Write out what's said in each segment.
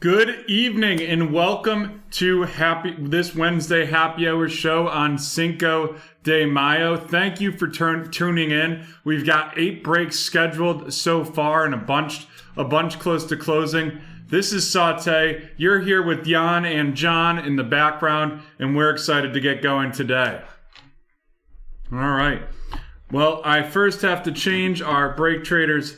Good evening and welcome to this Wednesday happy hour show on Cinco de Mayo. Thank you for tuning in. We've got 8 breaks scheduled so far and a bunch close to closing. This is Saute. You're here with Jan and John in the background, and we're excited to get going today. All right. Well, I first have to change our BreakTraders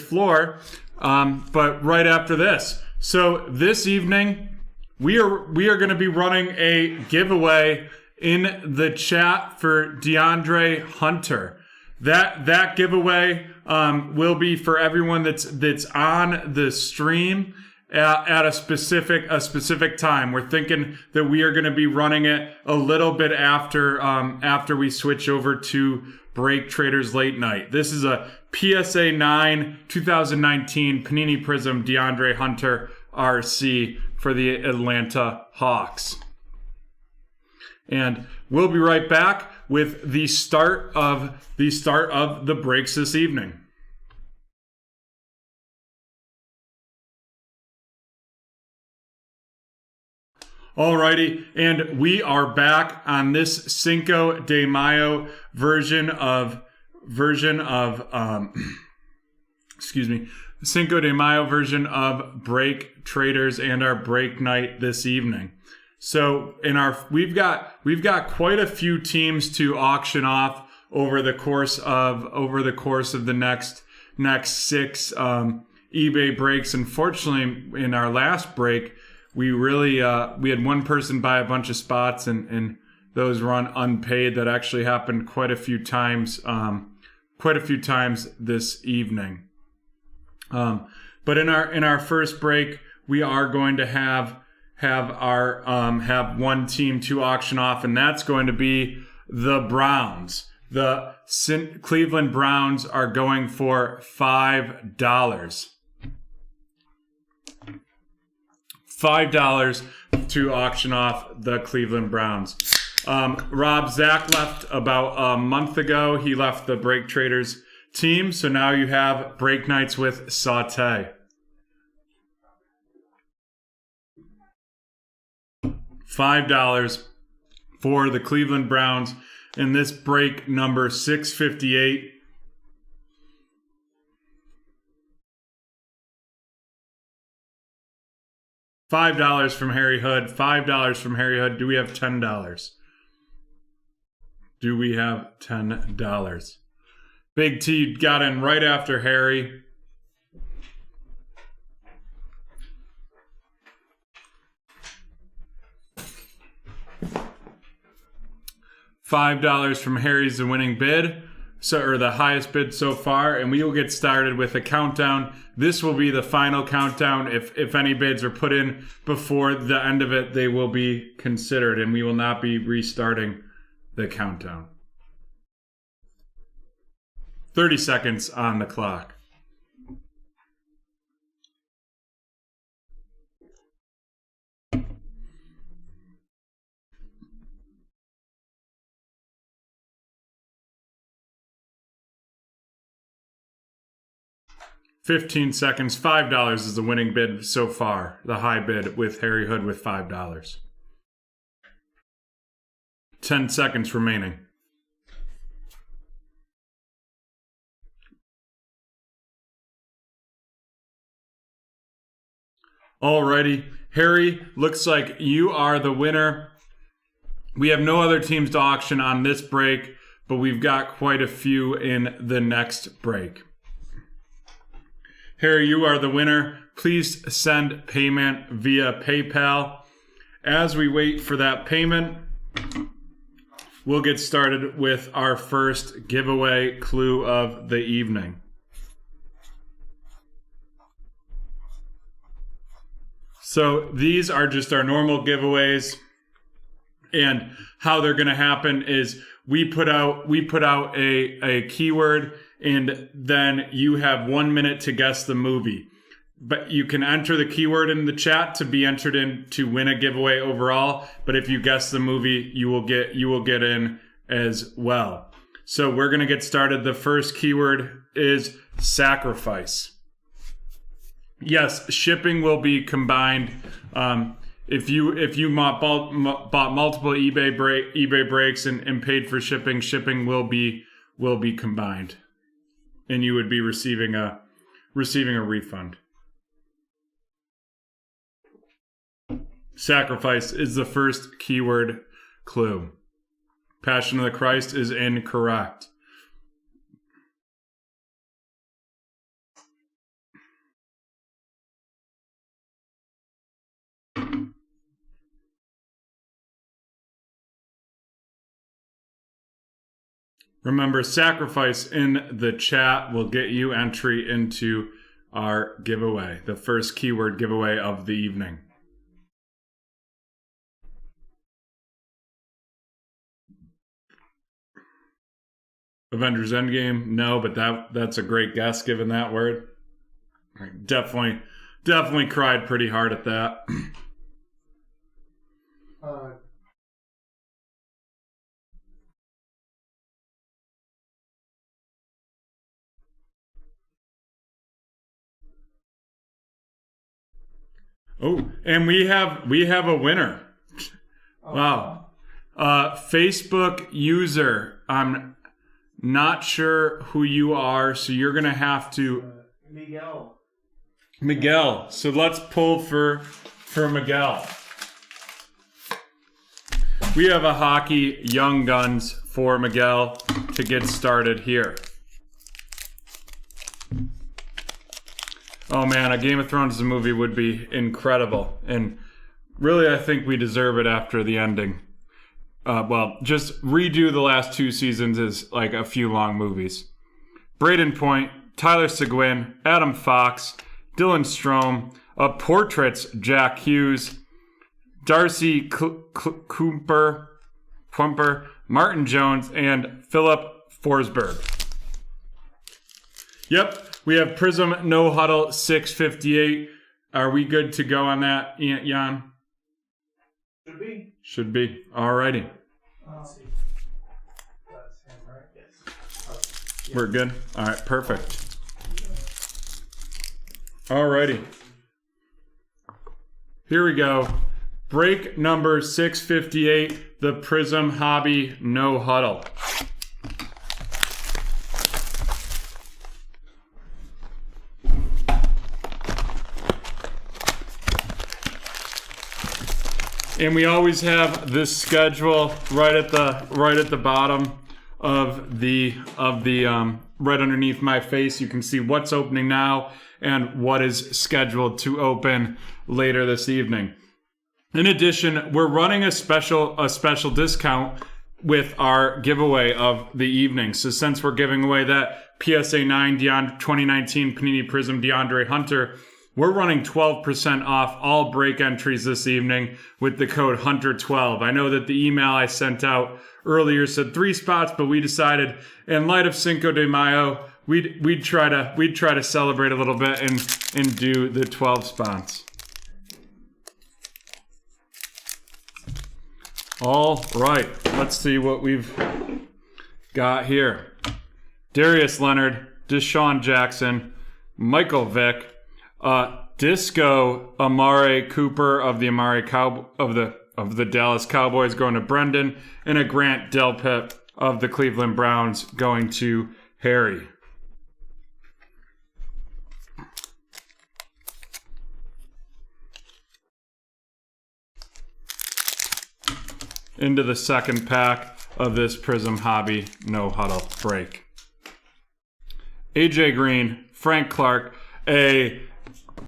floor. But right after this. So this evening, we are going to be running a giveaway in the chat for DeAndre Hunter. That giveaway will be for everyone that's on the stream at a specific time. We're thinking that we are going to be running it a little bit after we switch over to BreakTraders Late Night. This is a PSA 9 2019 Panini Prism DeAndre Hunter RC for the Atlanta Hawks. And we'll be right back with the start of the breaks this evening. Alrighty, and we are back on this Cinco de Mayo version of Cinco de Mayo version of BreakTraders and our break night this evening. So we've got quite a few teams to auction off over the course of the next 6 eBay breaks. Unfortunately, in our last break, we had one person buy a bunch of spots and those run unpaid. That actually happened quite a few times this evening. But in our first break, we are going to have one team to auction off, and that's going to be the Browns. The Cleveland Browns are going for $5. $5 to auction off the Cleveland Browns. Rob Zach left about a month ago. He left the BreakTraders team, so now you have break nights with Saute. $5 for the Cleveland Browns in this break number 658. $5 from Harry Hood. $5 from Harry Hood. Do we have $10? Do we have $10? Big T got in right after Harry. $5 from Harry's the winning bid. Or the highest bid so far, and we will get started with a countdown. This will be the final countdown. If any bids are put in before the end of it, they will be considered, and we will not be restarting the countdown. 30 seconds on the clock. $15 seconds. $5 is the winning bid so far. The high bid with Harry Hood with $5. 10 seconds remaining. Alrighty. Harry, looks like you are the winner. We have no other teams to auction on this break, but we've got quite a few in the next break. Harry, you are the winner. Please send payment via PayPal. As we wait for that payment, we'll get started with our first giveaway clue of the evening. So these are just our normal giveaways, and how they're going to happen is we put out a keyword, and then you have 1 minute to guess the movie. But you can enter the keyword in the chat to be entered in to win a giveaway overall. But if you guess the movie, you will get in as well. So we're going to get started. The first keyword is sacrifice. Yes, shipping will be combined. If you bought multiple eBay breaks and paid for shipping, shipping will be combined, and you would be receiving a refund. Sacrifice is the first keyword clue. Passion of the Christ is incorrect. Remember, sacrifice in the chat will get you entry into our giveaway, the first keyword giveaway of the evening. Avengers Endgame, no, but that's a great guess given that word. Definitely cried pretty hard at that. Oh, and we have a winner. Wow. Facebook user. I'm not sure who you are, so you're going to have to... Miguel. So let's pull for Miguel. We have a hockey Young Guns for Miguel to get started here. Oh man, a Game of Thrones movie would be incredible. And really, I think we deserve it after the ending. Well, just redo the last 2 seasons as like a few long movies. Braden Point, Tyler Seguin, Adam Fox, Dylan Strome, Portraits, Jack Hughes, Darcy Kumper, Martin Jones, and Philip Forsberg. Yep. We have Prism No Huddle 658. Are we good to go on that, Jan? Should be. Alrighty. We're good? Alright, perfect. Alrighty. Here we go. Break number 658, the Prism Hobby No Huddle. And we always have this schedule right at the bottom of the right underneath my face. You can see what's opening now and what is scheduled to open later this evening. In addition, we're running a special discount with our giveaway of the evening. So since we're giving away that PSA 9 2019 Panini Prism DeAndre Hunter, we're running 12% off all break entries this evening with the code Hunter12. I know that the email I sent out earlier said 3 spots, but we decided, in light of Cinco de Mayo, we'd try to celebrate a little bit and do the 12 spots. All right, let's see what we've got here. Darius Leonard, Deshaun Jackson, Michael Vick, Disco Amari Cooper of the of the Dallas Cowboys going to Brendan, and a Grant Delpit of the Cleveland Browns going to Harry. Into the second pack of this Prism Hobby No Huddle break. AJ Green, Frank Clark, a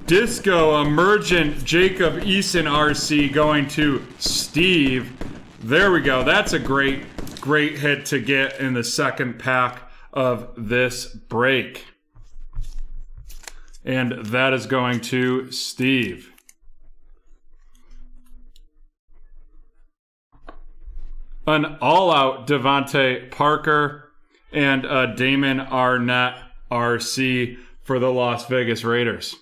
Disco Emergent Jacob Eason RC going to Steve. There we go. That's a great hit to get in the second pack of this break. And that is going to Steve. An all-out Devontae Parker and a Damon Arnett RC for the Las Vegas Raiders.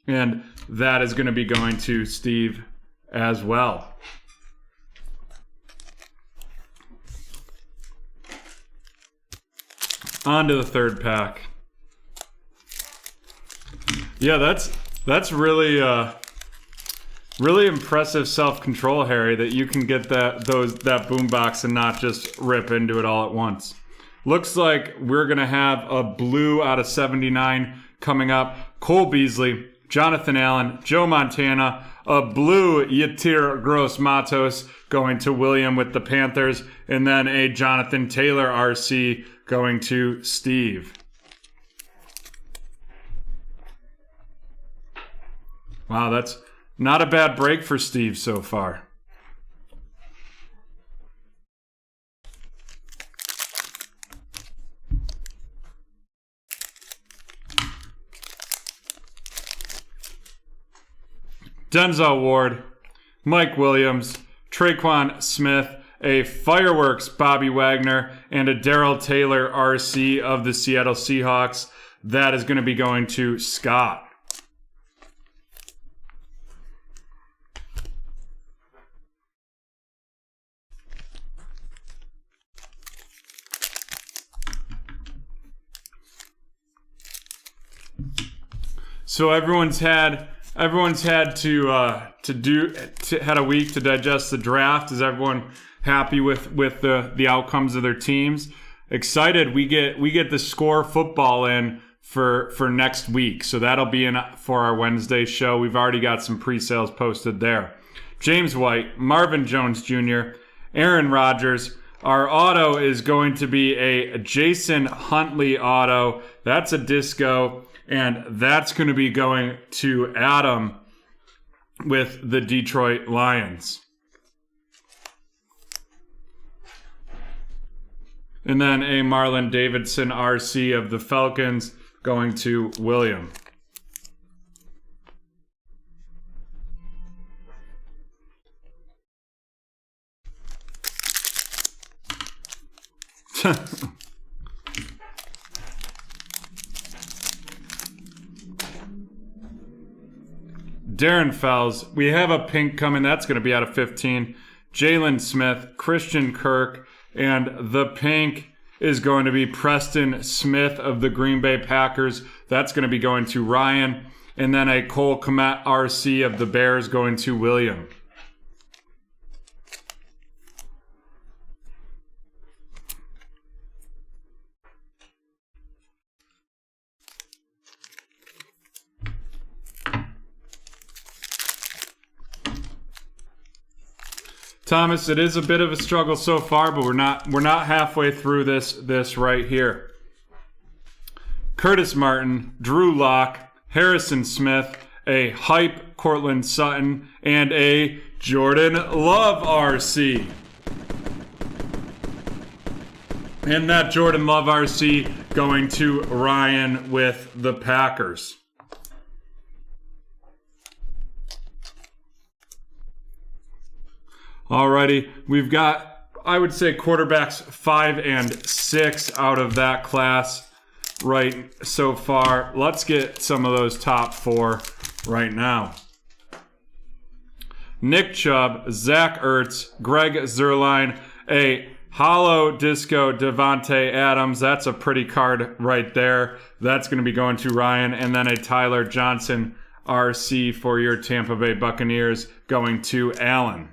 And that is going to be going to Steve as well. On to the third pack. Yeah, That's really really impressive self-control, Harry, that you can get that boombox and not just rip into it all at once. Looks like we're gonna have a blue out of 79 coming up. Cole Beasley, Jonathan Allen, Joe Montana, a blue Yetur Gross-Matos going to William with the Panthers, and then a Jonathan Taylor RC going to Steve. Wow, that's not a bad break for Steve so far. Denzel Ward, Mike Williams, Traquan Smith, a Fireworks Bobby Wagner, and a Darrell Taylor RC of the Seattle Seahawks. That is going to be going to Scott. So everyone's had had a week to digest the draft. Is everyone happy with the outcomes of their teams? Excited. We get the Score football in for next week. So that'll be in for our Wednesday show. We've already got some pre-sales posted there. James White, Marvin Jones Jr., Aaron Rodgers. Our auto is going to be a Jason Huntley auto. That's a disco. And that's going to be going to Adam with the Detroit Lions. And then a Marlon Davidson RC of the Falcons going to William. Darren Fells. We have a pink coming. That's going to be out of 15. Jalen Smith, Christian Kirk, and the pink is going to be Preston Smith of the Green Bay Packers. That's going to be going to Ryan. And then a Cole Kmet RC of the Bears going to William. Thomas, it is a bit of a struggle so far, but we're not halfway through this right here. Curtis Martin, Drew Lock, Harrison Smith, a hype Cortland Sutton, and a Jordan Love RC. And that Jordan Love RC going to Ryan with the Packers. Alrighty, we've got, I would say, quarterbacks 5 and 6 out of that class right so far. Let's get some of those top 4 right now. Nick Chubb, Zach Ertz, Greg Zuerlein, a Hollow Disco Devontae Adams. That's a pretty card right there. That's going to be going to Ryan. And then a Tyler Johnson RC for your Tampa Bay Buccaneers going to Allen.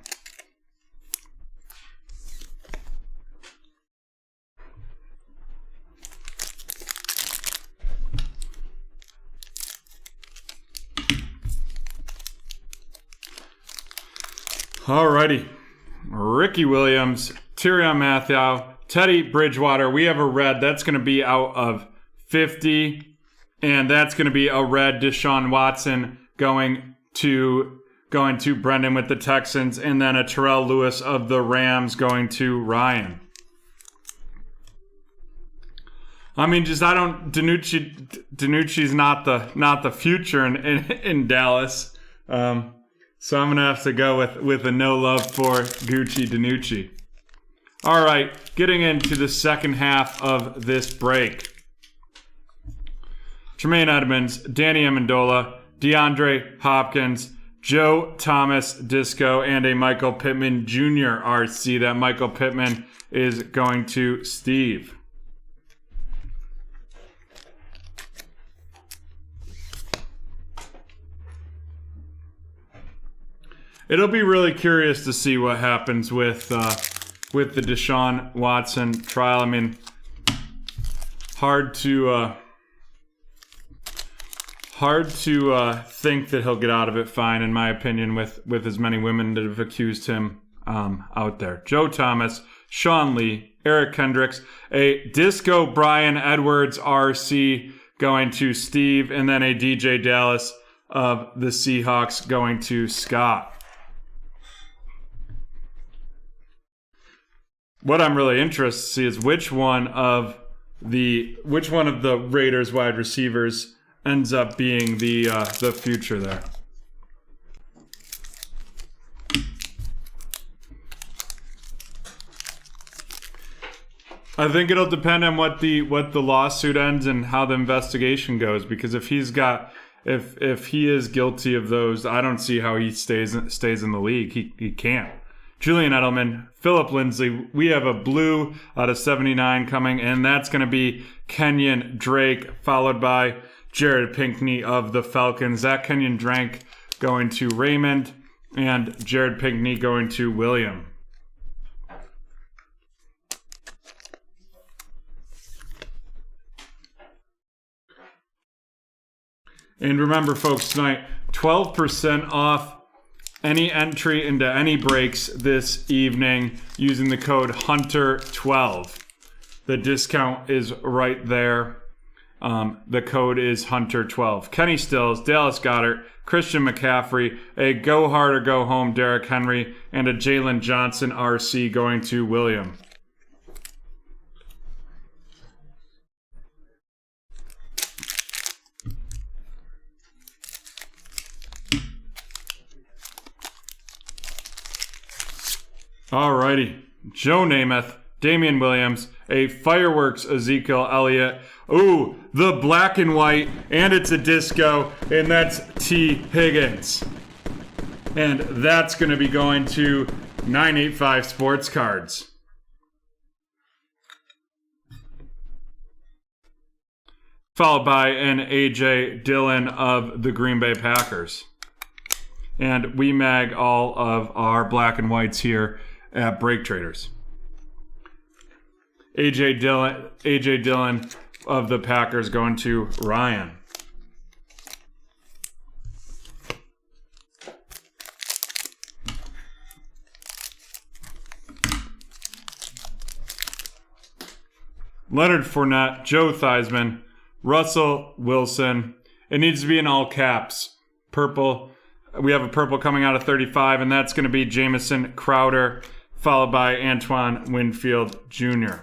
Alrighty, Ricky Williams, Tyrann Mathieu, Teddy Bridgewater. We have a red. That's going to be out of 50. And that's going to be a red Deshaun Watson going to Brendan with the Texans. And then a Terrell Lewis of the Rams going to Ryan. I mean, Danucci's not the future in Dallas. So I'm going to have to go with a no love for Gucci Danucci. All right, getting into the second half of this break. Tremaine Edmonds, Danny Amendola, DeAndre Hopkins, Joe Thomas Disco, and a Michael Pittman Jr. RC. That Michael Pittman is going to Steve. It'll be really curious to see what happens with the Deshaun Watson trial. I mean, hard to think that he'll get out of it fine, in my opinion, with as many women that have accused him out there. Joe Thomas, Sean Lee, Eric Kendricks, a Disco Brian Edwards RC going to Steve, and then a DJ Dallas of the Seahawks going to Scott. What I'm really interested to see is which one of the Raiders wide receivers ends up being the future there. I think it'll depend on what the lawsuit ends and how the investigation goes, because if he is guilty of those, I don't see how he stays in the league. He can't. Julian Edelman, Philip Lindsay. We have a blue out of 79 coming, and that's going to be Kenyon Drake, followed by Jared Pinkney of the Falcons. That Kenyon Drake going to Raymond, and Jared Pinkney going to William. And remember, folks, tonight, 12% off any entry into any breaks this evening using the code HUNTER12. The discount is right there. The code is HUNTER12. Kenny Stills, Dallas Goedert, Christian McCaffrey, a go hard or go home Derrick Henry, and a Jalen Johnson RC going to William. Alrighty. Joe Namath, Damian Williams, a fireworks Ezekiel Elliott. Ooh, the black and white, and it's a disco, and that's T. Higgins. And that's going to be going to 985 Sports Cards. Followed by an A.J. Dillon of the Green Bay Packers. And we mag all of our black and whites here at BreakTraders. A.J. Dillon of the Packers going to Ryan. Leonard Fournette, Joe Theismann, Russell Wilson. It needs to be in all caps. Purple. We have a purple coming out of 35, and that's going to be Jamison Crowder, followed by Antoine Winfield Jr.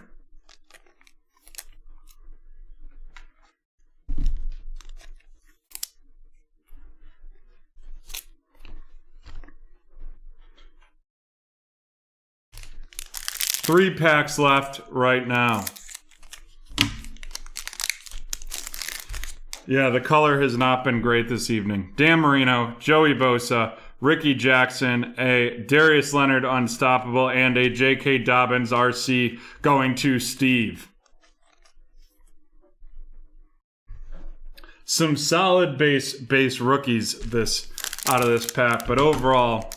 Three packs left right now. Yeah, the color has not been great this evening. Dan Marino, Joey Bosa, Ricky Jackson, a Darius Leonard Unstoppable, and a J.K. Dobbins RC going to Steve. Some solid base rookies out of this pack, but overall,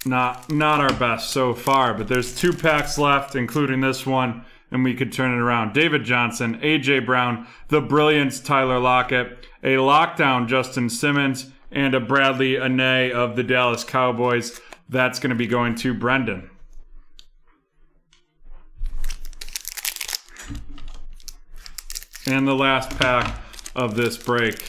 not our best so far. But there's two packs left, including this one, and we could turn it around. David Johnson, A.J. Brown, the Brilliance Tyler Lockett, a Lockdown Justin Simmons, and a Bradley Anae of the Dallas Cowboys. That's going to be going to Brendan. And the last pack of this break.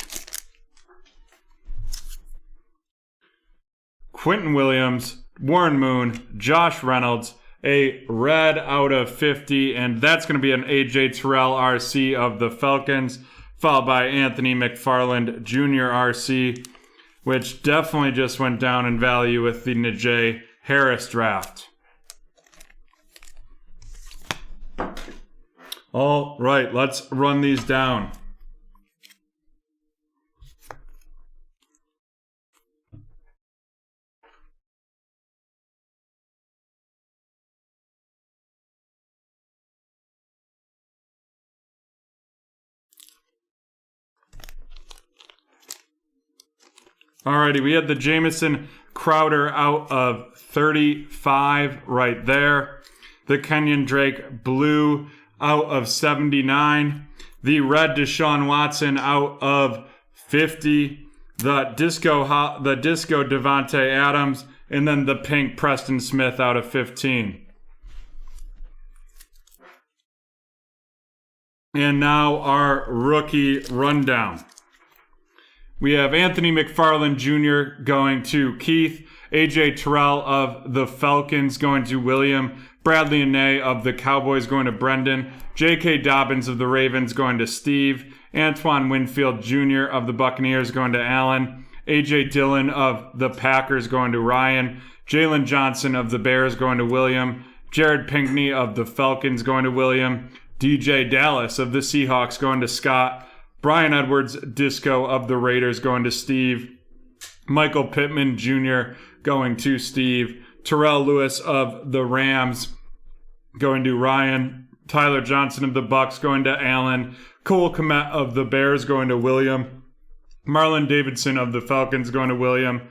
Quentin Williams, Warren Moon, Josh Reynolds, a red out of 50, and that's going to be an A.J. Terrell RC of the Falcons, followed by Anthony McFarland Jr. RC, which definitely just went down in value with the Najee Harris draft. All right, let's run these down. Alrighty, we had the Jamison Crowder out of 35 right there. The Kenyon Drake Blue out of 79. The red Deshaun Watson out of 50. The disco Devontae Adams, and then the pink Preston Smith out of 15. And now our rookie rundown. We have Anthony McFarland Jr. going to Keith, AJ Terrell of the Falcons going to William, Bradley Anae of the Cowboys going to Brendan, J.K. Dobbins of the Ravens going to Steve, Antoine Winfield Jr. of the Buccaneers going to Allen, A.J. Dillon of the Packers going to Ryan, Jalen Johnson of the Bears going to William, Jared Pinkney of the Falcons going to William, D.J. Dallas of the Seahawks going to Scott, Brian Edwards Disco of the Raiders going to Steve, Michael Pittman Jr. going to Steve, Terrell Lewis of the Rams going to Ryan, Tyler Johnson of the Bucks going to Allen, Cole Kmet of the Bears going to William, Marlon Davidson of the Falcons going to William,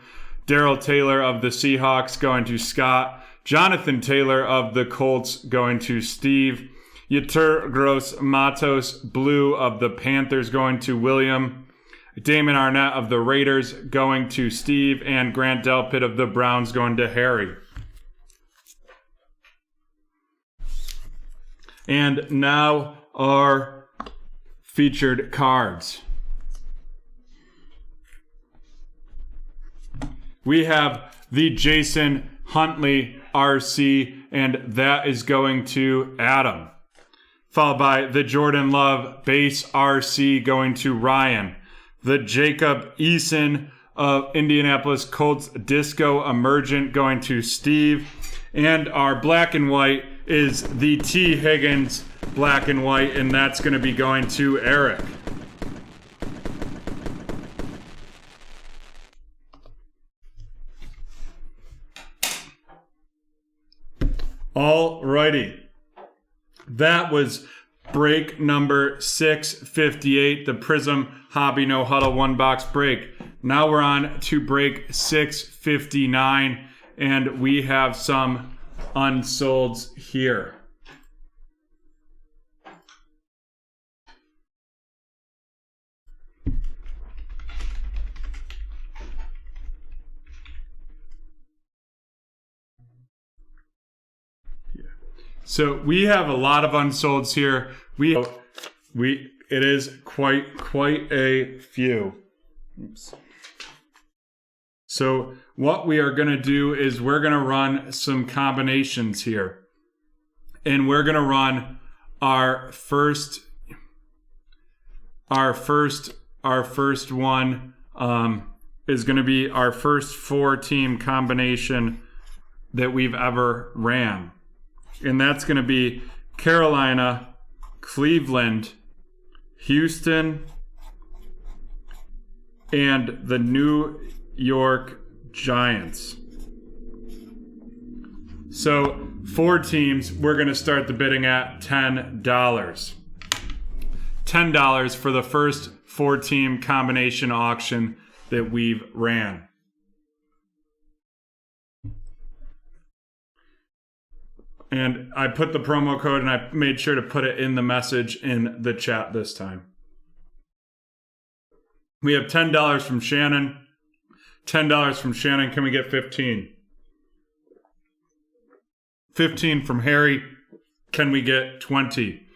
Darrell Taylor of the Seahawks going to Scott, Jonathan Taylor of the Colts going to Steve, Yetur Gross Matos Blue of the Panthers going to William, Damon Arnett of the Raiders going to Steve, and Grant Delpit of the Browns going to Harry. And now our featured cards. We have the Jason Huntley RC, and that is going to Adam. Followed by the Jordan Love Base RC going to Ryan. The Jacob Eason of Indianapolis Colts Disco Emergent going to Steve. And our black and white is the T. Higgins black and white, and that's going to be going to Eric. Alrighty. That was break number 658, the Prism Hobby No Huddle one box break. Now we're on to break 659, and we have some unsolds here. So we have a lot of unsolds here. It is quite a few. Oops. So what we are going to do is we're going to run some combinations here. And we're going to run our first one is going to be our first 4-team combination that we've ever ran. And that's going to be Carolina, Cleveland, Houston, and the New York Giants. So 4 teams, we're going to start the bidding at $10. $10 for the first 4-team combination auction that we've ran. And I put the promo code, and I made sure to put it in the message in the chat this time. We have $10 from Shannon. $10 from Shannon. Can we get 15? 15 from Harry. Can we get 20?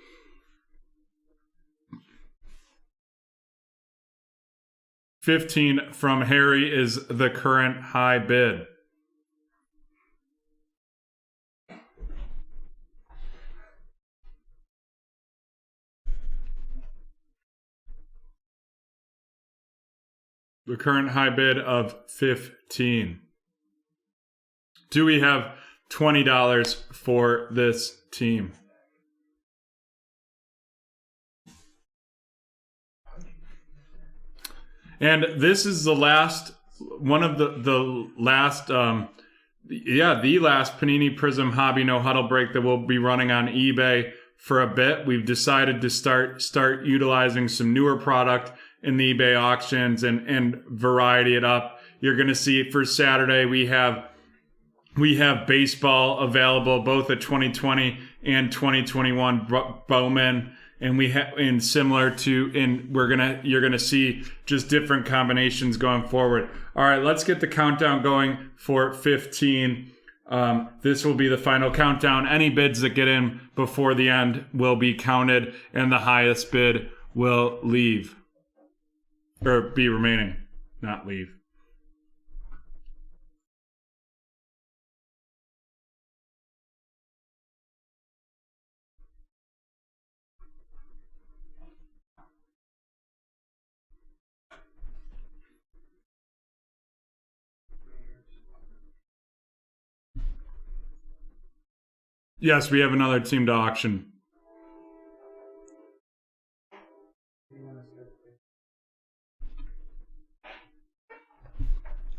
$15 from Harry is the current high bid. The current high bid of 15. Do we have $20 for this team? And this is the last one of the last Panini Prism Hobby No Huddle break that we'll be running on eBay for a bit. We've decided to start utilizing some newer product in the eBay auctions and variety it up. you're going to see for Saturday, we have baseball available, both a 2020 and 2021 Bowman. And you're gonna see just different combinations going forward. All right, let's get the countdown going for 15. This will be the final countdown. Any bids that get in before the end will be counted, and the highest bid will leave, or be remaining, not leave. Yes, we have another team to auction.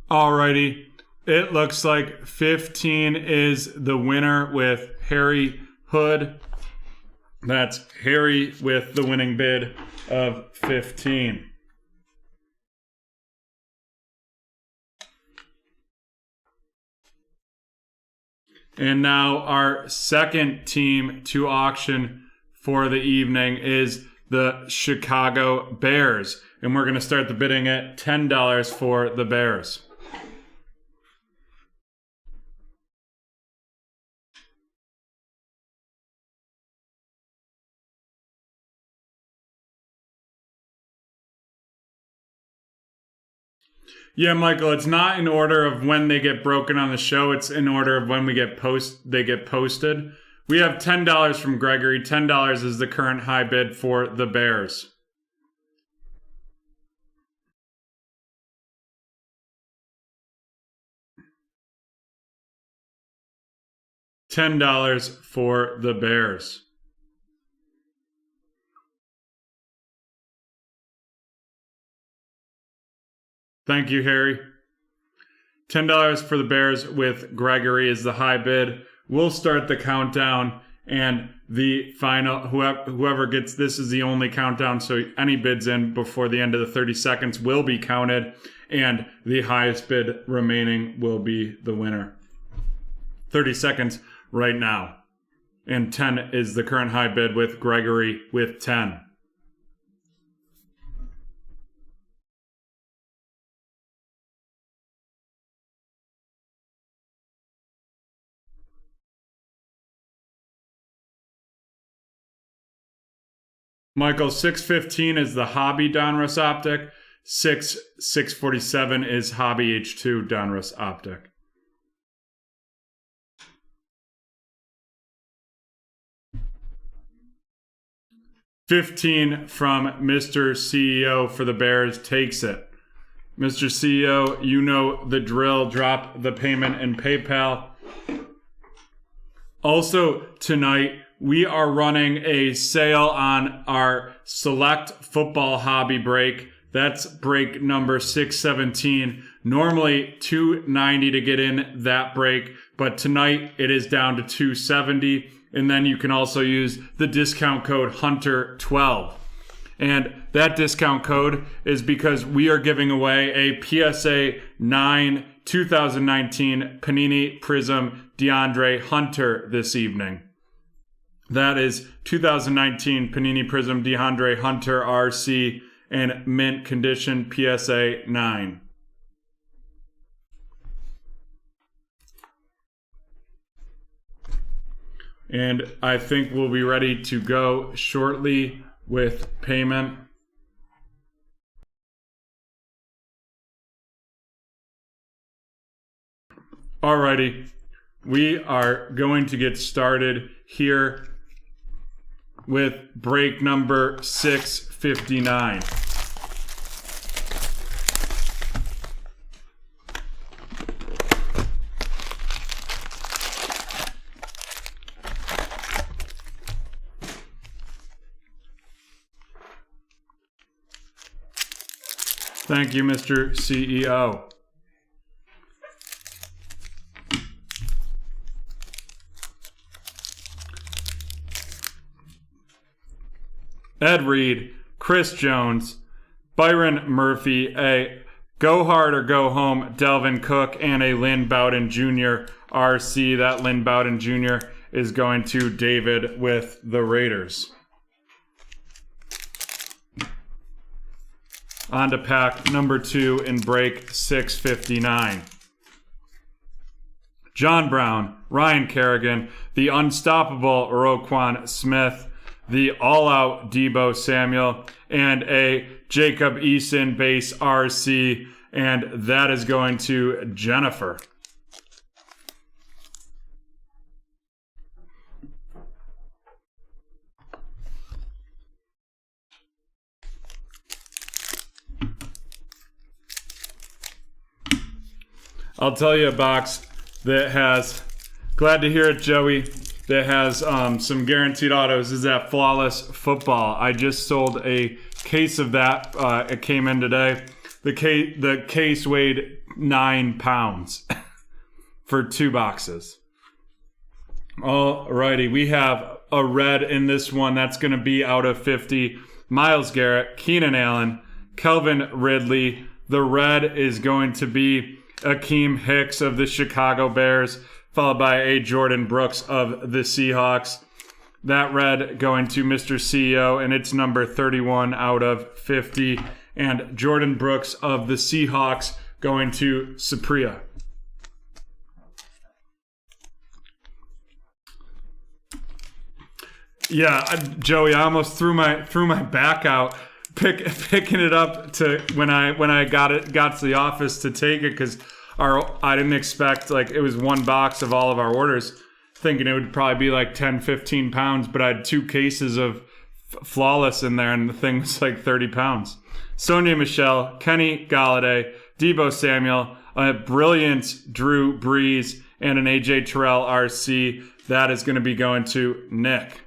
Alrighty, it looks like 15 is the winner with Harry Hood. That's Harry with the winning bid of 15. And now our second team to auction for the evening is the Chicago Bears. And we're going to start the bidding at $10 for the Bears. Yeah, Michael, it's not in order of when they get broken on the show. It's in order of when they get posted. We have $10 from Gregory. $10 is the current high bid for the Bears. $10 for the Bears. Thank you, Harry. $10 for the Bears with Gregory is the high bid. We'll start the countdown, and the final, whoever gets this is the only countdown, so any bids in before the end of the 30 seconds will be counted, and the highest bid remaining will be the winner. 30 seconds right now. And 10 is the current high bid with Gregory with 10. Michael, 615 is the Hobby Donruss Optic. 647 is Hobby H2 Donruss Optic. $15 from Mr. CEO for the Bears takes it. Mr. CEO, you know the drill. Drop the payment in PayPal. Also tonight, we are running a sale on our Select Football Hobby break. That's break number 617. Normally $290 to get in that break, but tonight it is down to $270. And then you can also use the discount code HUNTER12. And that discount code is because we are giving away a PSA 9 2019 Panini Prism DeAndre Hunter this evening. That is 2019 Panini Prism DeAndre Hunter RC and mint condition PSA 9. And I think we'll be ready to go shortly with payment. Alrighty, we are going to get started here with break number 659. Thank you, Mr. CEO. Ed Reed, Chris Jones, Byron Murphy, a Go Hard or Go Home, Delvin Cook, and a Lynn Bowden Jr. RC. That Lynn Bowden Jr. is going to David with the Raiders. On to pack number 2 in break 659. John Brown, Ryan Kerrigan, the unstoppable Roquan Smith, the all-out Deebo Samuel, and a Jacob Eason base RC, and that is going to Jennifer. I'll tell you a box that has, glad to hear it, Joey, that has some guaranteed autos is that Flawless Football. I just sold a case of that. It came in today. The case weighed 9 pounds for 2 boxes. Alrighty, we have a red in this one. That's going to be out of 50. Myles Garrett, Keenan Allen, Kelvin Ridley. The red is going to be Akeem Hicks of the Chicago Bears, followed by a Jordan Brooks of the Seahawks. That red going to Mr. CEO, and it's number 31 out of 50. And Jordan Brooks of the Seahawks going to Supriya. Yeah, Joey, I almost threw my back out picking it up to when I got to the office to take it, because I didn't expect, like, it was one box of all of our orders, thinking it would probably be like 10-15 pounds, but I had 2 cases of Flawless in there, and the thing was like 30 pounds. Sonia Michelle, Kenny Galladay, Deebo Samuel, a brilliant Drew Brees, and an AJ Terrell RC. That is going to be going to Nick.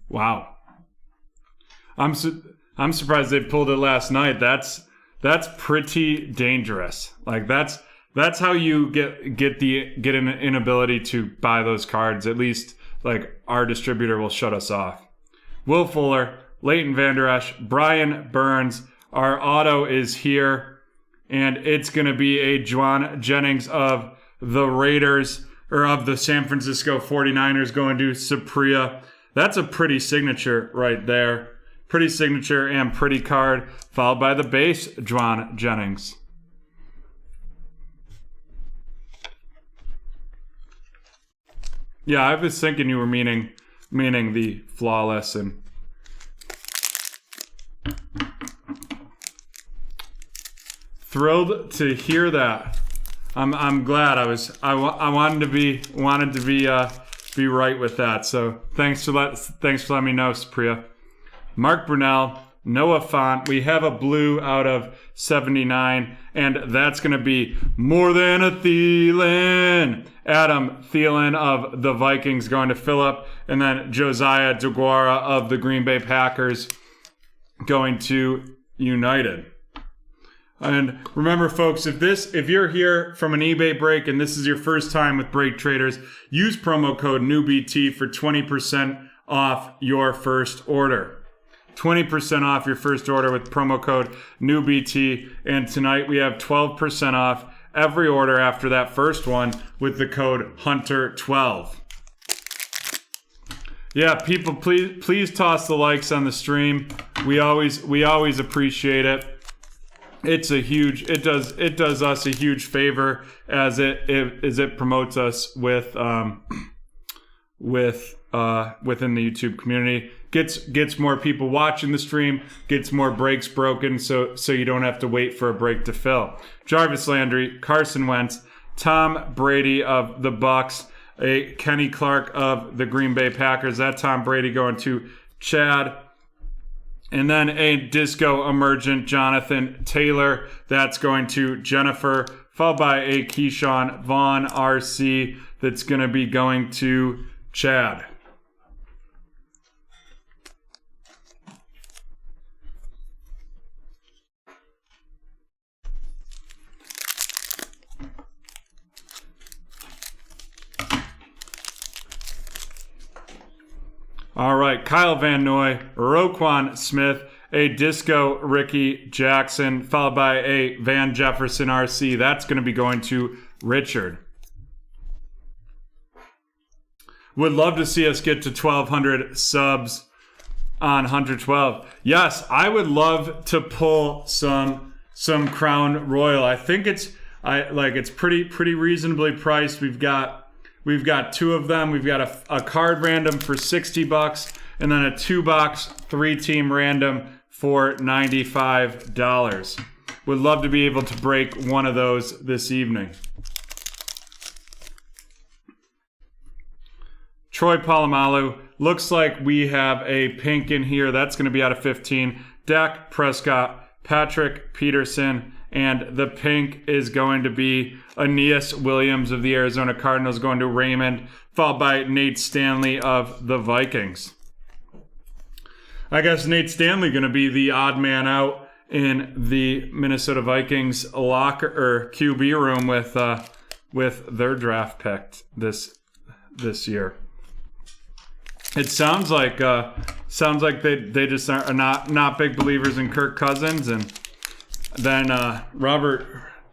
Wow. I'm surprised they pulled it last night. That's pretty dangerous. Like that's how you get an inability to buy those cards. At least, like, our distributor will shut us off. Will Fuller, Leighton Vander Esch, Brian Burns. Our auto is here, and it's going to be a Juwan Jennings of the Raiders, or of the San Francisco 49ers, going to Supriya. That's a pretty signature right there. Pretty signature and pretty card, followed by the base, Juwan Jennings. Yeah, I was thinking you were meaning the Flawless, and thrilled to hear that. I'm glad. I wanted to be right with that. So thanks for letting me know, Supriya. Mark Brunell, Noah Font. We have a blue out of 79, and that's going to be More Than a Thielen. Adam Thielen of the Vikings going to Phillip, and then Josiah DeGuara of the Green Bay Packers going to United. And remember, folks, if you're here from an eBay break and this is your first time with BreakTraders, use promo code NEWBT for 20% off your first order. 20% off your first order with promo code NEWBT. And tonight we have 12% off every order after that first one with the code HUNTER12. Yeah, people, please toss the likes on the stream. We always appreciate it. It does us a huge favor as it promotes us within the YouTube community. Gets more people watching the stream, gets more breaks broken, so you don't have to wait for a break to fill. Jarvis Landry, Carson Wentz, Tom Brady of the Bucks, a Kenny Clark of the Green Bay Packers. That Tom Brady going to Chad. And then a Disco Emergent Jonathan Taylor. That's going to Jennifer, followed by a Keyshawn Vaughn RC that's going to be going to Chad. All right, Kyle Van Noy, Roquan Smith, a Disco Ricky Jackson, followed by a Van Jefferson RC. That's going to be going to Richard. Would love to see us get to 1,200 subs on 112. Yes, I would love to pull some Crown Royal. I think it's pretty reasonably priced. We've got 2 of them. We've got a card random for $60 and then a 2-box 3-team random for $95. Would love to be able to break one of those this evening. Troy Polamalu, looks like we have a pink in here. That's going to be out of 15. Dak Prescott, Patrick Peterson, and the pink is going to be Aeneas Williams of the Arizona Cardinals going to Raymond, followed by Nate Stanley of the Vikings. I guess Nate Stanley going to be the odd man out in the Minnesota Vikings locker or QB room with their draft pick this year. It sounds like they just are not big believers in Kirk Cousins, and then Robert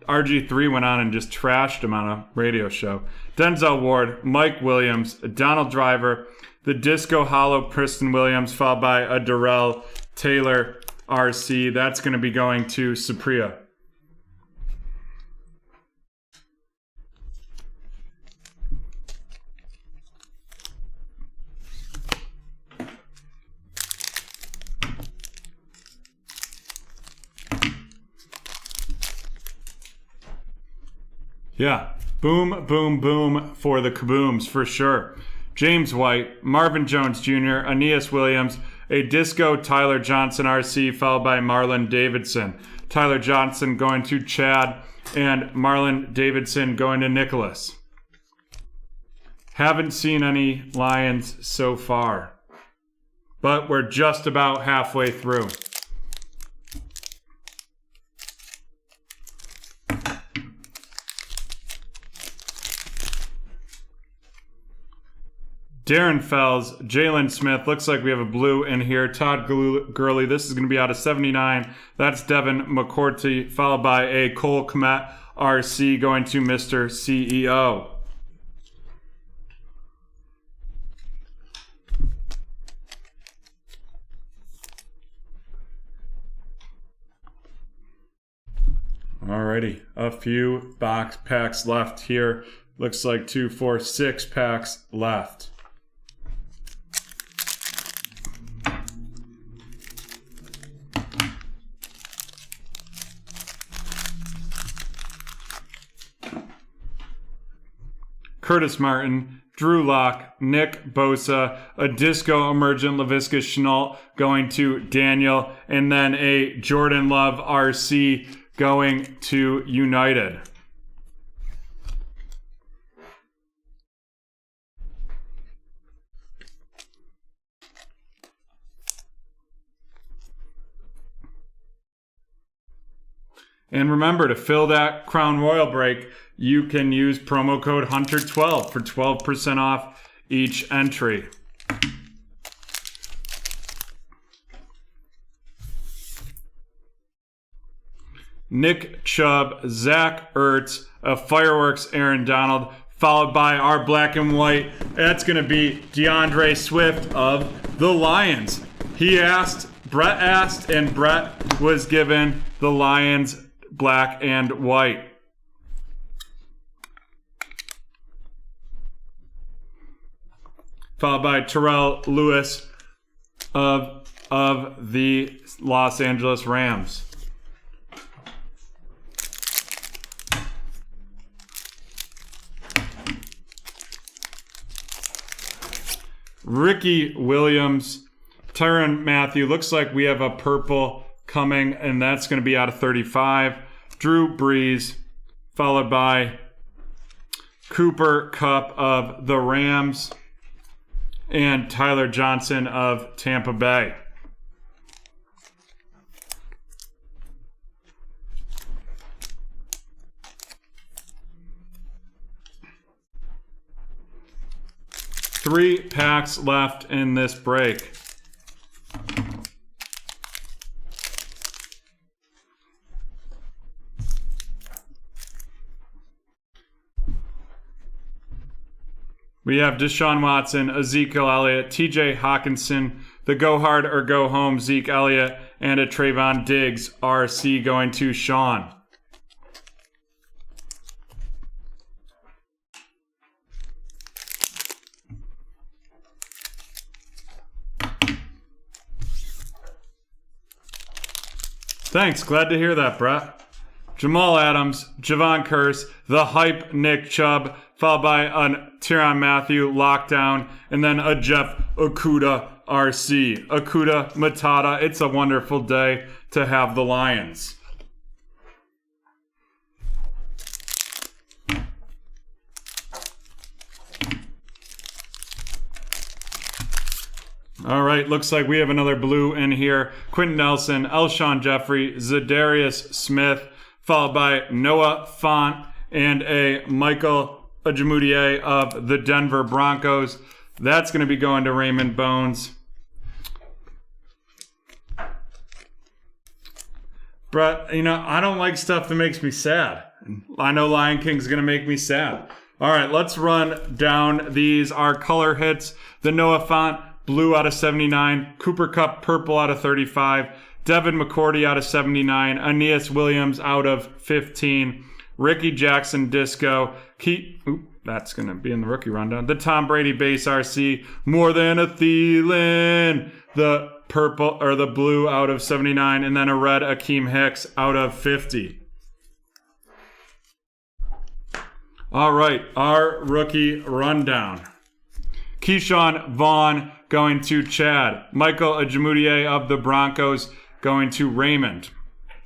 RG3 went on and just trashed him on a radio show. Denzel Ward, Mike Williams, Donald Driver, the Disco Hollow Preston Williams, followed by a Darrell Taylor RC. That's going to be going to Supriya. Yeah, boom, boom, boom for the kabooms for sure. James White, Marvin Jones Jr., Aeneas Williams, a Disco Tyler Johnson RC, followed by Marlon Davidson. Tyler Johnson going to Chad, and Marlon Davidson going to Nicholas. Haven't seen any Lions so far, but we're just about halfway through. Darren Fells, Jalen Smith. Looks like we have a blue in here. Todd Gurley. This is going to be out of 79. That's Devin McCourty, followed by a Cole Kmet RC going to Mr. CEO. Alrighty, a few box packs left here. Looks like 2, 4, 6 packs left. Curtis Martin, Drew Lock, Nick Bosa, a Disco Emergent Laviska Shenault going to Daniel, and then a Jordan Love RC going to United. And remember, to fill that Crown Royal break, you can use promo code Hunter12 for 12% off each entry. Nick Chubb, Zach Ertz, a Fireworks Aaron Donald, followed by our black and white. That's going to be DeAndre Swift of the Lions. Brett asked, and Brett was given the Lions black and white. Followed by Terrell Lewis of the Los Angeles Rams. Ricky Williams, Tyrann Mathieu. Looks like we have a purple coming, and that's going to be out of 35. Drew Brees, followed by Cooper Kupp of the Rams, and Tyler Johnson of Tampa Bay. 3 packs left in this break. We have Deshaun Watson, Ezekiel Elliott, TJ Hawkinson, the Go Hard or Go Home Zeke Elliott, and a Trayvon Diggs RC going to Sean. Thanks, glad to hear that, Brett. Jamal Adams, Javon Curse, the hype Nick Chubb, followed by a Tyrann Mathieu lockdown, and then a Jeff Okudah RC. Okudah Matata, it's a wonderful day to have the Lions. All right, looks like we have another blue in here. Quentin Nelson, Alshon Jeffrey, Zadarius Smith, followed by Noah Fant and a Michael Ajamudier of the Denver Broncos. That's going to be going to Raymond Bones. Brett, you know, I don't like stuff that makes me sad. I know Lion King's going to make me sad. All right, let's run down these. Our color hits. The Noah Fant, blue out of 79. Cooper Kupp, purple out of 35. Devin McCourty out of 79. Aeneas Williams out of 15. Ricky Jackson Disco. That's going to be in the rookie rundown. The Tom Brady base RC. More than a Thielen. The purple or the blue out of 79. And then a red Akeem Hicks out of 50. All right, our rookie rundown. Keyshawn Vaughn going to Chad. Michael Ajamudier of the Broncos going to Raymond.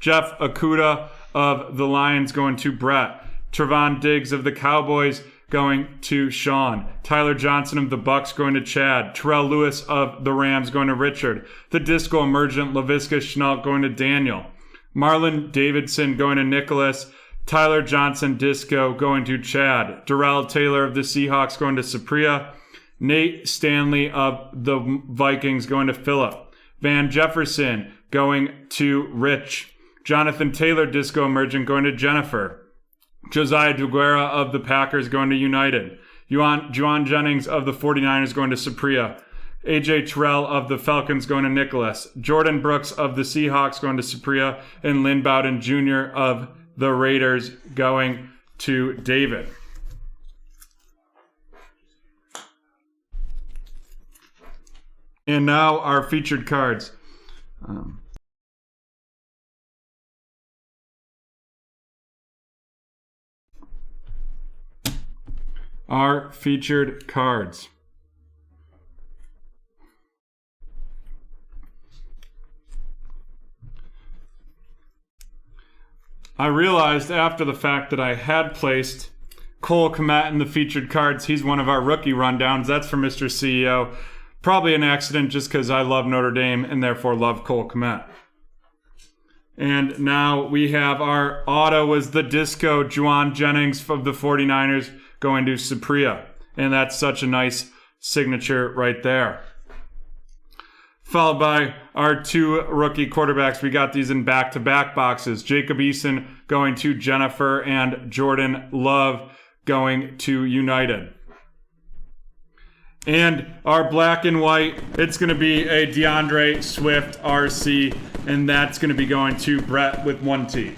Jeff Okudah of the Lions going to Brett. Trevon Diggs of the Cowboys going to Sean. Tyler Johnson of the Bucks going to Chad. Terrell Lewis of the Rams going to Richard. The Disco Emergent Laviska Shenault going to Daniel. Marlon Davidson going to Nicholas. Tyler Johnson Disco going to Chad. Darrell Taylor of the Seahawks going to Supriya. Nate Stanley of the Vikings going to Philip. Van Jefferson going to Rich. Jonathan Taylor Disco Emergent going to Jennifer. Josiah DeGuerra of the Packers going to United. Juwan Jennings of the 49ers going to Supriya. AJ Terrell of the Falcons going to Nicholas. Jordan Brooks of the Seahawks going to Supriya. And Lynn Bowden Jr. of the Raiders going to David. And now our featured cards. Our featured cards. I realized after the fact that I had placed Cole Kmet in the featured cards. He's one of our rookie rundowns. That's for Mr. CEO. Probably an accident just because I love Notre Dame and therefore love Cole Kmet. And now we have our auto was the Disco Juwan Jennings of the 49ers going to Supriya. And that's such a nice signature right there. Followed by our two rookie quarterbacks. We got these in back-to-back boxes. Jacob Eason going to Jennifer and Jordan Love going to United. And our black and white, it's going to be a DeAndre Swift RC, and that's going to be going to Brett with 1T.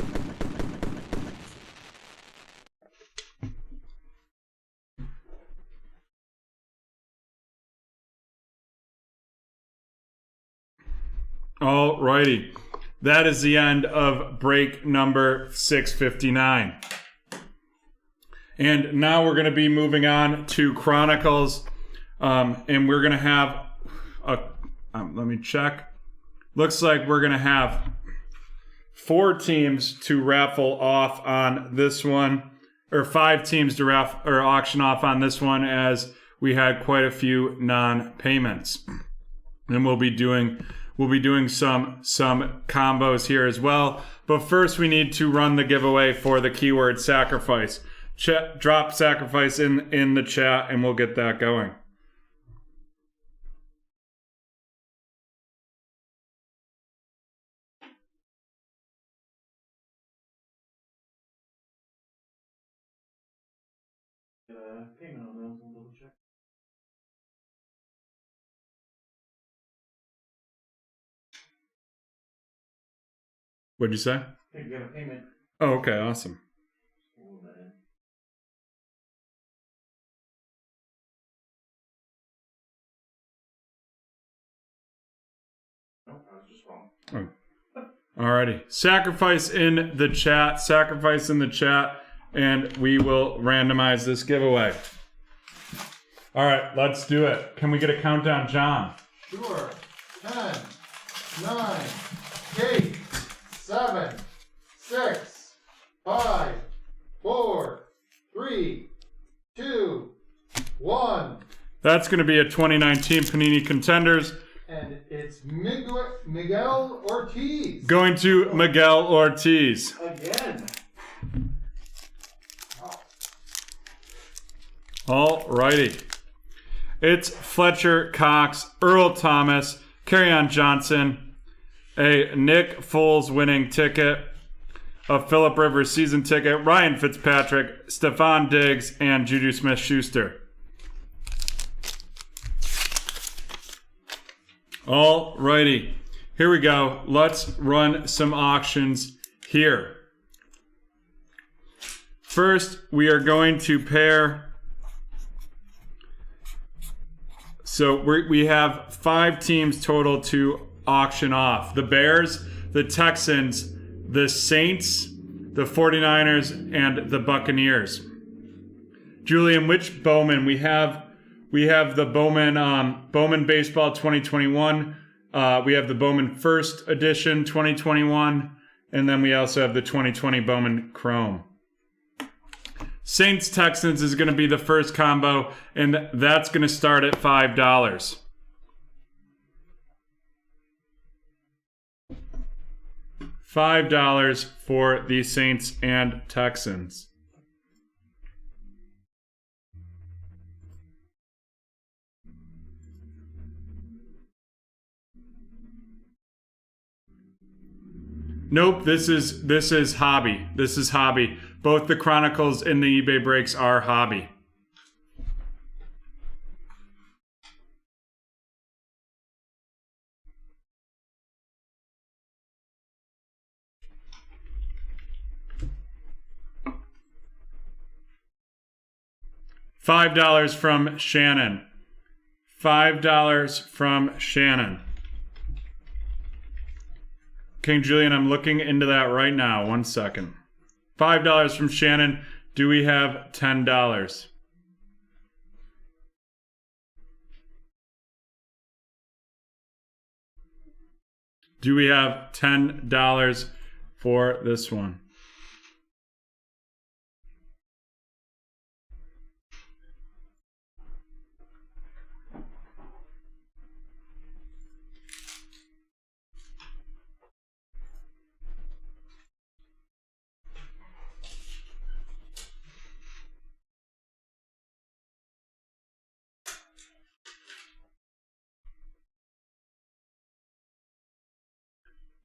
Alrighty, that is the end of break number 659. And now we're going to be moving on to Chronicles, and we're going to have let me check. Looks like we're going to have 4 teams to raffle off on this one, or 5 teams to auction off on this one, as we had quite a few non-payments, and we'll be doing some combos here as well. But first, we need to run the giveaway for the keyword sacrifice. Drop sacrifice in the chat, and we'll get that going. Payment on those, we'll double check. What'd you say? I think we got a payment. Oh, okay, awesome. Nope, I was just wrong. Oh. Alrighty. Sacrifice in the chat. Sacrifice in the chat. And we will randomize this giveaway. Alright, let's do it. Can we get a countdown, John? Sure. 10, 9, 8, 7, 6, 5, 4, 3, 2, 1. That's going to be a 2019 Panini Contenders. And it's Miguel Ortiz. Going to Miguel Ortiz. Again. Alrighty. It's Fletcher Cox, Earl Thomas, Kerryon Johnson, a Nick Foles winning ticket, a Phillip Rivers season ticket, Ryan Fitzpatrick, Stephon Diggs, and Juju Smith-Schuster. Alrighty. Here we go. Let's run some auctions here. First, we are going to pair. So we have 5 teams total to auction off. The Bears, the Texans, the Saints, the 49ers, and the Buccaneers. Julian, which Bowman? We have the Bowman Baseball 2021. We have the Bowman First Edition 2021. And then we also have the 2020 Bowman Chrome. Saints Texans is going to be the first combo, and that's going to start at $5. $5 for the Saints and Texans. Nope, this is hobby. This is hobby. Both the Chronicles and the eBay breaks are hobby. $5 from Shannon. $5 from Shannon. King Julian, I'm looking into that right now. 1 second. $5 from Shannon. Do we have $10? Do we have $10 for this one?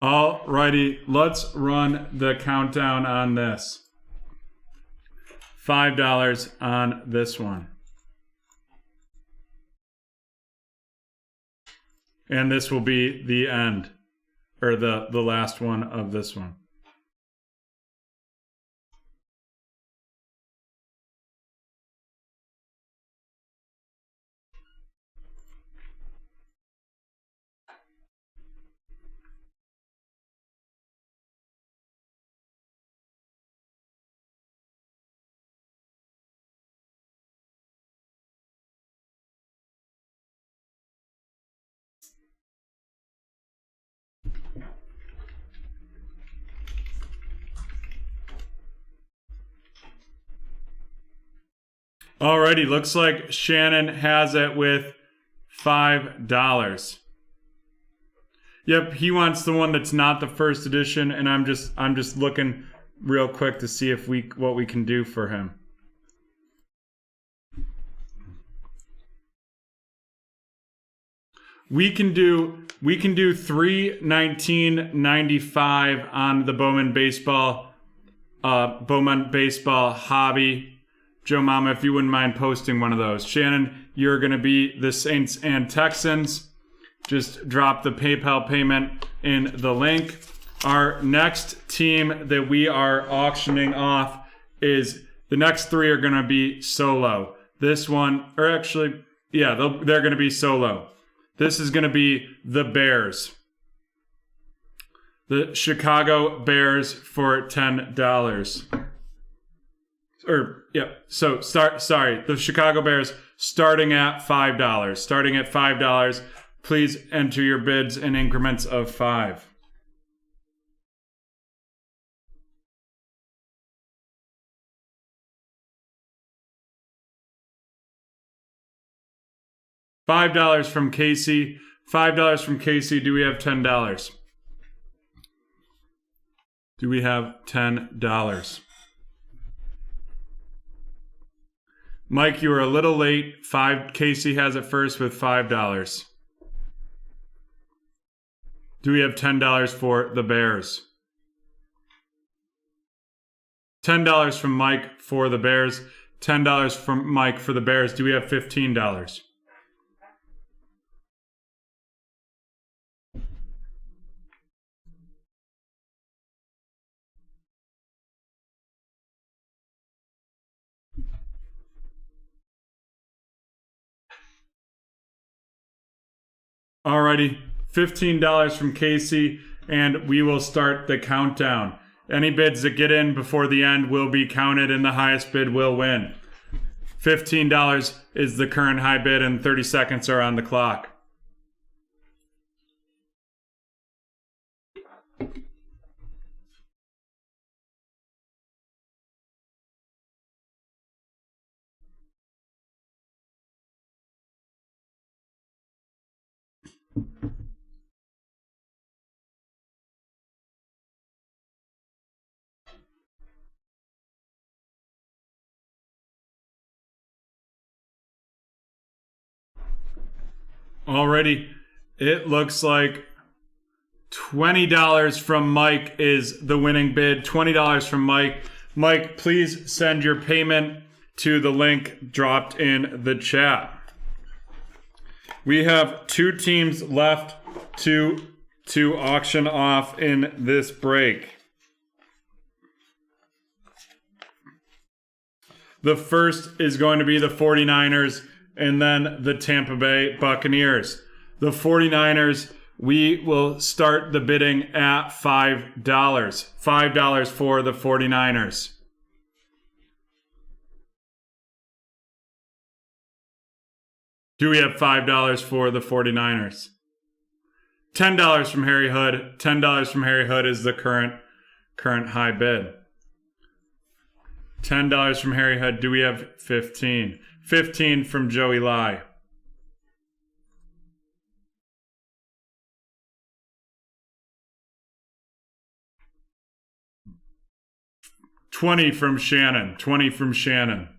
Alrighty, let's run the countdown on this. $5 on this one. And this will be the end, or the last one of this one. Alrighty, looks like Shannon has it with $5. Yep, he wants the one that's not the first edition, and I'm just looking real quick to see if what we can do for him. We can do $319.95 on the Bowman Baseball hobby. Joe Mama, if you wouldn't mind posting one of those. Shannon, you're going to be the Saints and Texans. Just drop the PayPal payment in the link. Our next team that we are auctioning off is, the next three are going to be solo. This one, or actually, yeah, they're going to be solo. This is going to be the Bears. The Chicago Bears for $10. The Chicago Bears starting at $5. Starting at $5. Please enter your bids in increments of 5. $5 from Casey. $5 from Casey. Do we have $10? Do we have $10? Mike, you were a little late. Casey has it first with $5. Do we have $10 for the Bears? $10 from Mike for the Bears. $10 from Mike for the Bears. Do we have $15? Alrighty, $15 from Casey, and we will start the countdown. Any bids that get in before the end will be counted, and the highest bid will win. $15 is the current high bid, and 30 seconds are on the clock. Alrighty, it looks like $20 from Mike is the winning bid. $20 from Mike. Mike, please send your payment to the link dropped in the chat. We have 2 teams left to auction off in this break. The first is going to be the 49ers and then the Tampa Bay Buccaneers. The 49ers, we will start the bidding at $5. $5 for the 49ers. Do we have $5 for the 49ers? $10 from Harry Hood. $10 from Harry Hood is the current high bid. $10 from Harry Hood. Do we have 15? 15 from Joey Lai. $20 from Shannon. 20 from Shannon.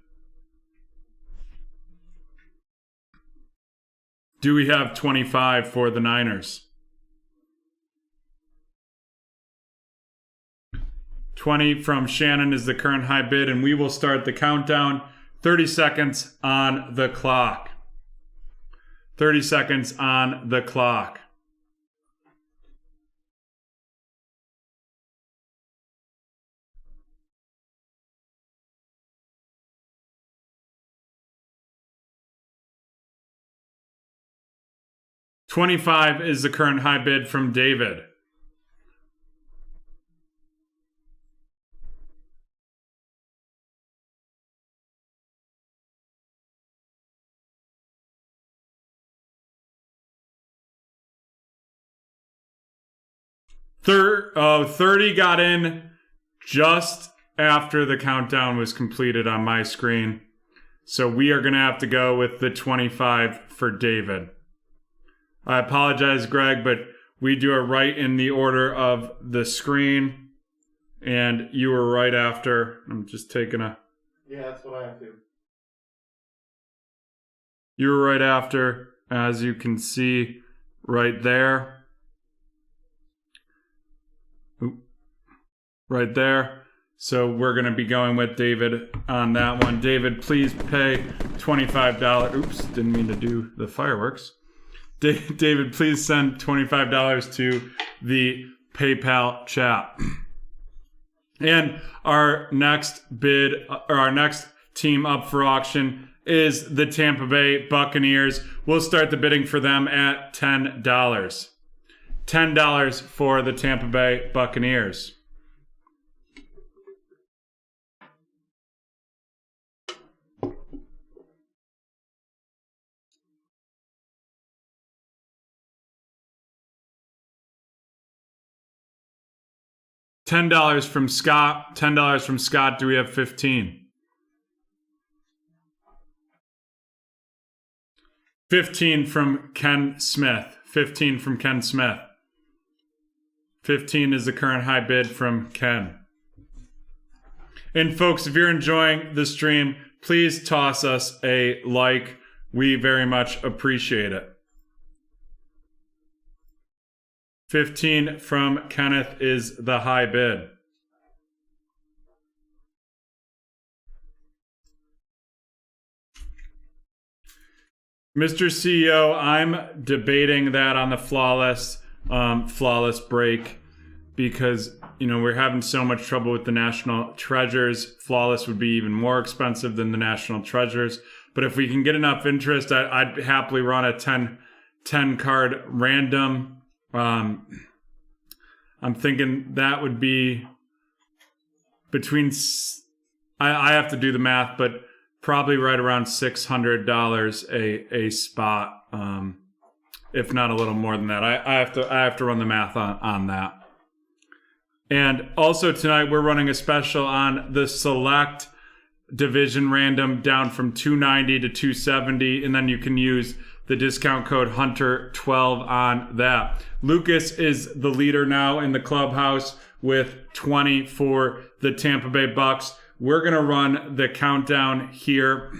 Do we have 25 for the Niners? 20 from Shannon is the current high bid, and we will start the countdown. 30 seconds on the clock. 30 seconds on the clock. $25 is the current high bid from David. $30 got in just after the countdown was completed on my screen. So we are going to have to go with the 25 for David. I apologize, Greg, but we do it right in the order of the screen. And you were right after. I'm just taking a... Yeah, that's what I have to. You were right after, as you can see right there. Right there. So we're going to be going with David on that one. David, please pay $25. Oops, didn't mean to do the fireworks. David, please send $25 to the PayPal chat. And our next bid, or our next team up for auction is the Tampa Bay Buccaneers. We'll start the bidding for them at $10. $10 for the Tampa Bay Buccaneers. $10 from Scott. $10 from Scott. Do we have 15? 15 from Ken Smith. 15 from Ken Smith. 15 is the current high bid from Ken. And folks, if you're enjoying the stream, please toss us a like. We very much appreciate it. 15 from Kenneth is the high bid. Mr. CEO, I'm debating that on the flawless break because, you know, we're having so much trouble with the National Treasures. Flawless would be even more expensive than the National Treasures. But if we can get enough interest, I'd happily run a 10 card random. I'm thinking that would be between, I have to do the math, but probably right around $600 a spot, if not a little more than that. I have to run the math on that. And also tonight we're running a special on the select division random down from $290 to $270, and then you can use the discount code Hunter12 on that. Lucas is the leader now in the clubhouse with 20 for the Tampa Bay Bucks. We're going to run the countdown here.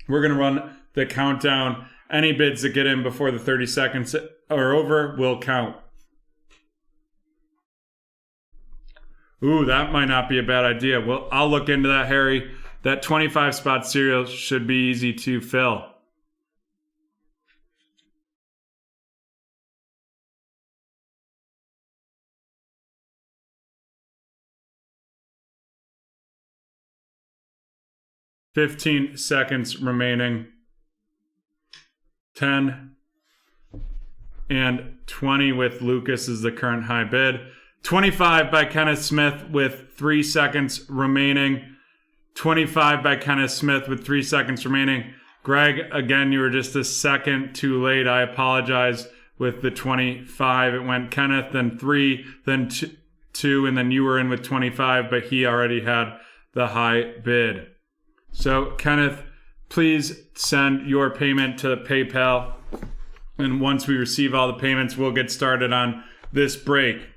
We're going to run the countdown. Any bids that get in before the 30 seconds are over will count. Ooh, that might not be a bad idea. Well, I'll look into that, Harry. That 25 spot serial should be easy to fill. $15 seconds remaining. 10 and 20 with Lucas is the current high bid. 25 by Kenneth Smith with 3 seconds remaining. 25 by Kenneth Smith with 3 seconds remaining. Greg, again, you were just a second too late. I apologize with the 25. It went Kenneth, then 3, then 2, and then you were in with 25, but he already had the high bid. So, Kenneth, please send your payment to PayPal. And once we receive all the payments, we'll get started on this break.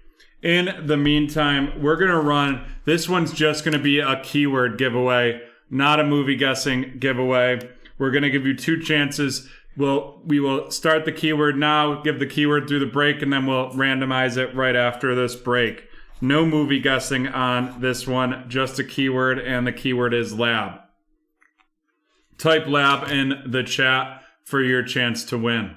In the meantime, we're going to run, this one's just going to be a keyword giveaway, not a movie guessing giveaway. We're going to give you 2 chances. We will start the keyword now, give the keyword through the break, and then we'll randomize it right after this break. No movie guessing on this one, just a keyword, and the keyword is lab. Type lab in the chat for your chance to win.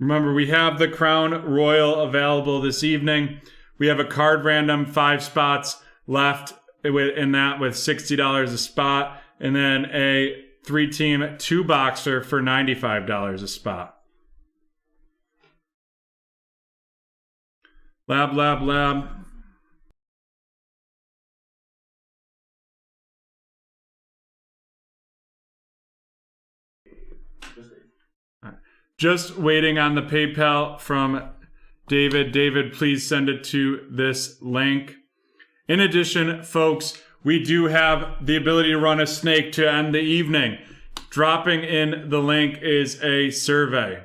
Remember, we have the Crown Royal available this evening. We have a card random, 5 spots left in that with $60 a spot, and then a 3-team 2-boxer for $95 a spot. Lab. Just waiting on the PayPal from David. David, please send it to this link. In addition, folks, we do have the ability to run a snake to end the evening. Dropping in the link is a survey.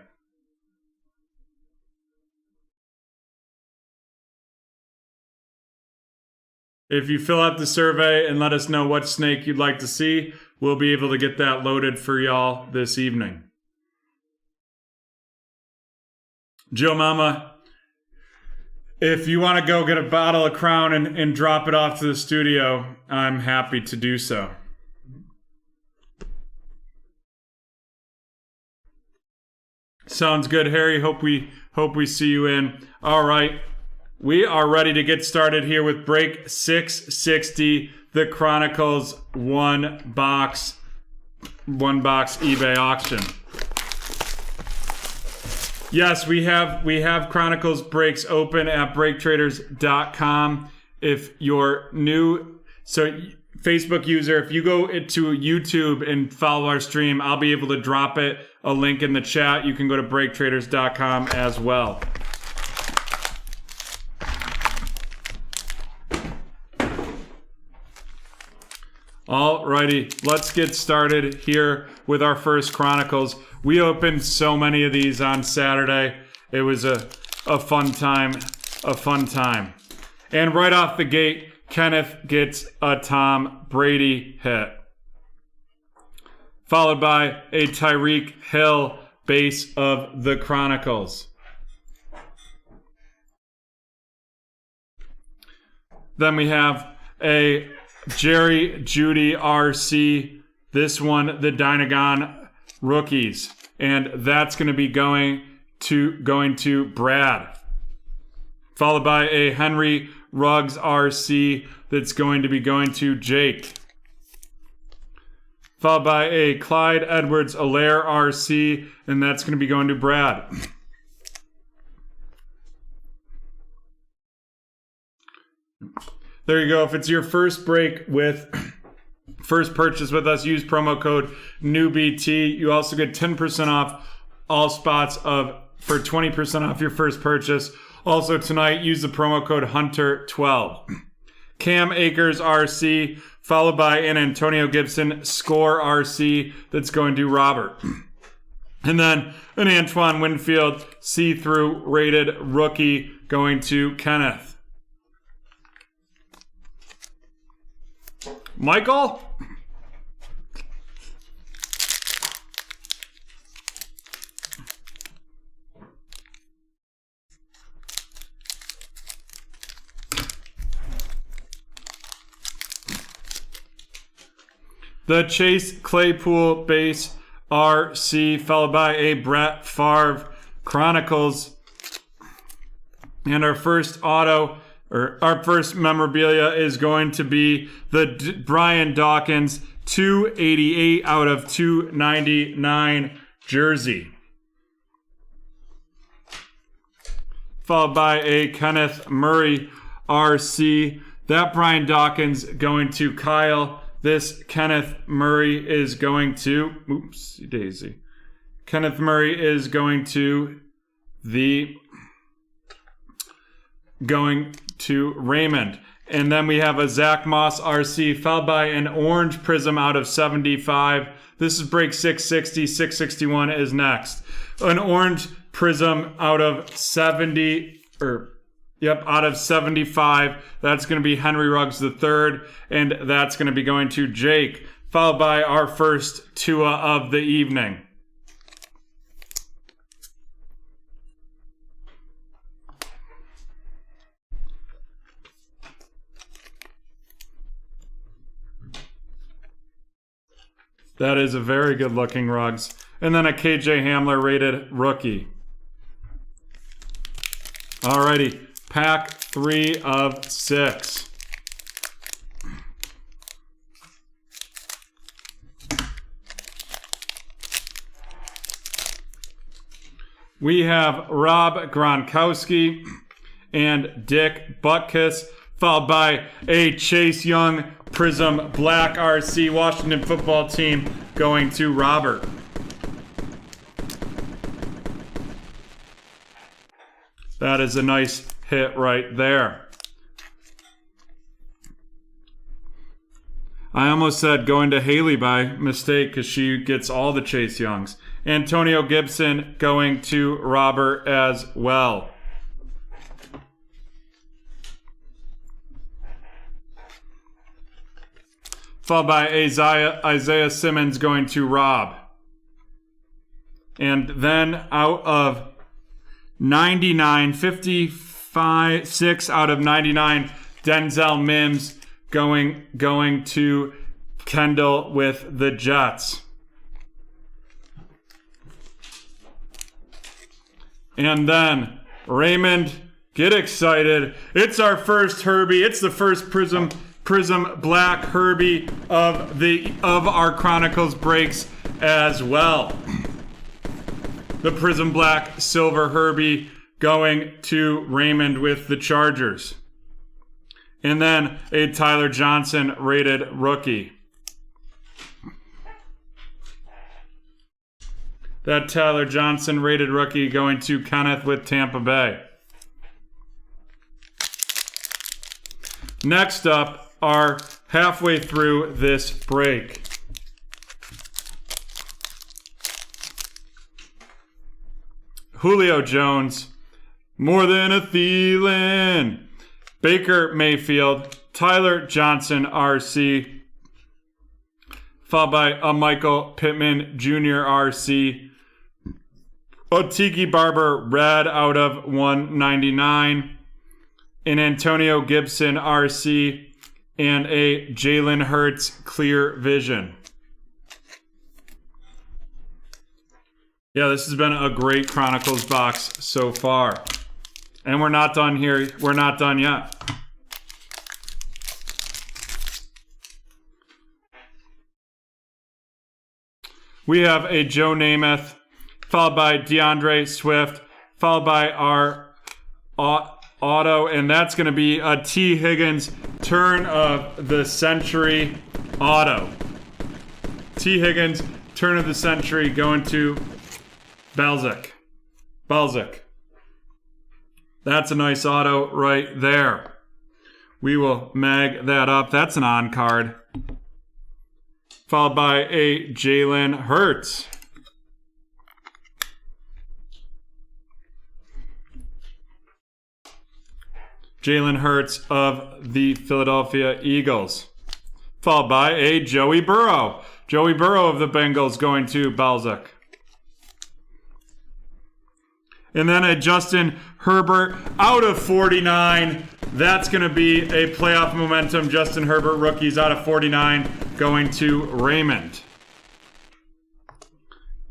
If you fill out the survey and let us know what snake you'd like to see, we'll be able to get that loaded for y'all this evening. Joe Mama, if you want to go get a bottle of Crown and drop it off to the studio, I'm happy to do so. Sounds good, Harry. Hope we see you in. All right. We are ready to get started here with break 660, the Chronicles one box eBay auction. Yes, we have Chronicles breaks open at BreakTraders.com. If you're new, so Facebook user, if you go to YouTube and follow our stream, I'll be able to drop a link in the chat. You can go to BreakTraders.com as well. Alrighty, let's get started here with our first Chronicles. We opened so many of these on Saturday. It was a fun time, And right off the gate, Kenneth gets a Tom Brady hit, followed by a Tyreek Hill base of the Chronicles. Then we have a Jerry Jeudy RC, this one, the Dynagon rookies, and that's going to be going to Brad, followed by a Henry Ruggs RC that's going to be going to Jake, followed by a Clyde Edwards-Helaire RC, and that's going to be going to Brad. There you go. If it's your first purchase with us, use promo code NEWBT. You also get 10% off all spots for 20% off your first purchase. Also tonight, use the promo code HUNTER12. Cam Akers RC, followed by an Antonio Gibson Score RC that's going to Robert. And then an Antoine Winfield see-through rated rookie going to Kenneth. Michael? The Chase Claypool base RC, followed by a Brett Favre Chronicles. And our first our first memorabilia is going to be the Brian Dawkins 288 out of 299 jersey, followed by a Kenneth Murray RC. That Brian Dawkins going to Kyle. This Kenneth Murray is going to, oopsie daisy. Kenneth Murray is going to Raymond. And then we have a Zach Moss RC, followed by an orange prism out of 75. This is break 660. 661 is next. An orange prism out of 75. That's going to be Henry Ruggs III, and that's going to be going to Jake, followed by our first Tua of the evening. That is a very good looking Ruggs. And then a KJ Hamler rated rookie. Alrighty, pack 3 of 6. We have Rob Gronkowski and Dick Butkus, followed by a Chase Young Prism Black RC Washington football team going to Robert. That is a nice hit right there. I almost said going to Haley by mistake because she gets all the Chase Youngs. Antonio Gibson going to Robert as well. followed by Isaiah Simmons going to Rob. And then out of 99, 6 out of 99, Denzel Mims going to Kendall with the Jets. And then Raymond, get excited. It's our first Herbie. It's the first Prism Black Herbie of our Chronicles breaks as well. The Prism Black Silver Herbie going to Raymond with the Chargers. And then a Tyler Johnson rated rookie. That Tyler Johnson rated rookie going to Kenneth with Tampa Bay. Next up are halfway through this break. Julio Jones, more than a Thielen. Baker Mayfield, Tyler Johnson, RC, followed by a Michael Pittman Jr., RC, a Tiki Barber red out of 199, an Antonio Gibson, RC, and a Jalen Hurts clear vision. Yeah, this has been a great Chronicles box so far. And we're not done here. We're not done yet. We have a Joe Namath, followed by DeAndre Swift, followed by our auto, and that's going to be a T. Higgins turn of the century auto. T. Higgins turn of the century going to Belzic. That's a nice auto right there. We will mag that up. That's an on card. Followed by a Jalen Hurts. Jalen Hurts of the Philadelphia Eagles. Followed by a Joey Burrow. Joey Burrow of the Bengals going to Belzic. And then a Justin Herbert out of 49. That's going to be a playoff momentum. Justin Herbert rookies out of 49 going to Raymond.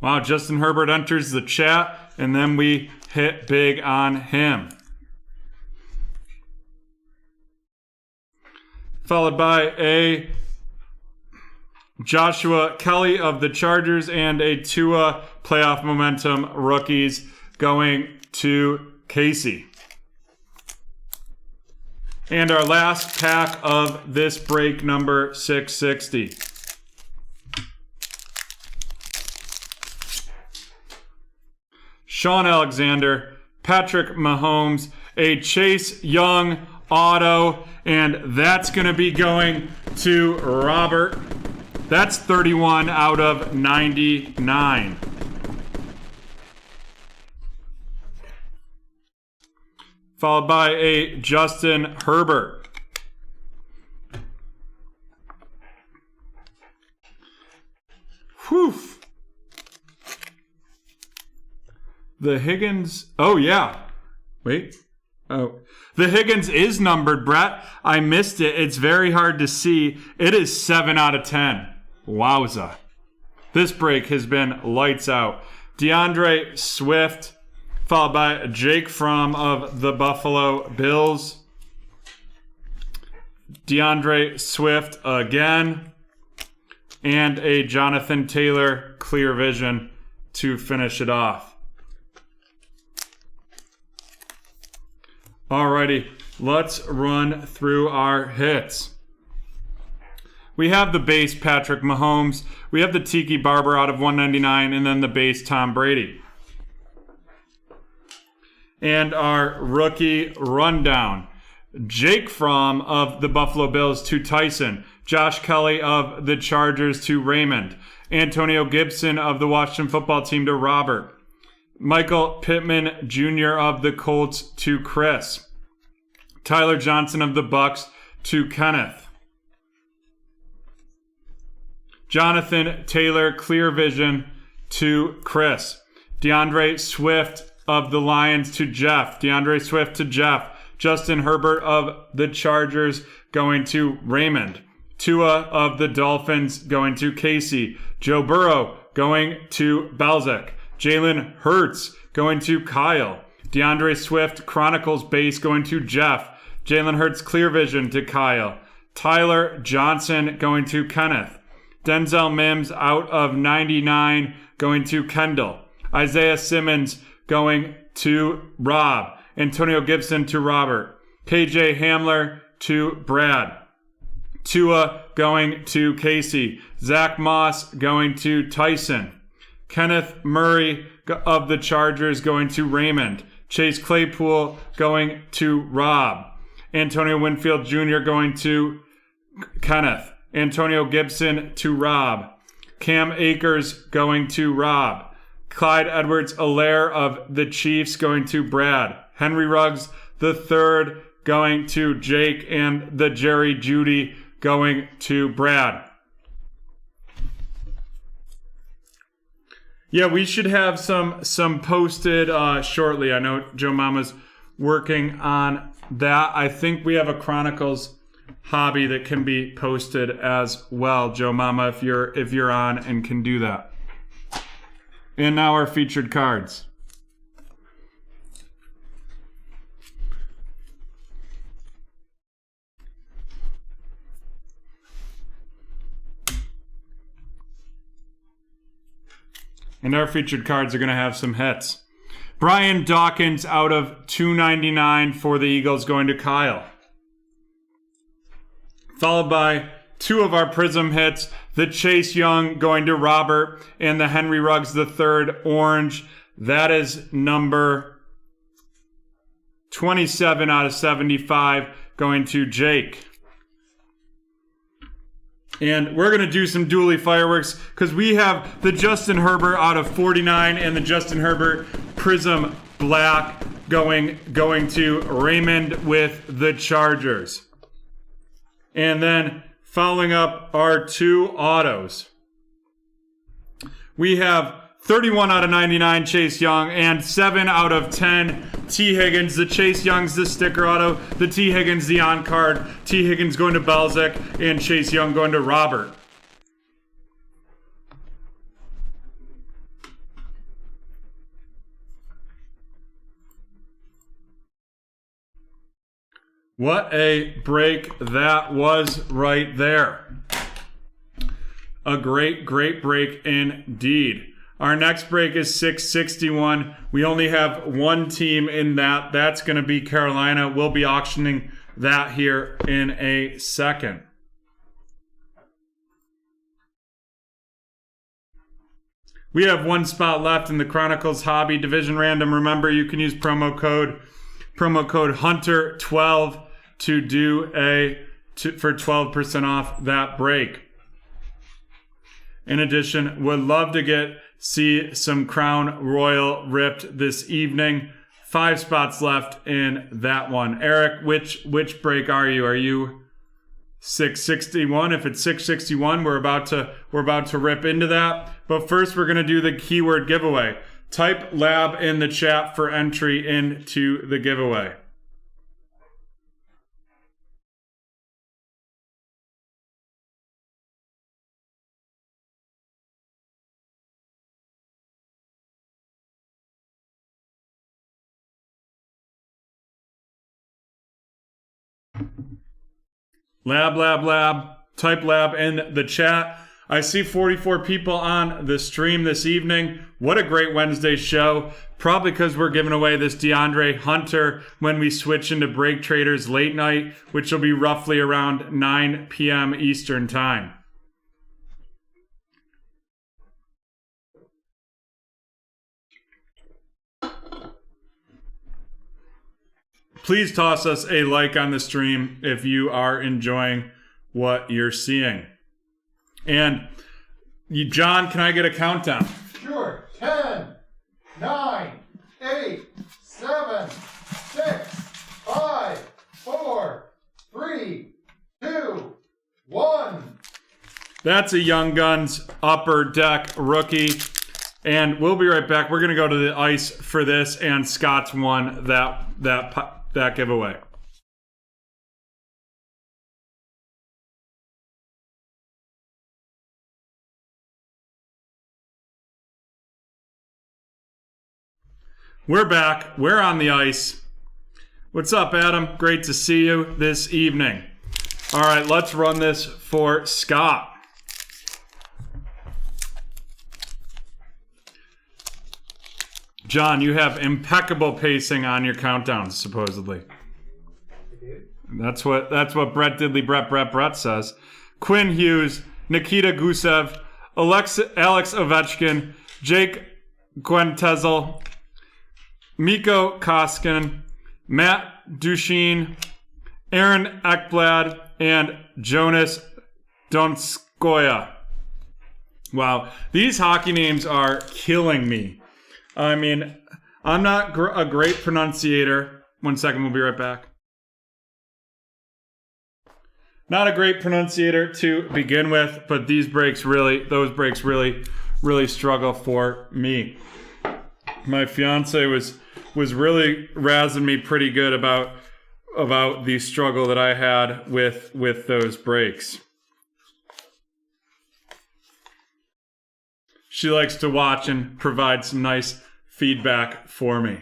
Wow, Justin Herbert enters the chat, and then we hit big on him. Followed by a Joshua Kelly of the Chargers and a Tua playoff momentum rookies going to Casey. And our last pack of this break, number 660. Sean Alexander, Patrick Mahomes, a Chase Young auto, and that's going to be going to Robert. That's 31 out of 99. Followed by a Justin Herbert. Whew. The Higgins. Oh, yeah. Wait. Oh. The Higgins is numbered, Brett. I missed it. It's very hard to see. It is 7 out of 10. Wowza. This break has been lights out. DeAndre Swift, followed by Jake Fromm of the Buffalo Bills. DeAndre Swift again. And a Jonathan Taylor clear vision to finish it off. Alrighty, let's run through our hits. We have the base Patrick Mahomes. We have the Tiki Barber out of 199, and then the base Tom Brady. And our rookie rundown. Jake Fromm of the Buffalo Bills to Tyson. Josh Kelly of the Chargers to Raymond. Antonio Gibson of the Washington Football Team to Robert. Michael Pittman Jr. of the Colts to Chris. Tyler Johnson of the Bucks to Kenneth. Jonathan Taylor, clear vision to Chris. DeAndre Swift of the Lions to Jeff. DeAndre Swift to Jeff. Justin Herbert of the Chargers going to Raymond. Tua of the Dolphins going to Casey. Joe Burrow going to Balzac. Jalen Hurts going to Kyle. DeAndre Swift Chronicles base going to Jeff. Jalen Hurts clear vision to Kyle. Tyler Johnson going to Kenneth. Denzel Mims out of 99 going to Kendall. Isaiah Simmons going to Rob. Antonio Gibson to Robert. KJ Hamler to Brad. Tua going to Casey. Zach Moss going to Tyson. Kenneth Murray of the Chargers going to Raymond. Chase Claypool going to Rob. Antonio Winfield Jr. going to Kenneth. Antonio Gibson to Rob. Cam Akers going to Rob. Clyde Edwards-Helaire of the Chiefs going to Brad. Henry Ruggs III going to Jake, and the Jerry Jeudy going to Brad. Yeah, we should have some posted shortly. I know Joe Mama's working on that. I think we have a Chronicles hobby that can be posted as well, Joe Mama, if you're on and can do that. And now our featured cards. And our featured cards are going to have some hits. Brian Dawkins out of 299 for the Eagles going to Kyle. Followed by two of our Prism hits. The Chase Young going to Robert, and the Henry Ruggs III orange. That is number 27 out of 75 going to Jake. And we're going to do some dually fireworks because we have the Justin Herbert out of 49 and the Justin Herbert Prism Black going to Raymond with the Chargers. And then following up our two autos, we have 31 out of 99 Chase Young and 7 out of 10 T. Higgins. The Chase Young's the sticker auto, the T. Higgins the on card. T. Higgins going to Balzac and Chase Young going to Robert. What a break that was right there. A great break indeed. Our next break is 661. We only have one team in that. That's going to be Carolina. We'll be auctioning that here in a second. We have one spot left in the Chronicles Hobby Division Random. Remember, you can use promo code Hunter12 to do for 12% off that break. In addition, would love to see some Crown Royal ripped this evening. 5 spots left in that one. Eric, which break are you? Are you 661? If it's 661, we're about to rip into that. But first, we're going to do the keyword giveaway. Type lab in the chat for entry into the giveaway. Lab. Type lab in the chat. I see 44 people on the stream this evening. What a great Wednesday show. Probably because we're giving away this DeAndre Hunter when we switch into BreakTraders late night, which will be roughly around 9 p.m. Eastern time. Please toss us a like on the stream if you are enjoying what you're seeing. And John, can I get a countdown? Sure. 10, 9, 8, 7, 6, 5, 4, 3, 2, 1. That's a Young Guns Upper Deck rookie. And we'll be right back. We're going to go to the ice for this, and Scott's won that giveaway. We're back. We're on the ice. What's up, Adam? Great to see you this evening. All right, let's run this for Scott. John, you have impeccable pacing on your countdowns, supposedly. That's what Brett Diddley Brett says. Quinn Hughes, Nikita Gusev, Alex Ovechkin, Jake Guentzel, Mikko Koskinen, Matt Duchene, Aaron Ekblad, and Jonas Donskoy. Wow, these hockey names are killing me. I mean, I'm not a great pronunciator. 1 second, we'll be right back. Not a great pronunciator to begin with, but those breaks really struggle for me. My fiance was really razzing me pretty good about the struggle that I had with those breaks. She likes to watch and provide some nice feedback for me,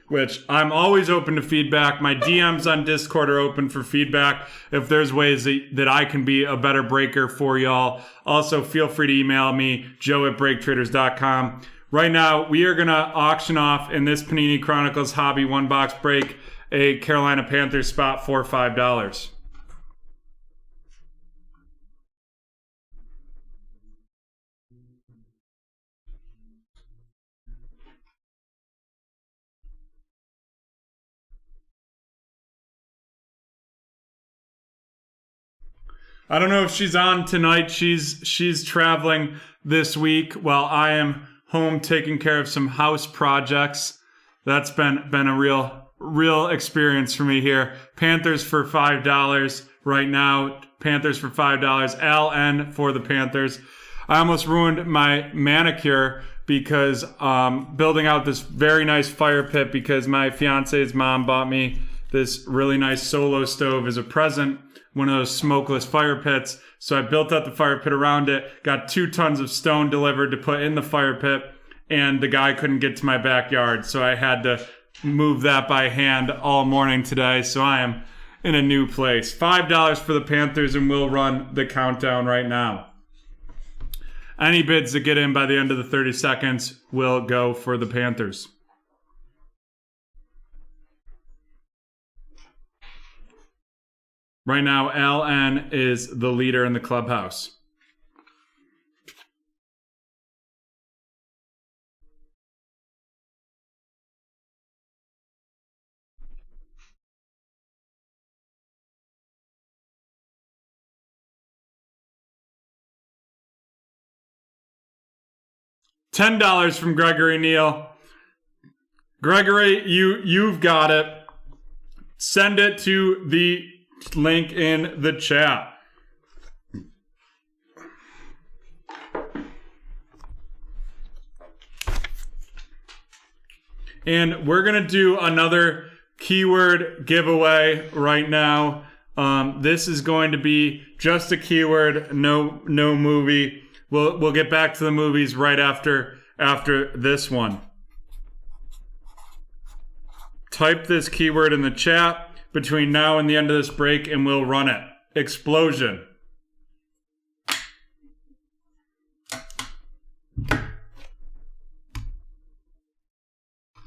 which I'm always open to feedback. My DMs on Discord are open for feedback. If there's ways that I can be a better breaker for y'all, also feel free to email me, joe@breaktraders.com. Right now, we are going to auction off in this Panini Chronicles Hobby 1-box break a Carolina Panthers spot for $5. I don't know if she's on tonight. She's traveling this week while I am home taking care of some house projects. That's been a real experience for me here. Panthers for $5 right now. Panthers for $5. LN for the Panthers. I almost ruined my manicure because building out this very nice fire pit because my fiance's mom bought me this really nice solo stove as a present. One of those smokeless fire pits. So I built out the fire pit around it, got 2 tons of stone delivered to put in the fire pit, and the guy couldn't get to my backyard. So I had to move that by hand all morning today. So I am in a new place. $5 for the Panthers, and we'll run the countdown right now. Any bids that get in by the end of the 30 seconds will go for the Panthers. Right now, LN is the leader in the clubhouse. $10 from Gregory Neal. Gregory, you've got it. Send it to the link in the chat. And we're going to do another keyword giveaway right now. This is going to be just a keyword, no movie. We'll get back to the movies right after this one. Type this keyword in the chat between now and the end of this break, and we'll run it. Explosion.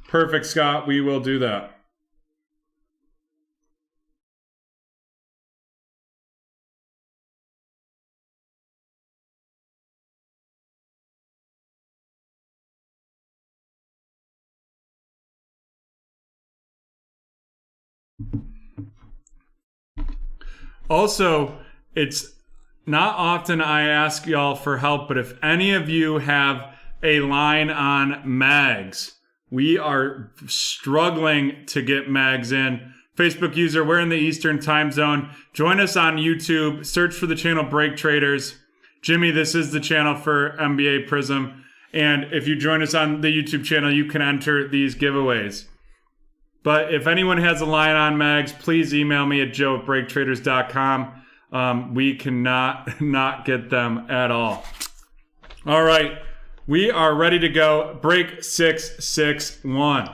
Perfect, Scott. We will do that. Also, it's not often I ask y'all for help, but if any of you have a line on mags, we are struggling to get mags in Facebook user, we're in the Eastern time zone. Join us on YouTube. Search for the channel BreakTraders. Jimmy, this is the channel for NBA Prism. And if you join us on the YouTube channel, you can enter these giveaways. But if anyone has a line on mags, please email me at joe@breaktraders.com. We cannot not get them at all. All right, we are ready to go. Break 661.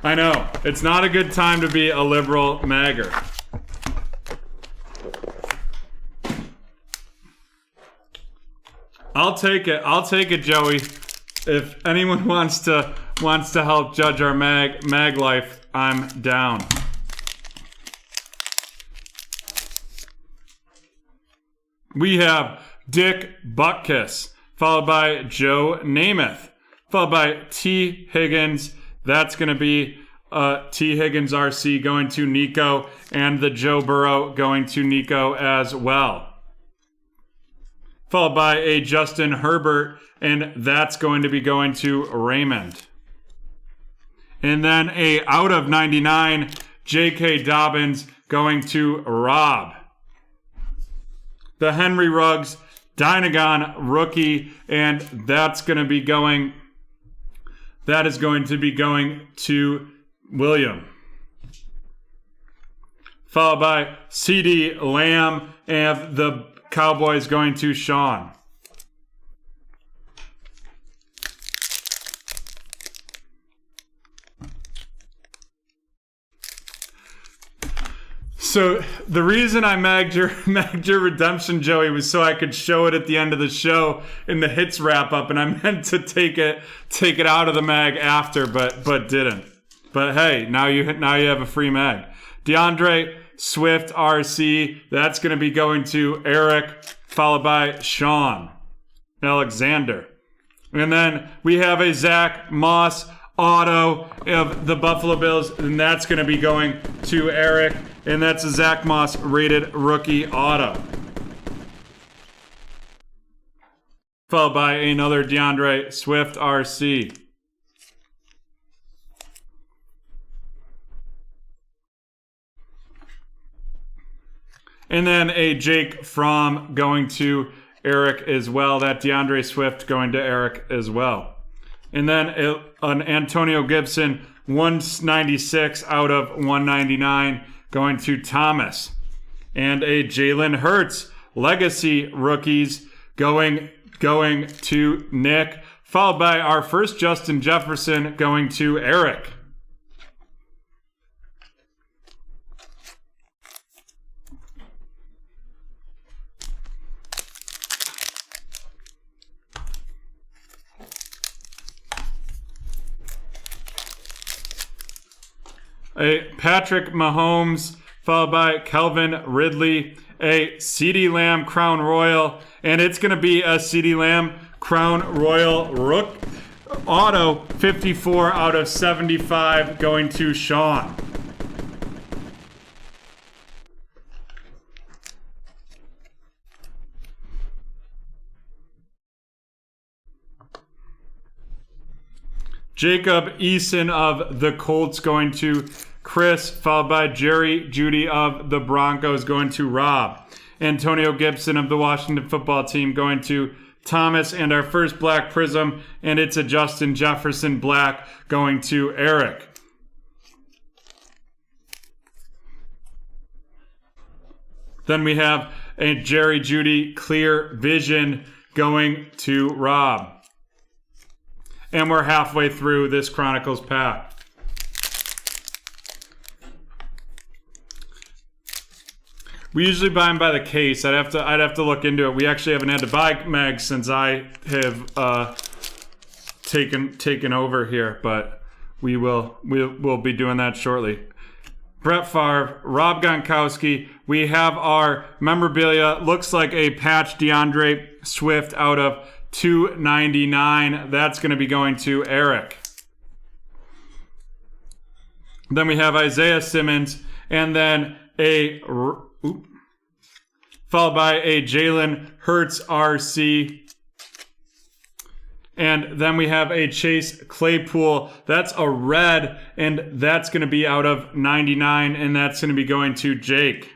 I know, it's not a good time to be a liberal magger. I'll take it, Joey. If anyone wants to help judge our mag life, I'm down. We have Dick Butkus, followed by Joe Namath, followed by T. Higgins. That's going to be T. Higgins RC going to Nico, and the Joe Burrow going to Nico as well. Followed by a Justin Herbert, and that's going to be going to Raymond. And then a out of 99, J.K. Dobbins going to Rob. The Henry Ruggs Dynagon rookie, and that is going to be going to William. Followed by C.D. Lamb, and the Cowboys going to Sean. So the reason I magged your redemption, Joey, was so I could show it at the end of the show in the hits wrap up, and I meant to take it out of the mag after, but didn't. But hey, now you have a free mag. DeAndre Swift RC, that's going to be going to Eric, followed by Sean Alexander. And then we have a Zach Moss auto of the Buffalo Bills, and that's going to be going to Eric, and that's a Zach Moss rated rookie auto. Followed by another DeAndre Swift RC. And then a Jake Fromm going to Eric as well. That DeAndre Swift going to Eric as well. And then an Antonio Gibson 196 out of 199 going to Thomas. And a Jalen Hurts legacy rookies going to Nick. Followed by our first Justin Jefferson going to Eric. A Patrick Mahomes, followed by Kelvin Ridley, a CeeDee Lamb Crown Royal, and it's going to be a CeeDee Lamb Crown Royal Rook Auto 54 out of 75 going to Sean. Jacob Eason of the Colts going to Chris, followed by Jerry Jeudy of the Broncos going to Rob. Antonio Gibson of the Washington football team going to Thomas, and our first black prism, and it's a Justin Jefferson black going to Eric. Then we have a Jerry Jeudy clear vision going to Rob. And we're halfway through this Chronicles pack. We usually buy them by the case. I'd have to look into it. We actually haven't had to buy mags since I have taken over here, but we'll be doing that shortly. Brett Favre, Rob Gronkowski. We have our memorabilia. Looks like a patch DeAndre Swift out of 299. That's going to be going to Eric. Then we have Isaiah Simmons, and then followed by a Jalen Hurts RC. And then we have a Chase Claypool. That's a red, and that's going to be out of 99, and that's going to be going to Jake.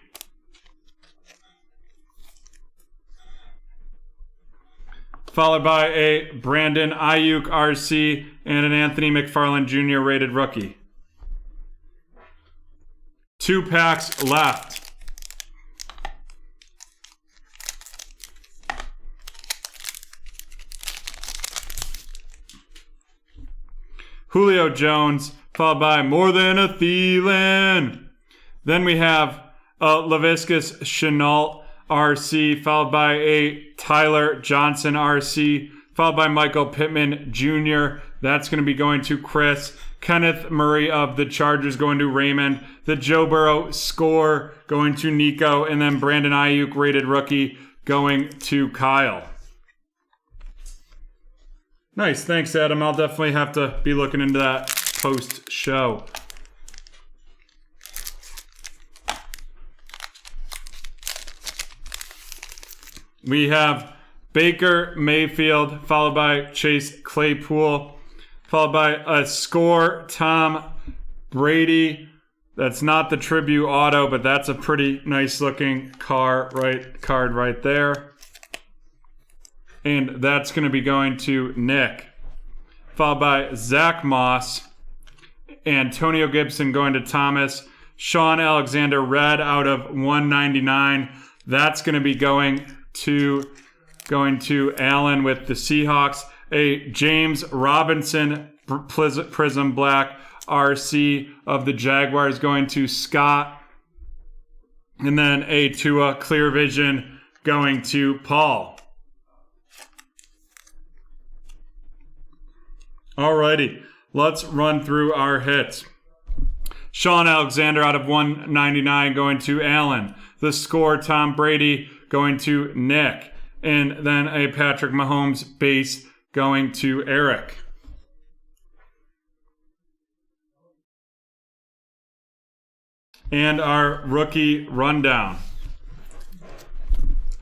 Followed by a Brandon Ayuk RC and an Anthony McFarland Jr. rated rookie. 2 packs left. Julio Jones, followed by More Than a Thielen. Then we have Laviscus Chenault RC, followed by a Tyler Johnson RC, followed by Michael Pittman Jr. That's going to be going to Chris. Kenneth Murray of the Chargers going to Raymond. The Joe Burrow score going to Nico. And then Brandon Ayuk rated rookie going to Kyle. Nice. Thanks, Adam. I'll definitely have to be looking into that post-show. We have Baker Mayfield, followed by Chase Claypool, followed by a score Tom Brady. That's not the tribute auto, but that's a pretty nice looking card right there. And that's going to be going to Nick. Followed by Zach Moss, Antonio Gibson going to Thomas, Sean Alexander red out of 199. That's going to be going to Allen with the Seahawks. A James Robinson Prism Black RC of the Jaguars going to Scott. And then a Tua Clear Vision going to Paul. Alrighty, let's run through our hits. Sean Alexander out of 199 going to Allen. The score Tom Brady going to Nick. And then a Patrick Mahomes base going to Eric. And our rookie rundown.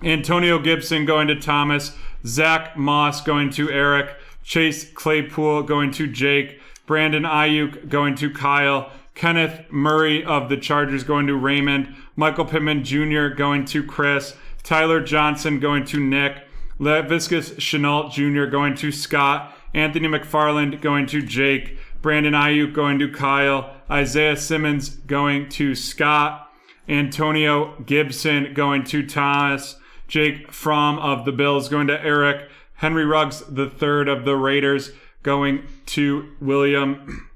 Antonio Gibson going to Thomas. Zach Moss going to Eric. Chase Claypool going to Jake. Brandon Ayuk going to Kyle. Kenneth Murray of the Chargers going to Raymond. Michael Pittman Jr. going to Chris. Tyler Johnson going to Nick. Laviscus Chenault Jr. going to Scott. Anthony McFarland going to Jake. Brandon Ayuk going to Kyle. Isaiah Simmons going to Scott. Antonio Gibson going to Thomas. Jake Fromm of the Bills going to Eric. Henry Ruggs III of the Raiders going to William.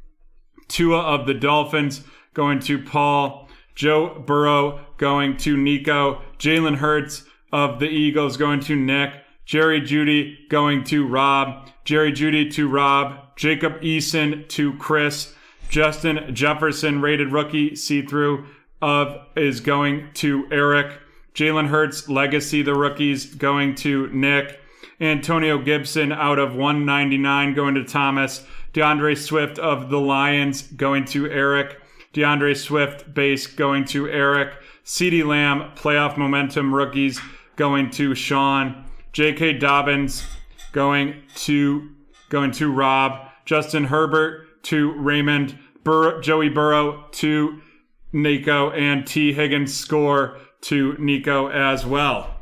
Tua of the Dolphins going to Paul. Joe Burrow going to Nico. Jalen Hurts of the Eagles going to Nick. Jerry Jeudy going to Rob. Jerry Jeudy to Rob. Jacob Eason to Chris. Justin Jefferson rated rookie see-through is going to Eric. Jalen Hurts Legacy the rookies going to Nick. Antonio Gibson out of 199 going to Thomas. DeAndre Swift of the Lions going to Eric. DeAndre Swift base going to Eric. CeeDee Lamb playoff momentum rookies going to Sean. J.K. Dobbins going to Rob. Justin Herbert to Raymond. Joey Burrow to Nico. And T. Higgins score to Nico as well.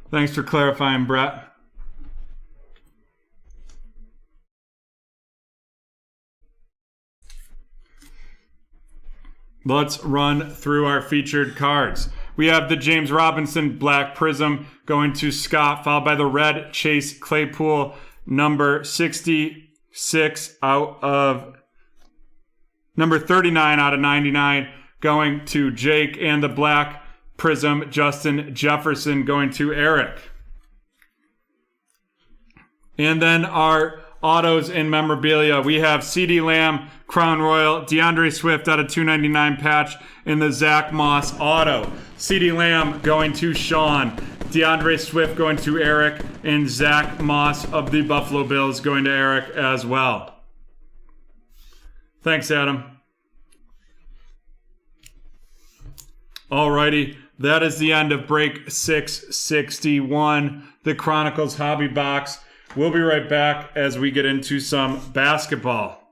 Thanks for clarifying, Brett. Let's run through our featured cards. We have the James Robinson Black Prism going to Scott, followed by the red Chase Claypool, number 66 out of number 39 out of 99 going to Jake, and the black Prism Justin Jefferson going to Eric. And then our autos and memorabilia. We have CeeDee Lamb, Crown Royal, DeAndre Swift out of 299 patch, in the Zach Moss auto. CeeDee Lamb going to Sean, DeAndre Swift going to Eric, and Zach Moss of the Buffalo Bills going to Eric as well. Thanks, Adam. Alrighty, that is the end of break 661, the Chronicles Hobby Box. We'll be right back as we get into some basketball.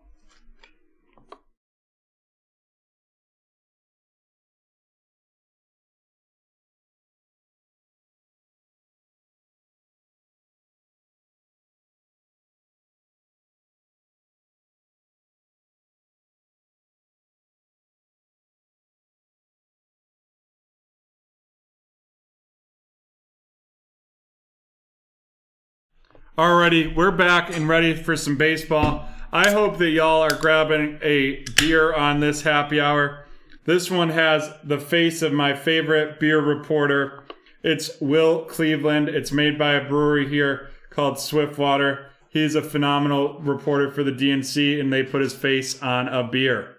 Alrighty, we're back and ready for some baseball. I hope that y'all are grabbing a beer on this happy hour. This one has the face of my favorite beer reporter. It's Will Cleveland. It's made by a brewery here called Swiftwater. He's a phenomenal reporter for the DNC, and they put his face on a beer.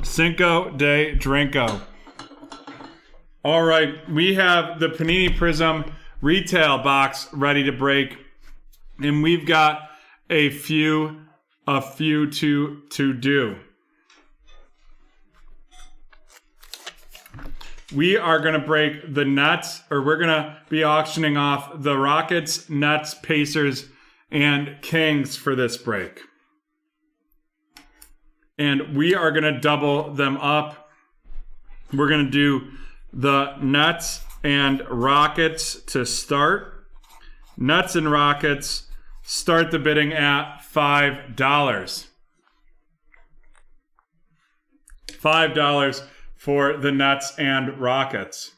Cinco de Drinko. All right, we have the Panini Prism retail box ready to break, and we've got a few to do. We are going to break the Nets, or we're going to be auctioning off the Rockets, Nets, Pacers, and Kings for this break. And we are going to double them up. We're going to do the Nets and Rockets to start. Nets and Rockets, start the bidding at $5. $5 for the Nets and Rockets.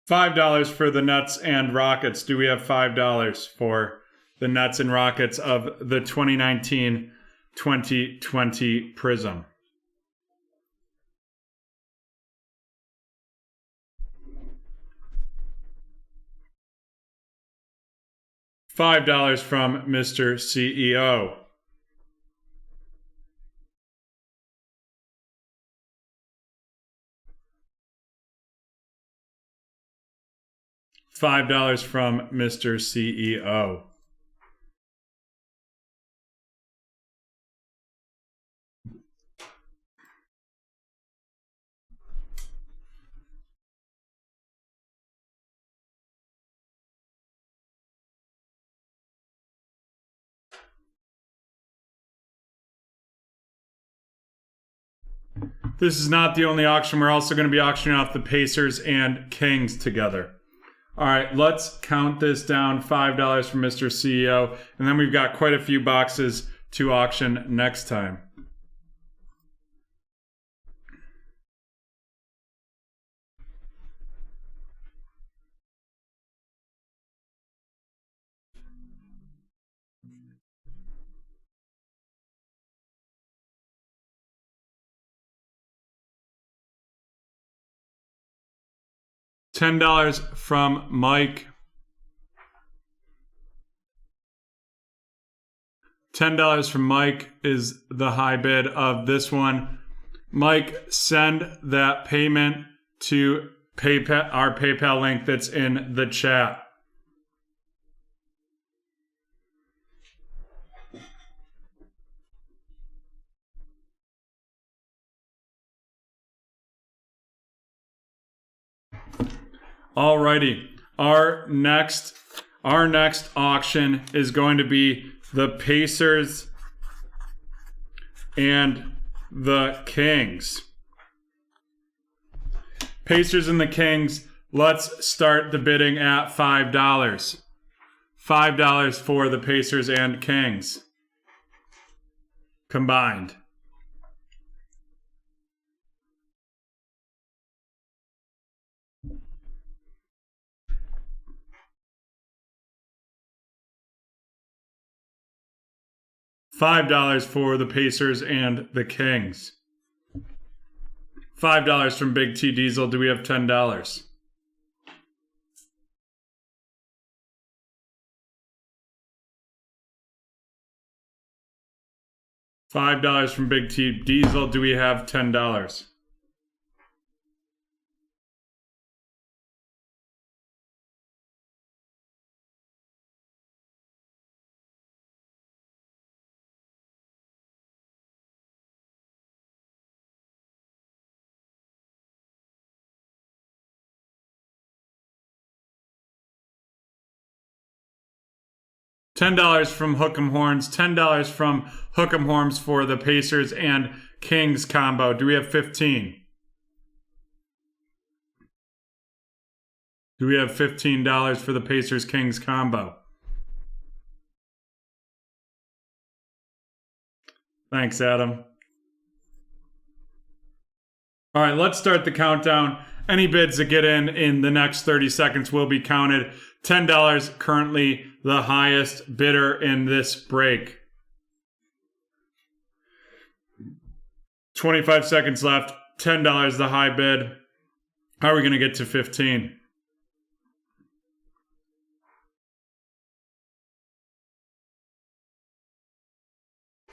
$5 for the Nets and Rockets. Do we have $5 for the Nets and Rockets of the 2019-2020 Prism? $5 from Mr. CEO. $5 from Mr. CEO. This is not the only auction. We're also going to be auctioning off the Pacers and Kings together. All right, let's count this down. $5 from Mr. CEO. And then we've got quite a few boxes to auction next time. $10 from Mike. $10 from Mike is the high bid of this one. Mike, send that payment to PayPal, our PayPal link that's in the chat. Alrighty, our next auction is going to be the Pacers and the Kings. Pacers and the Kings, let's start the bidding at $5. $5 for the Pacers and Kings combined. $5 for the Pacers and the Kings. $5 from Big T Diesel. Do we have $10? $5 from Big T Diesel. Do we have $10? $10 from Hook'em Horns, $10 from Hook'em Horns for the Pacers and Kings combo. Do we have 15? Do we have $15 for the Pacers Kings combo? Thanks, Adam. All right, let's start the countdown. Any bids that get in the next 30 seconds will be counted. $10 currently the highest bidder in this break. 25 seconds left. $10 the high bid. How are we going to get to 15?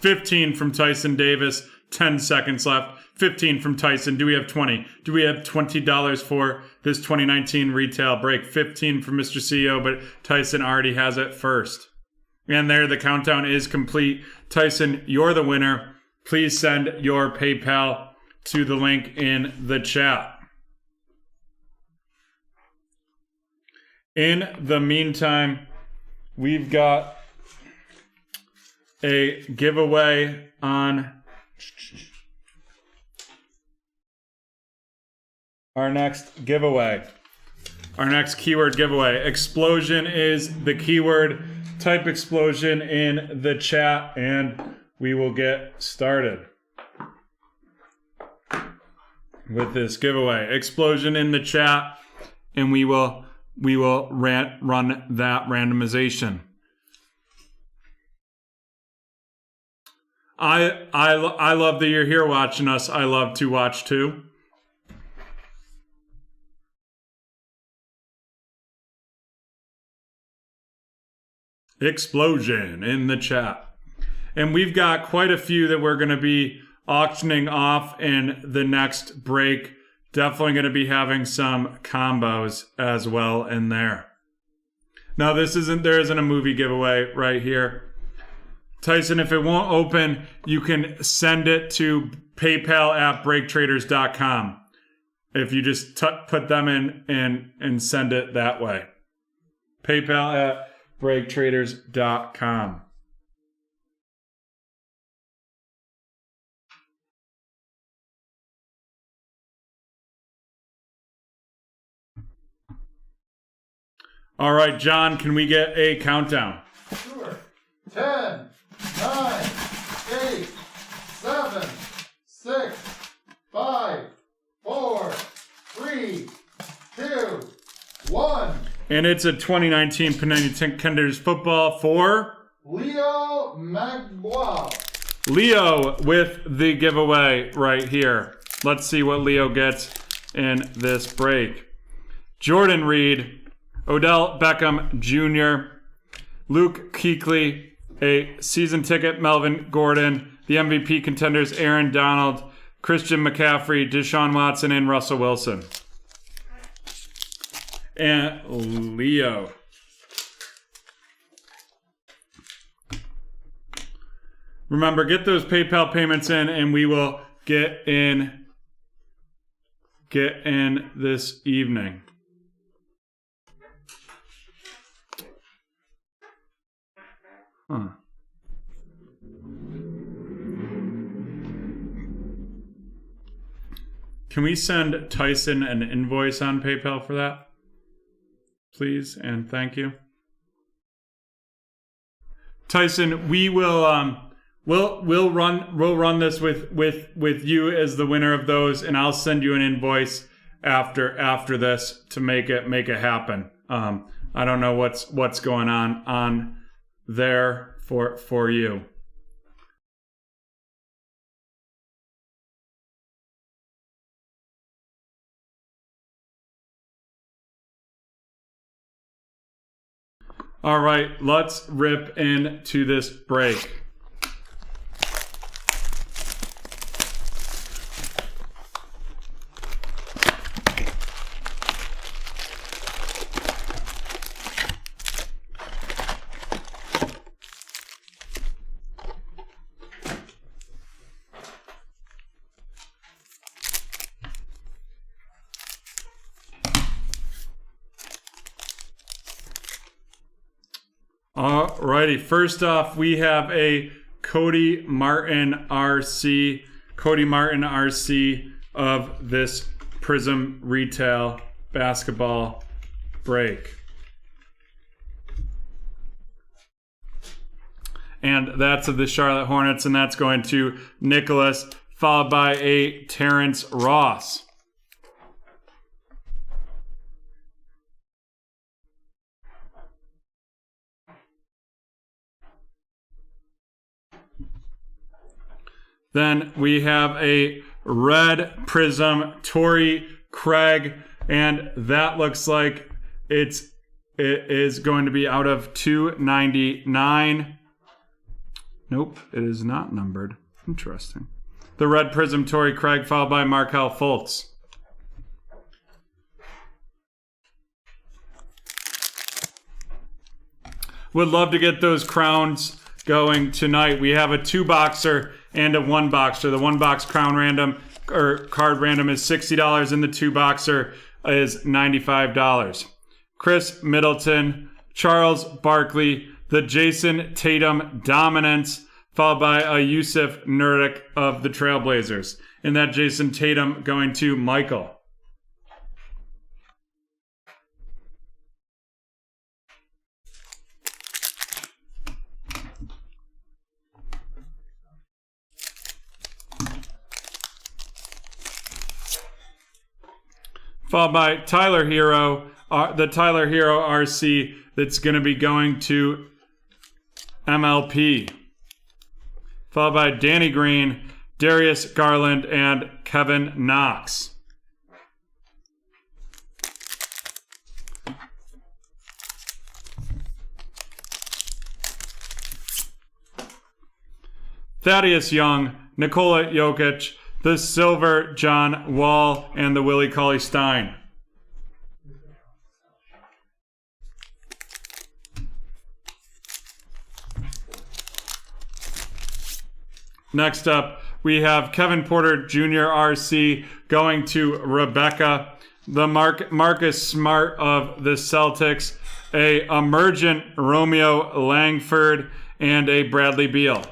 $15 from Tyson Davis. 10 seconds left. 15 from Tyson. Do we have 20? Do we have $20 for this 2019 retail break? 15 from Mr. CEO, but Tyson already has it first. And there, the countdown is complete. Tyson, you're the winner. Please send your PayPal to the link in the chat. In the meantime, we've got a giveaway on our next giveaway. Our next keyword giveaway. Explosion is the keyword. Type explosion in the chat and we will get started with this giveaway. Explosion in the chat and we will run that randomization. I love that you're here watching us. I love to watch too. Explosion in the chat. And we've got quite a few that we're going to be auctioning off in the next break. Definitely going to be having some combos as well in there. Now there isn't a movie giveaway right here. Tyson, if it won't open, you can send it to PayPal@BreakTraders.com. If you just put them in and send it that way. PayPal@BreakTraders.com. All right, John, can we get a countdown? Sure. 10, 9, 8, 7, 6, 5, 4, 3, 2, 1. And it's a 2019 Panini Contenders football for Leo Magbois. Leo with the giveaway right here. Let's see what Leo gets in this break. Jordan Reed, Odell Beckham Jr., Luke Kuechly, a season ticket, Melvin Gordon, the MVP contenders, Aaron Donald, Christian McCaffrey, Deshaun Watson, and Russell Wilson. And Leo. Remember, get those PayPal payments in and we will get in this evening. Huh. Can we send Tyson an invoice on PayPal for that? Please and thank you. Tyson, we will we'll run this with you as the winner of those, and I'll send you an invoice after this to make it happen. I don't know what's going on there for you. All right, let's rip into this break. Alrighty, first off, we have a Cody Martin RC of this Prism Retail basketball break. And that's of the Charlotte Hornets, and that's going to Nicholas, followed by a Terrence Ross. Then we have a red Prism Torrey Craig, and that looks like it is going to be out of 299. Nope, it is not numbered. Interesting. The red Prism Torrey Craig, followed by Markelle Fultz. Would love to get those crowns going tonight. We have a 2-boxer and a 1-boxer. The 1-box crown random or card random is $60 and the 2-boxer is $95. Chris Middleton, Charles Barkley, the Jason Tatum dominance, followed by a Yusuf Nurkic of the Trailblazers. And that Jason Tatum going to Michael. Followed by Tyler Hero, the Tyler Hero RC that's going to be going to MLP. Followed by Danny Green, Darius Garland, and Kevin Knox. Thaddeus Young, Nikola Jokic, the silver John Wall, and the Willie Cauley-Stein. Next up, we have Kevin Porter Jr. RC going to Rebecca, the Marcus Smart of the Celtics, a emergent Romeo Langford, and a Bradley Beal.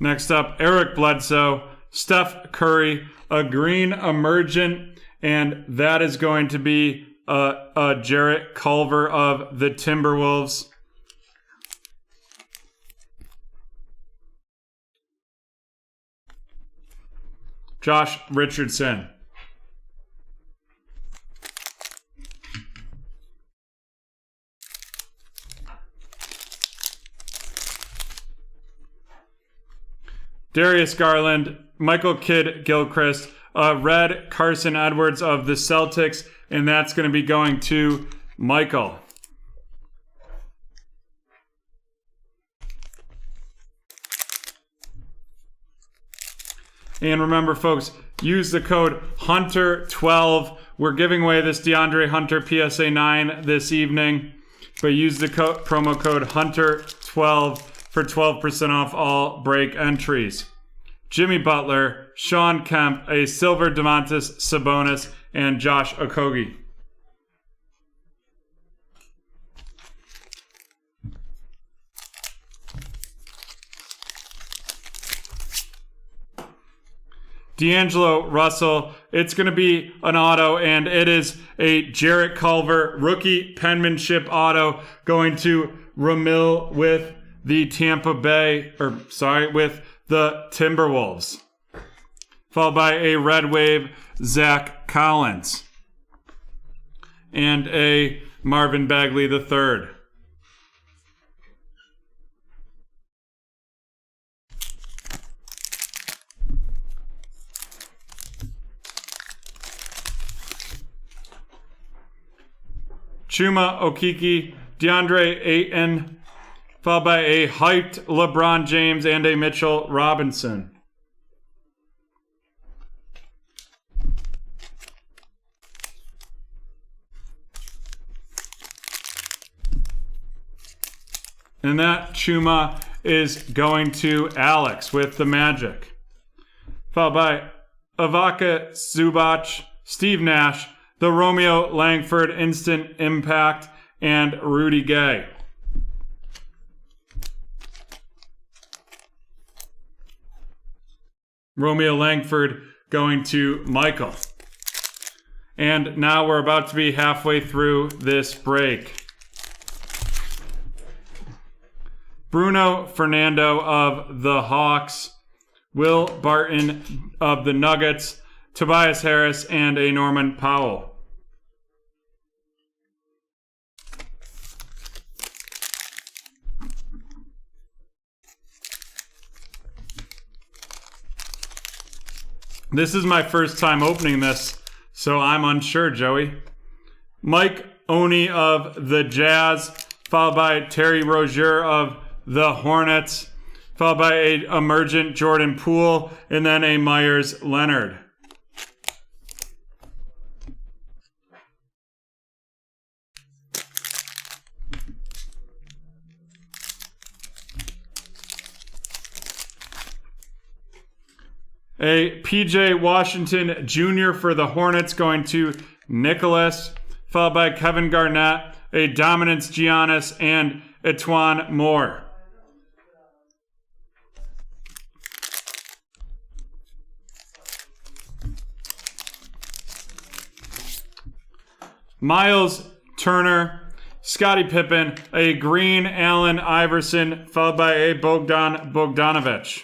Next up, Eric Bledsoe, Steph Curry, a green emergent, and that is going to be a Jarrett Culver of the Timberwolves. Josh Richardson. Darius Garland, Michael Kidd-Gilchrist, red Carson Edwards of the Celtics, and that's going to be going to Michael. And remember, folks, use the code HUNTER12. We're giving away this DeAndre Hunter PSA 9 this evening, but use the promo code HUNTER12 for 12% off all break entries. Jimmy Butler, Sean Kemp, a silver Domantas Sabonis, and Josh Okogie. D'Angelo Russell, it's going to be an auto, and it is a Jarrett Culver rookie penmanship auto going to Ramil with the with the Timberwolves. Followed by a Red Wave Zach Collins. And a Marvin Bagley III. Chuma Okeke, DeAndre Ayton, followed by a hyped LeBron James and a Mitchell Robinson. And that Chuma is going to Alex with the Magic. Followed by Ivica Zubac, Steve Nash, the Romeo Langford Instant Impact, and Rudy Gay. Romeo Langford going to Michael. And now we're about to be halfway through this break. Bruno Fernando of the Hawks, Will Barton of the Nuggets, Tobias Harris, and a Norman Powell. This is my first time opening this, so I'm unsure, Joey. Mike Oney of the Jazz, followed by Terry Rozier of the Hornets, followed by a emergent Jordan Poole, and then a Myers Leonard. A PJ Washington Jr. for the Hornets going to Nicholas, followed by Kevin Garnett, a Dominance Giannis, and Etwan Moore. Miles Turner, Scottie Pippen, a green Allen Iverson, followed by a Bogdan Bogdanovic.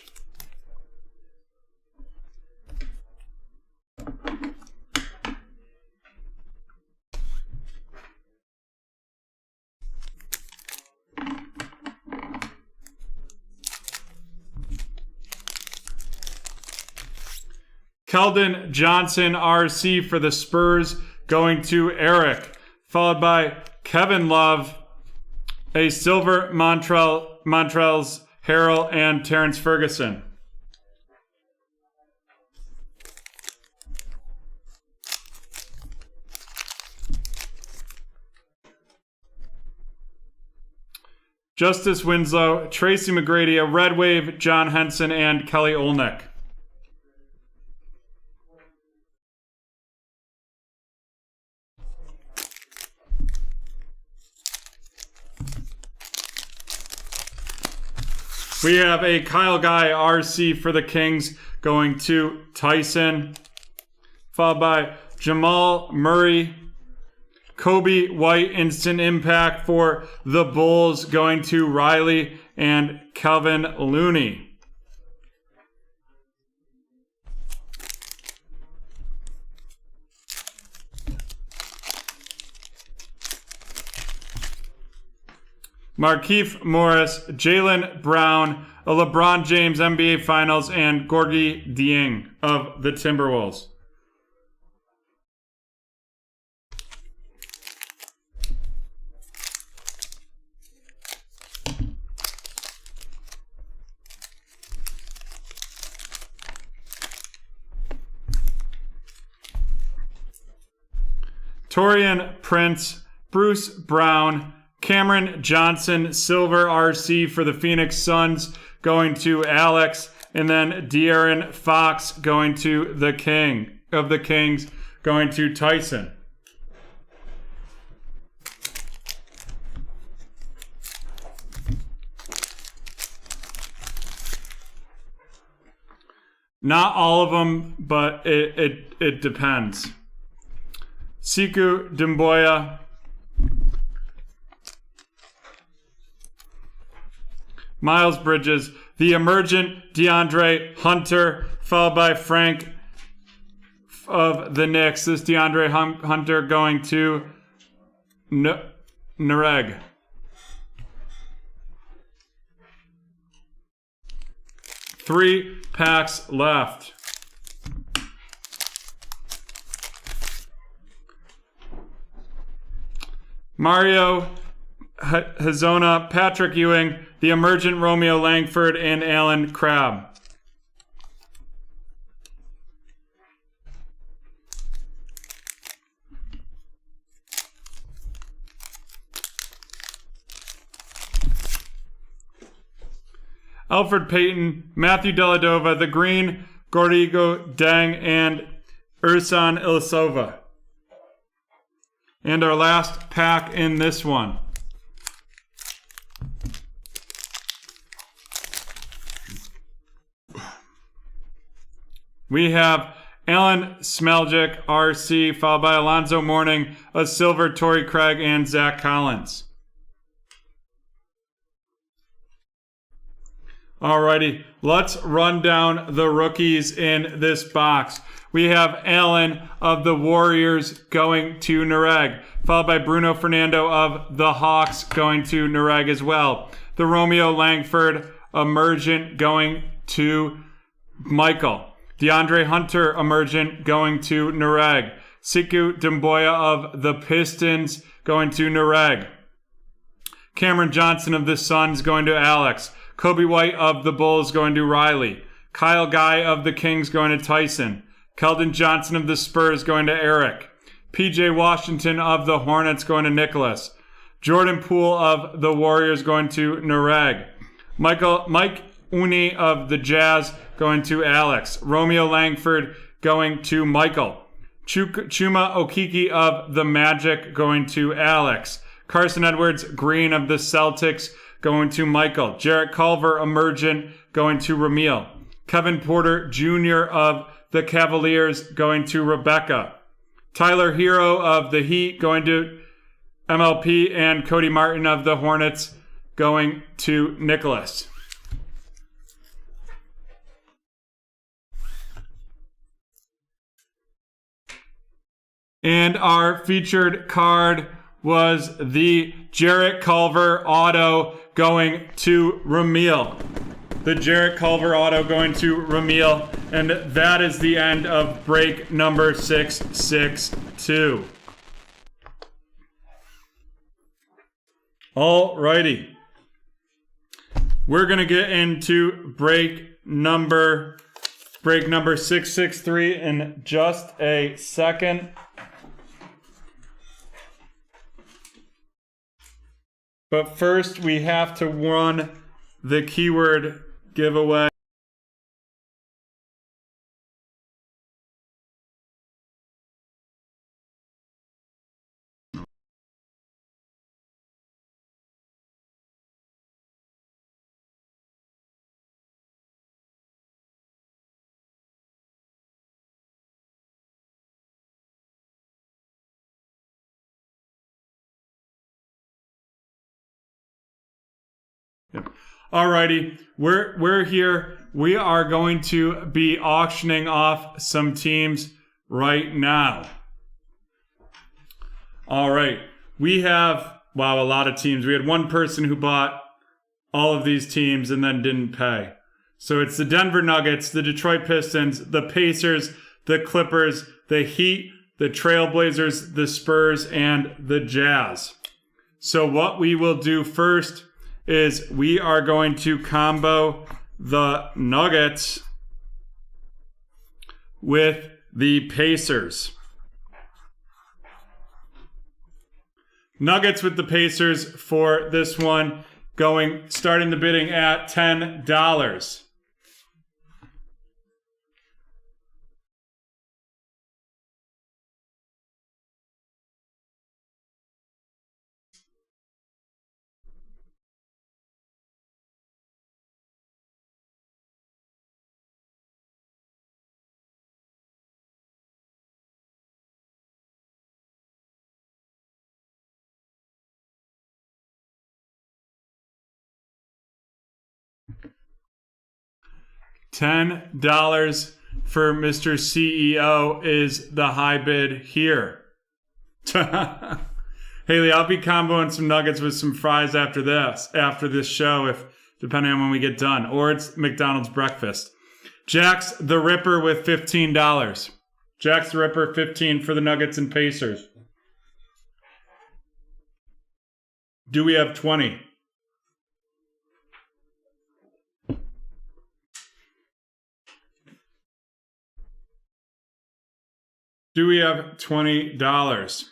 Keldon Johnson, RC for the Spurs, going to Eric, followed by Kevin Love, a silver Montrezl Harrell, and Terrence Ferguson. Justice Winslow, Tracy McGrady, a Red Wave, John Henson, and Kelly Olynyk. We have a Kyle Guy RC for the Kings going to Tyson, followed by Jamal Murray, Kobe White Instant Impact for the Bulls going to Riley, and Calvin Looney. Markieff Morris, Jaylen Brown, a LeBron James NBA Finals, and Gorgui Dieng of the Timberwolves. Taurean Prince, Bruce Brown, Cameron Johnson, silver RC for the Phoenix Suns, going to Alex, and then De'Aaron Fox going to the King of the Kings, going to Tyson. Not all of them, but it depends. Sekou Doumbouya, Miles Bridges, the emergent DeAndre Hunter, followed by Frank of the Knicks. This DeAndre Hunter going to Nareg. Three packs left. Mario Hazona, Patrick Ewing, the emergent Romeo Langford, and Alan Crabb. Alfred Payton, Matthew Deladova, the green, Gordigo Dang, and Ursan Ilisova. And our last pack in this one. We have Alan Smeljic, RC, followed by Alonzo Mourning, a silver, Torrey Craig, and Zach Collins. Alrighty, let's run down the rookies in this box. We have Allen of the Warriors going to Nareg, followed by Bruno Fernando of the Hawks going to Nareg as well. The Romeo Langford emergent going to Michael. DeAndre Hunter emergent going to Nareg. Siku Demboya of the Pistons going to Nareg. Cameron Johnson of the Suns going to Alex. Kobe White of the Bulls going to Riley. Kyle Guy of the Kings going to Tyson. Keldon Johnson of the Spurs going to Eric. PJ Washington of the Hornets going to Nicholas. Jordan Poole of the Warriors going to Nareg. Mike Uni of the Jazz going to Alex. Romeo Langford going to Michael. Chuma Okiki of the Magic going to Alex. Carson Edwards Green of the Celtics going to Michael. Jarrett Culver emergent going to Ramil. Kevin Porter Jr. of the Cavaliers going to Rebecca. Tyler Hero of the Heat going to MLP, and Cody Martin of the Hornets going to Nicholas. And our featured card was the Jarrett Culver auto going to Ramil. The Jarrett Culver auto going to Ramil. And that is the end of break number 662. Alrighty. We're going to get into break number 663 in just a second. But first, we have to run the keyword giveaway. Alrighty, we're here. We are going to be auctioning off some teams right now. Alright, we have, wow, a lot of teams. We had one person who bought all of these teams and then didn't pay. So it's the Denver Nuggets, the Detroit Pistons, the Pacers, the Clippers, the Heat, the Trailblazers, the Spurs, and the Jazz. So what we will do first is we are going to combo the Nuggets with the Pacers. Nuggets with the Pacers for this one, starting the bidding at $10. $10 for Mr. CEO is the high bid here. Haley, I'll be comboing some nuggets with some fries after this show, if depending on when we get done. Or it's McDonald's breakfast. Jax the Ripper with $15. Jax the Ripper, $15 for the Nuggets and Pacers. Do we have 20? Do we have $20?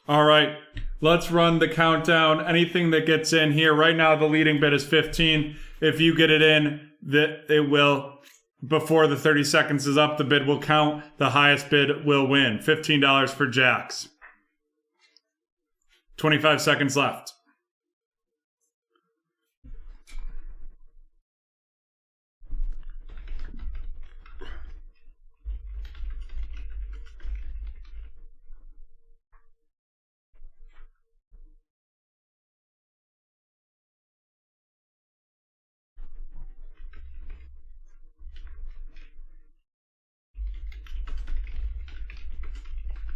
All right, let's run the countdown. Anything that gets in here, right now the leading bid is 15. If you get it in, it will, before the 30 seconds is up, the bid will count. The highest bid will win. $15 for jacks. 25 seconds left.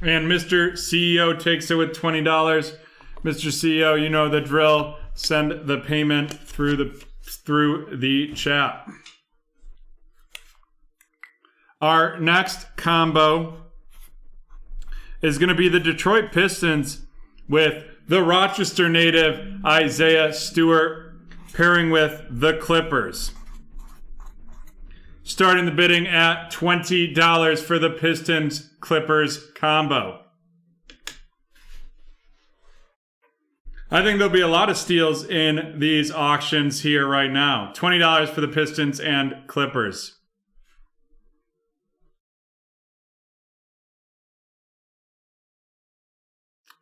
And Mr. CEO takes it with $20. Mr. CEO, you know the drill. Send the payment through the chat. Our next combo is going to be the Detroit Pistons with the Rochester native Isaiah Stewart pairing with the Clippers. Starting the bidding at $20 for the Pistons-Clippers combo. I think there'll be a lot of steals in these auctions here right now. $20 for the Pistons and Clippers.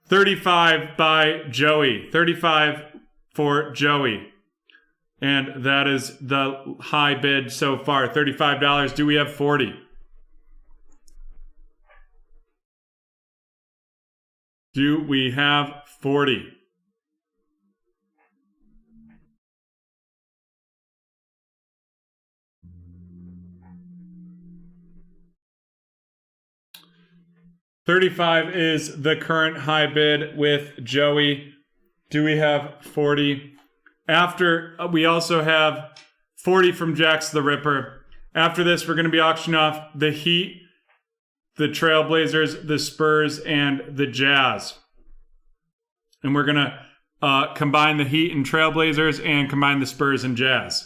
$35 by Joey. $35 for Joey. And that is the high bid so far. $35. Do we have 40? Do we have 40? $35 is the current high bid with Joey. Do we have 40? After, we also have 40 from Jax the Ripper. After this, we're going to be auctioning off the Heat, the Trailblazers, the Spurs, and the Jazz. And we're going to combine the Heat and Trailblazers and combine the Spurs and Jazz.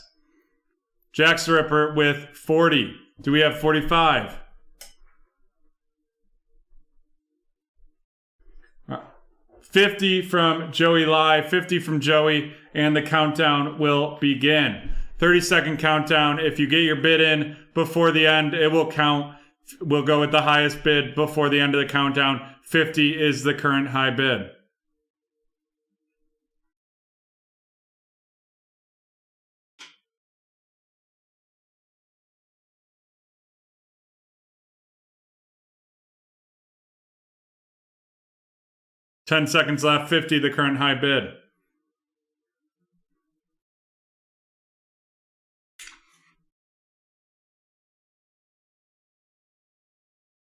Jax the Ripper with 40. Do we have 45? $50 from Joey Live, 50 from Joey, and the countdown will begin. 30-second countdown. If you get your bid in before the end, it will count. We'll go with the highest bid before the end of the countdown. 50 is the current high bid. Ten seconds left. 50, the current high bid.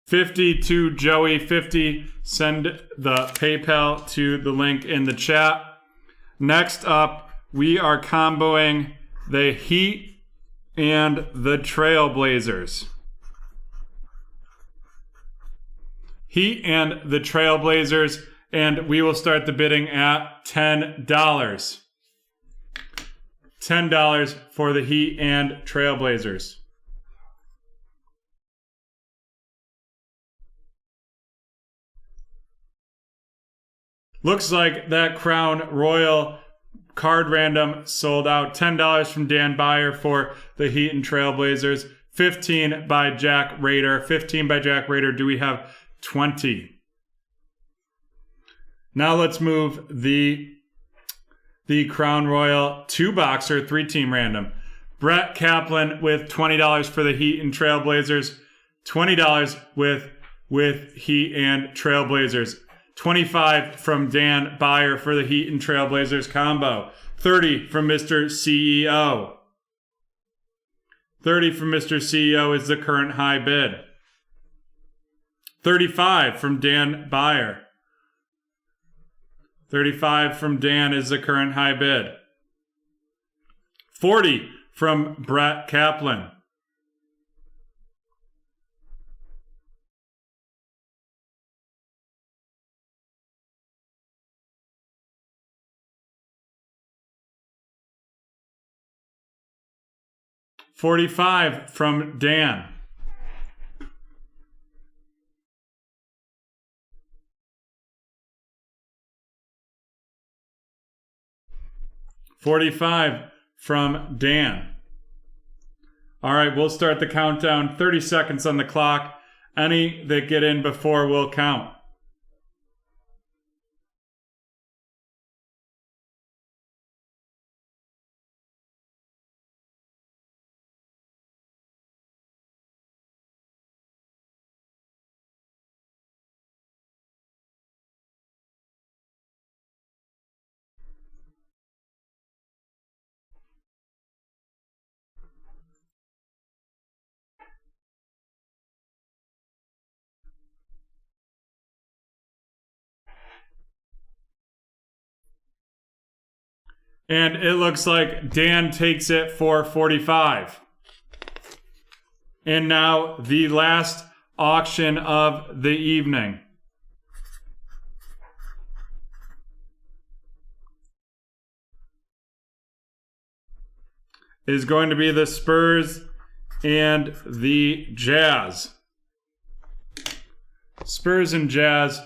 $50 to Joey. 50. Send the PayPal to the link in the chat. Next up, we are comboing the Heat and the Trailblazers. Heat and the Trailblazers. And we will start the bidding at $10. $10 for the Heat and Trailblazers. Looks like that Crown Royal card random sold out. $10 from Dan Byer for the Heat and Trailblazers. 15 by Jack Rader. 15 by Jack Rader. Do we have 20? Now let's move the Crown Royal 2-boxer 3-team random. Brett Kaplan with $20 for the Heat and Trailblazers. $20 with Heat and Trailblazers. 25 from Dan Byer for the Heat and Trailblazers combo. 30 from Mr. CEO. 30 from Mr. CEO is the current high bid. 35 from Dan Byer. 35 from Dan is the current high bid. 40 from Brett Kaplan. 45 from Dan. $45 from Dan. All right, we'll start the countdown. 30 seconds on the clock. Any that get in before will count. And it looks like Dan takes it for 45. And now the last auction of the evening. Is going to be the Spurs and the Jazz. Spurs and Jazz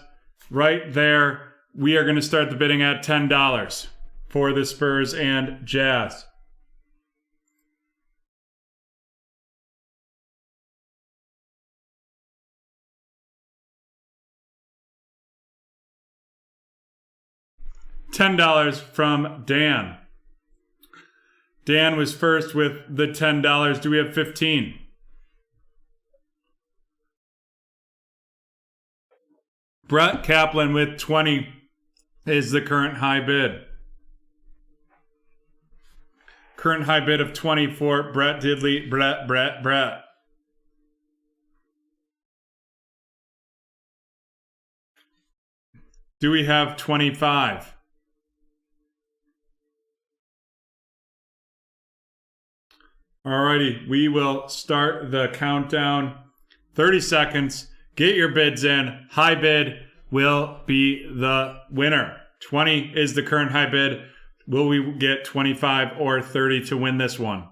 right there. We are going to start the bidding at $10 for the Spurs and Jazz. $10 from Dan. Dan was first with the $10. Do we have 15? Brett Kaplan with 20 is the current high bid. Current high bid of 20 for Brett Diddley. Brett. Do we have 25? Alrighty, we will start the countdown. 30 seconds. Get your bids in. High bid will be the winner. 20 is the current high bid. Will we get 25 or 30 to win this one?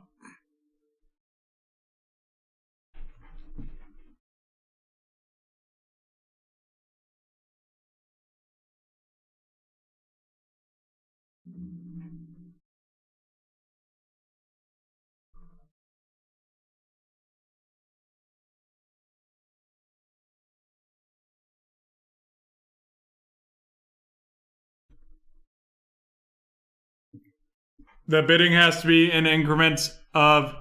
The bidding has to be in increments of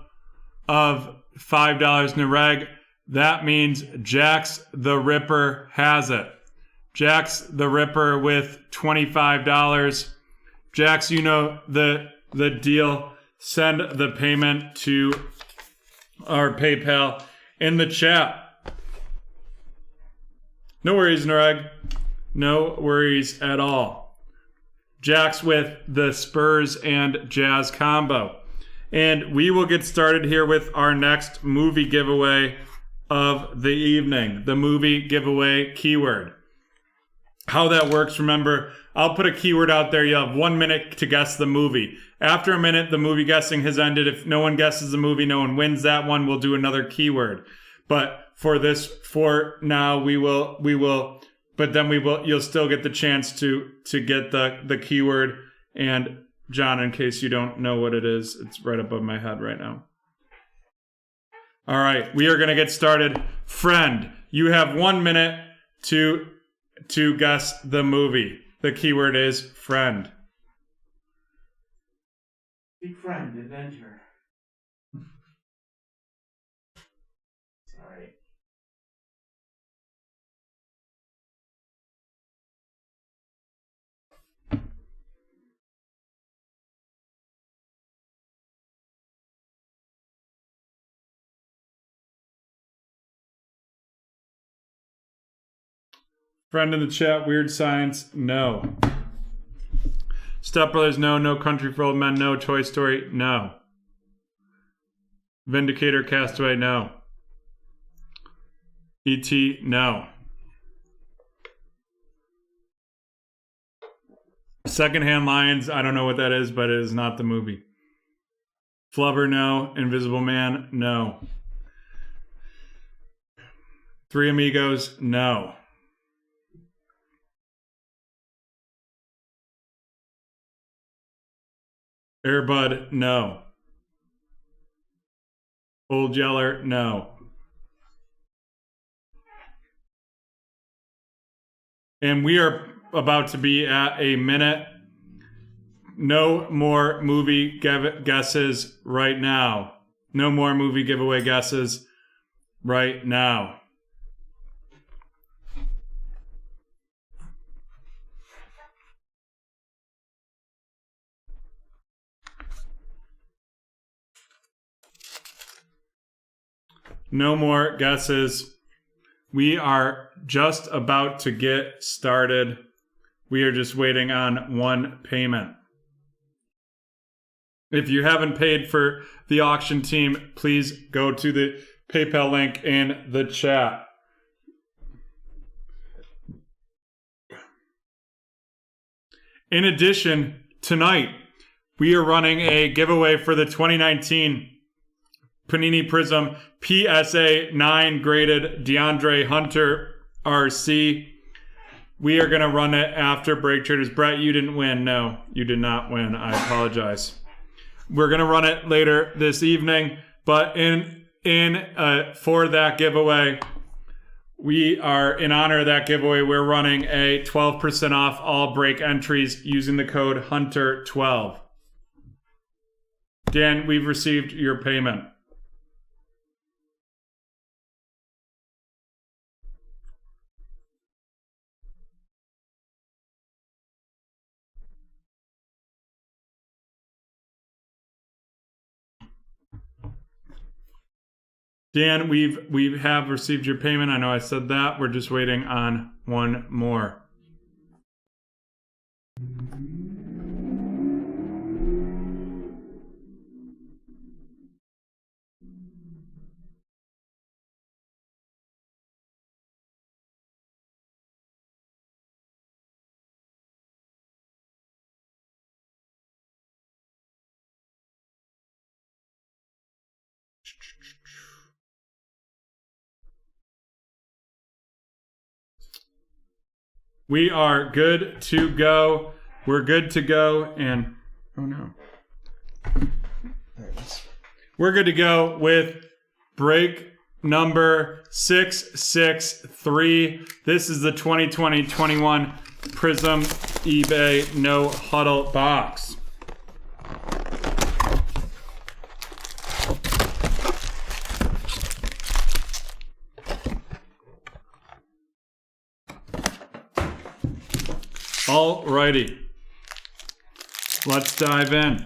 $5 Nareg. That means Jax the Ripper has it. Jax the Ripper with $25. Jax, you know the deal. Send the payment to our PayPal in the chat. No worries, Nareg. No worries at all. Jax with the Spurs and Jazz combo. And we will get started here with our next movie giveaway of the evening. The movie giveaway keyword. How that works, remember, I'll put a keyword out there. You have 1 minute to guess the movie. After a minute, the movie guessing has ended. If no one guesses the movie, no one wins that one. We'll do another keyword. But for now, we will. But then you'll still get the chance to get the keyword. And John, in case you don't know what it is, it's right above my head right now. All right, we are going to get started. Friend, you have 1 minute to guess the movie. The keyword is friend. Big friend, adventure. Sorry. Friend in the chat, Weird Science, no. Step Brothers, no. No Country for Old Men, no. Toy Story, no. Vindicator, Castaway, no. E.T., no. Secondhand Lions, I don't know what that is, but it is not the movie. Flubber, no. Invisible Man, no. Three Amigos, no. Airbud, no. Old Yeller, no. And we are about to be at a minute. No more movie guesses right now. No more movie giveaway guesses right now. No more guesses. We are just about to get started. We are just waiting on one payment. If you haven't paid for the auction team, please go to the PayPal link in the chat. In addition, tonight, we are running a giveaway for the 2019 Panini Prism PSA 9 graded DeAndre Hunter RC. We are going to run it after BreakTraders. Brett, you didn't win. No, you did not win. I apologize. We're going to run it later this evening, but for that giveaway, we are, in honor of that giveaway, we're running a 12% off all break entries using the code HUNTER12. Dan, we've received your payment. Dan, we have received your payment. I know I said that. We're just waiting on one more. We are good to go. We're good to go. And, oh no. There it is. We're good to go with break number 663. This is the 2020-21 Prism eBay No Huddle box. Alrighty, let's dive in.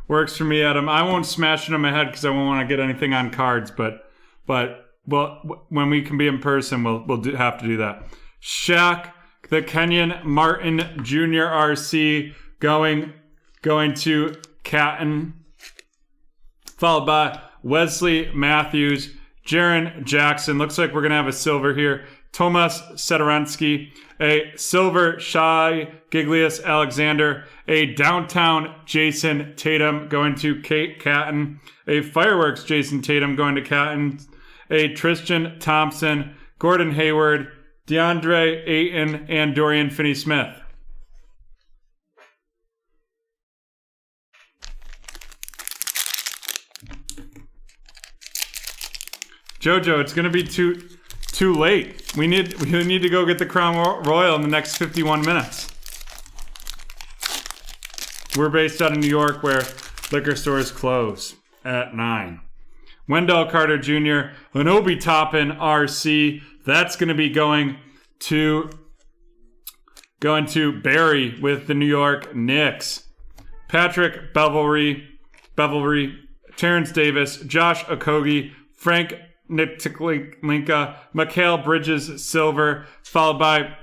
Works for me, Adam. I won't smash it on my head because I won't want to get anything on cards, but well, when we can be in person, we'll have to do that. Shaq, the Kenyon Martin Jr. RC going to Catton. Followed by Wesley Matthews, Jaren Jackson. Looks like we're going to have a silver here. Tomas Sedorensky, a silver Shai Giglius Alexander, a downtown Jason Tatum going to Kate Catton, a fireworks Jason Tatum going to Catton, a Tristan Thompson, Gordon Hayward, DeAndre Ayton, and Dorian Finney-Smith. Jojo, it's going to be too late. We need to go get the Crown Royal in the next 51 minutes. We're based out of New York where liquor stores close at 9. Wendell Carter Jr., an Obi Toppin RC. That's going to be going to Barry with the New York Knicks. Patrick Bevelry, Terrence Davis, Josh Okogie, Frank Nittiklinka, Mikal Bridges silver, followed by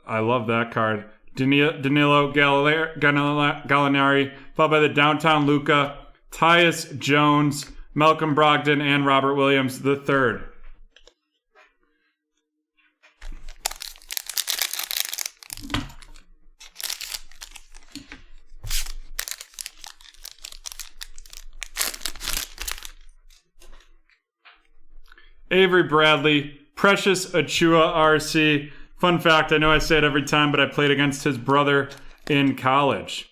I love that card. Danilo Gallinari, followed by the downtown Luka, Tyus Jones, Malcolm Brogdon, and Robert Williams III. Avery Bradley, Precious Achua RC. Fun fact, I know I say it every time, but I played against his brother in college.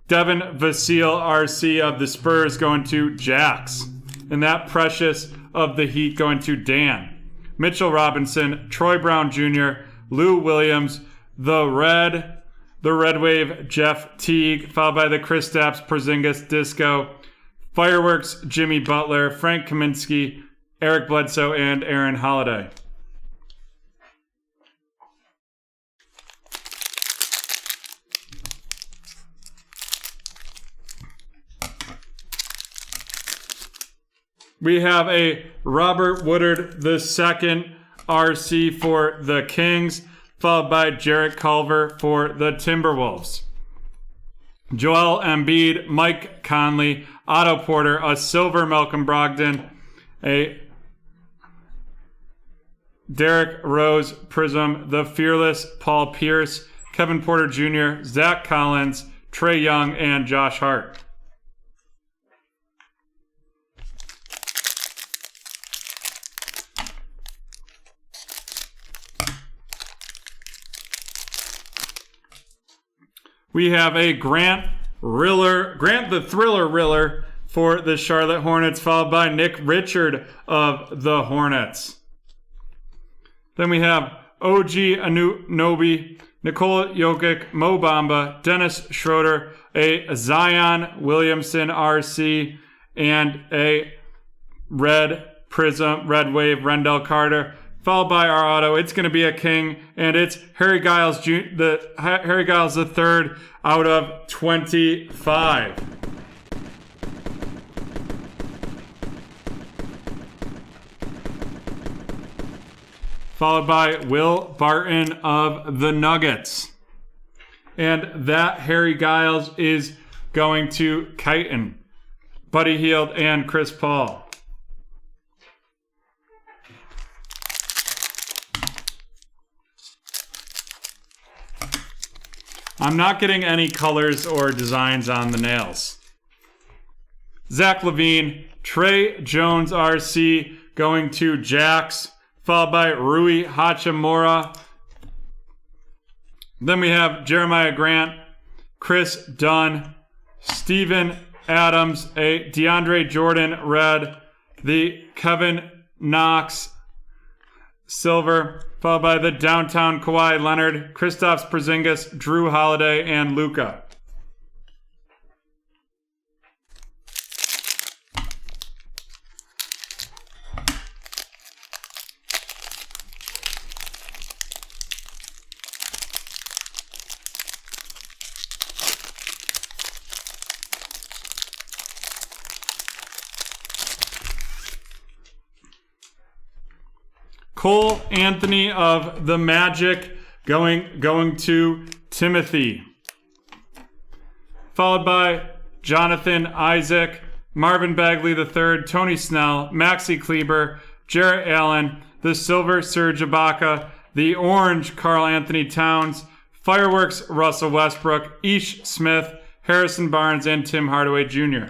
Devin Vasil RC of the Spurs going to Jax. And that Precious of the Heat going to Dan. Mitchell Robinson, Troy Brown Jr., Lou Williams, the Red Wave, Jeff Teague, followed by the Kristaps Porzingis Disco, Fireworks, Jimmy Butler, Frank Kaminsky, Eric Bledsoe, and Aaron Holiday. We have a Robert Woodard II RC for the Kings, followed by Jarrett Culver for the Timberwolves. Joel Embiid, Mike Conley, Otto Porter, a silver Malcolm Brogdon, a Derrick Rose Prism, the fearless Paul Pierce, Kevin Porter Jr., Zach Collins, Trae Young, and Josh Hart. We have a Grant the Thriller Riller for the Charlotte Hornets, followed by Nick Richard of the Hornets. Then we have OG Anunoby, Nikola Jokic, Mo Bamba, Dennis Schroeder, a Zion Williamson RC, and a Red Wave Rendell Carter, followed by our auto. It's going to be a king, and it's Harry Giles the third out of 25. Followed by Will Barton of the Nuggets. And that Harry Giles is going to Chitin, Buddy Hield, and Chris Paul. I'm not getting any colors or designs on the nails. Zach LaVine, Trey Jones RC going to Jax, followed by Rui Hachimura. Then we have Jeremiah Grant, Chris Dunn, Steven Adams, a DeAndre Jordan red, the Kevin Knox silver, followed by the downtown Kawhi Leonard, Kristaps Porzingis, Drew Holiday, and Luka. Cole Anthony of the Magic going to Timothy. Followed by Jonathan Isaac, Marvin Bagley III, Tony Snell, Maxi Kleber, Jarrett Allen, the silver Serge Ibaka, the orange Karl Anthony Towns, Fireworks Russell Westbrook, Ish Smith, Harrison Barnes, and Tim Hardaway Jr.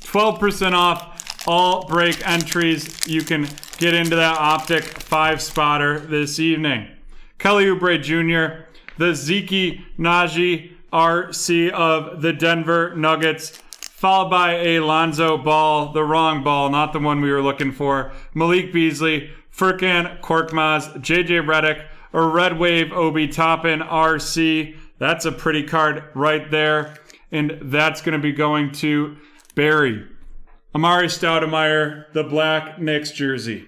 12% off all break entries. You can get into that Optic 5-spotter this evening. Kelly Oubre Jr., the Zeke Naji RC of the Denver Nuggets, followed by a Lonzo Ball, the wrong ball, not the one we were looking for, Malik Beasley, Furkan Korkmaz, JJ Redick, a Red Wave Obi Toppin RC. That's a pretty card right there. And that's going to be going to Barry. Amari Stoudemire, the black Knicks jersey.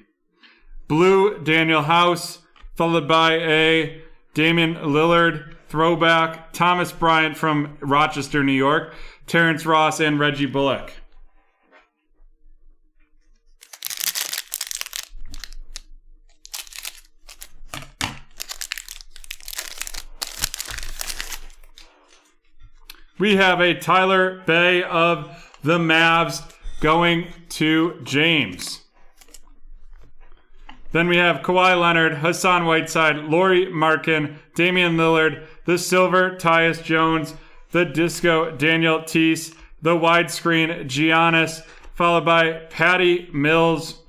Blue, Daniel House, followed by a Damian Lillard throwback, Thomas Bryant from Rochester, New York, Terrence Ross, and Reggie Bullock. We have a Tyler Bay of the Mavs going to James. Then we have Kawhi Leonard, Hassan Whiteside, Lauri Markkanen, Damian Lillard, the silver, Tyus Jones, the disco, Daniel Tice, the widescreen, Giannis, followed by Patty Mills,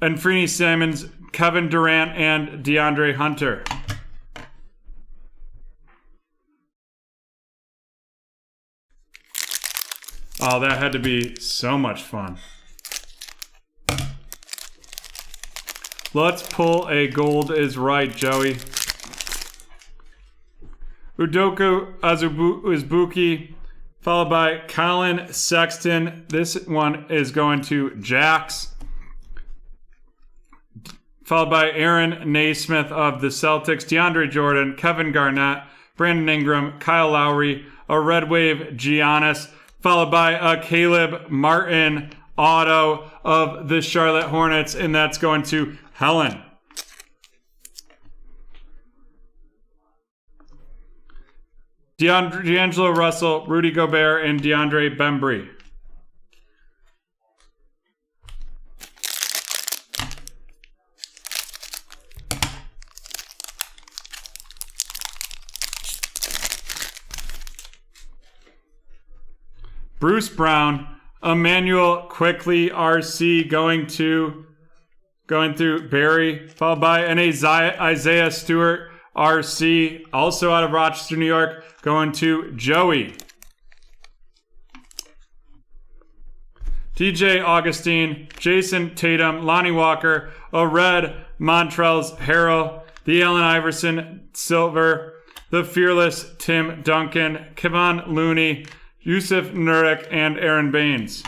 Anfernee Simons, Kevin Durant, and DeAndre Hunter. Oh, that had to be so much fun. Let's pull a gold is right, Joey. Udoka Azubuike, followed by Colin Sexton. This one is going to Jax. Followed by Aaron Naismith of the Celtics, DeAndre Jordan, Kevin Garnett, Brandon Ingram, Kyle Lowry, a Red Wave Giannis, followed by a Caleb Martin auto of the Charlotte Hornets, and that's going to Helen. D'Angelo Russell, Rudy Gobert, and DeAndre Bembry. Bruce Brown, Emmanuel Quickly, RC going through Barry, followed by an Isaiah Stewart, RC, also out of Rochester, New York, going to Joey. TJ Augustine, Jason Tatum, Lonnie Walker, a red Montrezl Harrell, the Allen Iverson silver, the fearless Tim Duncan, Kevon Looney, Yusuf Nurkic, and Aaron Baines.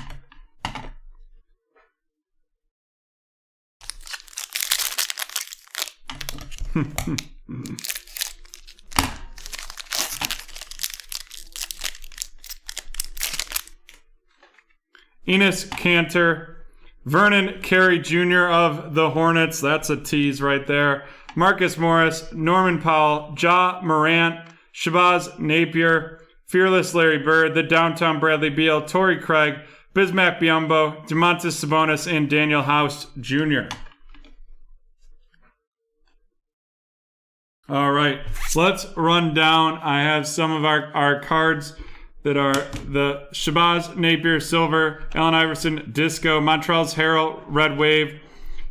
Enes Kanter, Vernon Carey Jr. of the Hornets, that's a tease right there. Marcus Morris, Norman Powell, Ja Morant, Shabazz Napier, Fearless Larry Bird, the Downtown Bradley Beal, Torrey Craig, Bismack Biyombo, Domantas Sabonis, and Daniel House Jr. All right, let's run down. I have some of our cards that are the Shabazz Napier Silver, Allen Iverson Disco, Montrezl Harrell Red Wave,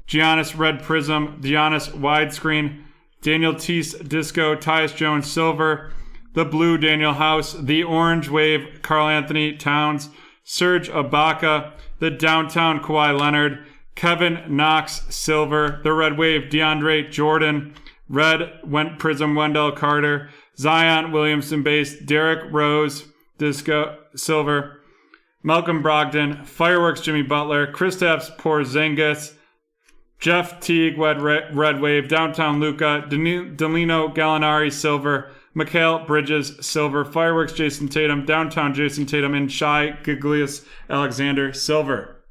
Giannis Red Prism, Giannis Widescreen, Daniel Tice Disco, Tyus Jones Silver, the Blue Daniel House, the Orange Wave Karl Anthony Towns, Serge Ibaka, the Downtown Kawhi Leonard, Kevin Knox Silver, the Red Wave DeAndre Jordan, Red Prism Wendell Carter, Zion Williamson Base, Derrick Rose Disco Silver, Malcolm Brogdon, Fireworks Jimmy Butler, Kristaps Porzingis, Jeff Teague Red Wave, Downtown Luka, Danilo Gallinari Silver, Mikal Bridges Silver, Fireworks Jason Tatum, Downtown Jason Tatum, and Shai Gilgeous Alexander Silver.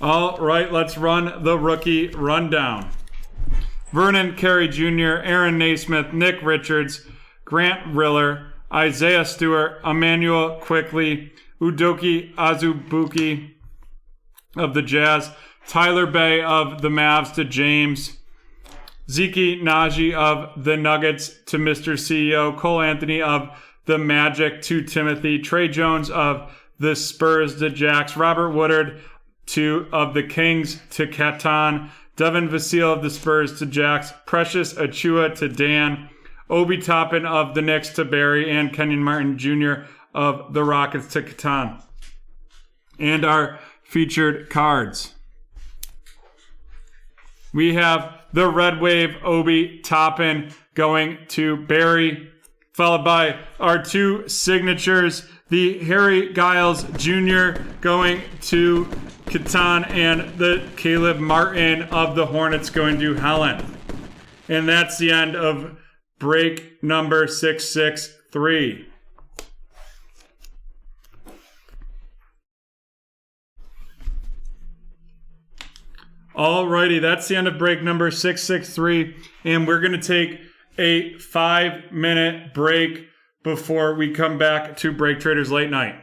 All right, let's run the rookie rundown. Vernon Carey Jr., Aaron Naismith, Nick Richards, Grant Riller, Isaiah Stewart, Emmanuel Quickly, Udoka Azubuike of the Jazz, Tyler Bay of the Mavs to James, Zeke Naji of the Nuggets to Mr. CEO, Cole Anthony of the Magic to Timothy, Trey Jones of the Spurs to Jax, Robert Woodard of the Kings to Catan, Devin Vassell of the Spurs to Jax, Precious Achua to Dan, Obi Toppin of the Knicks to Barry, and Kenyon Martin Jr. of the Rockets to Catan. And our featured cards. We have the Red Wave Obi Toppin going to Barry, followed by our two signatures, the Harry Giles Jr. going to Catan, and the Caleb Martin of the Hornets going to Helen. And that's the end of break number 663. Alrighty, that's the end of break number 663, and we're going to take a 5-minute break before we come back to BreakTraders Late Night.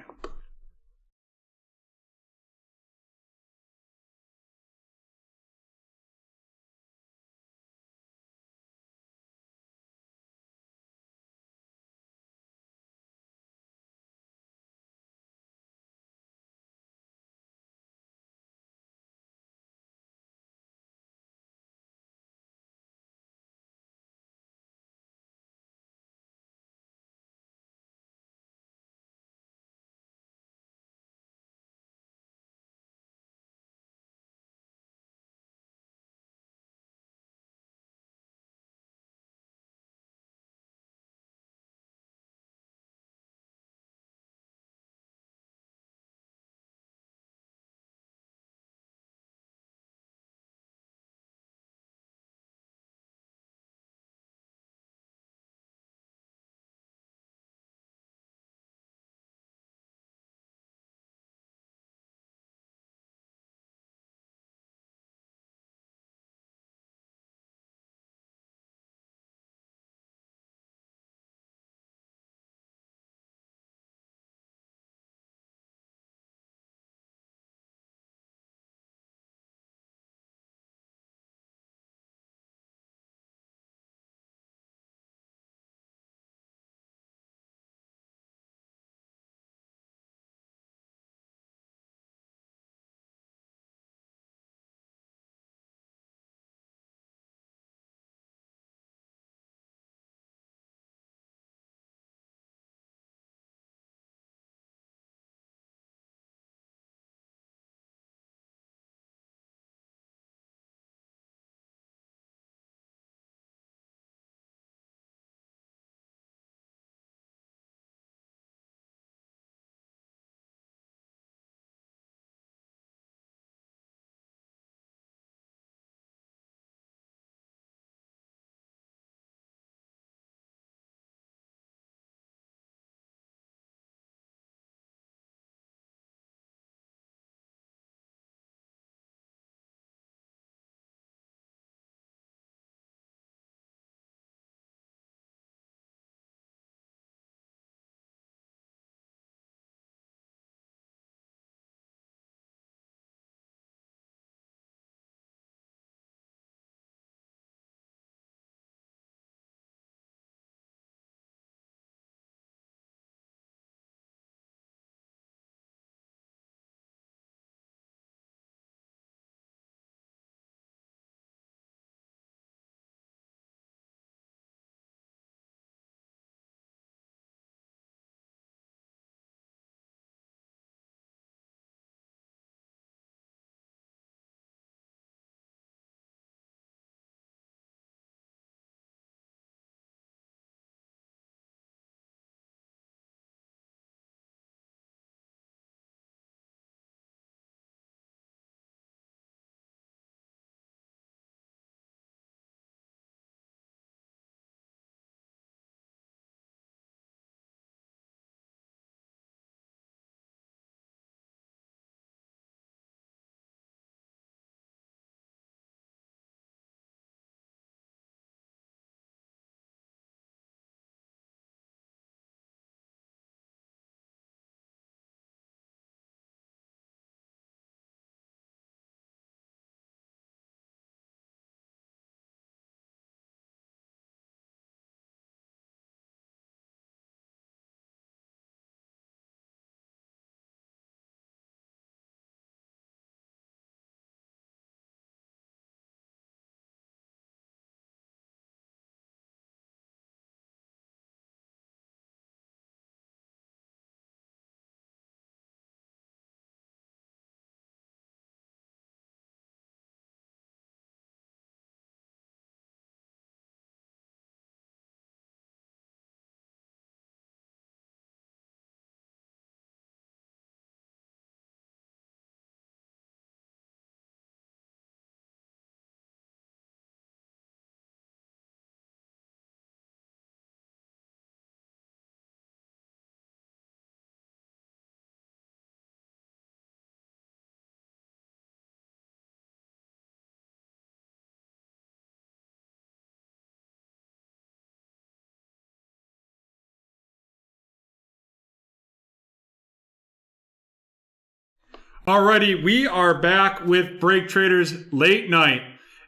Alrighty, we are back with BreakTraders late night,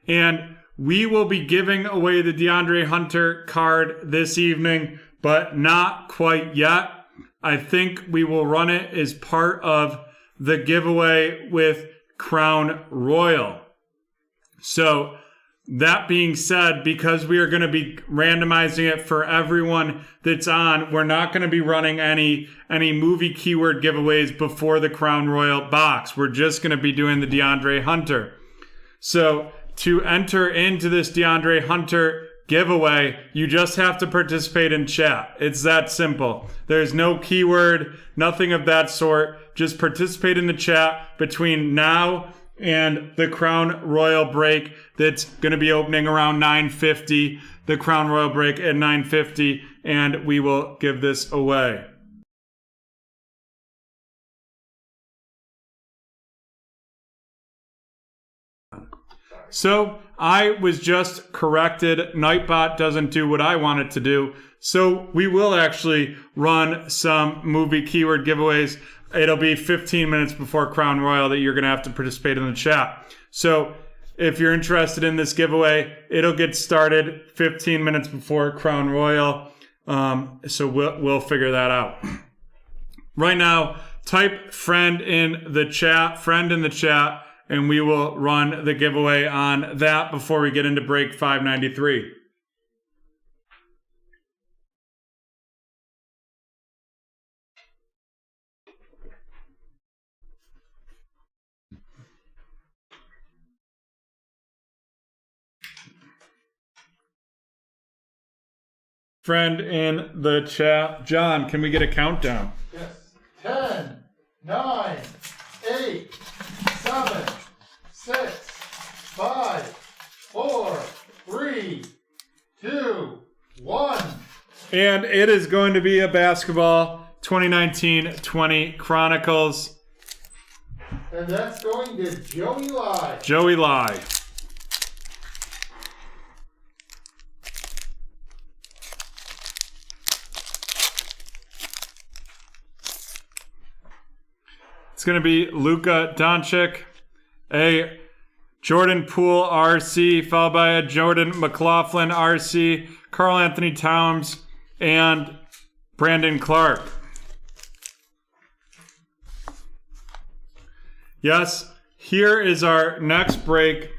and we will be giving away the DeAndre Hunter card this evening, but not quite yet. I think we will run it as part of the giveaway with Crown Royal. So that being said, because we are going to be randomizing it for everyone that's on, we're not going to be running any movie keyword giveaways before the Crown Royal box. We're just going to be doing the DeAndre Hunter. So to enter into this DeAndre Hunter giveaway, you just have to participate in chat. It's that simple. There's no keyword, nothing of that sort. Just participate in the chat between now and the Crown Royal break that's going to be opening around 9:50. The Crown Royal break at 9:50, and we will give this away. So I was just corrected. Nightbot doesn't do what I want it to do. So we will actually run some movie keyword giveaways. It'll be 15 minutes before Crown Royal that you're going to have to participate in the chat. So if you're interested in this giveaway, it'll get started 15 minutes before Crown Royal. So we'll figure that out. Right now, type friend in the chat, and we will run the giveaway on that before we get into break 593. Friend in the chat. John, can we get a countdown? Yes. 10, 9, 8, 7, 6, 5, 4, 3, 2, 1. And it is going to be a basketball 2019-20 Chronicles. And that's going to Joey Lai. Joey Lai. It's going to be Luka Doncic, a Jordan Poole RC, followed by a Jordan McLaughlin RC, Karl Anthony Towns, and Brandon Clark. Yes, here is our next break.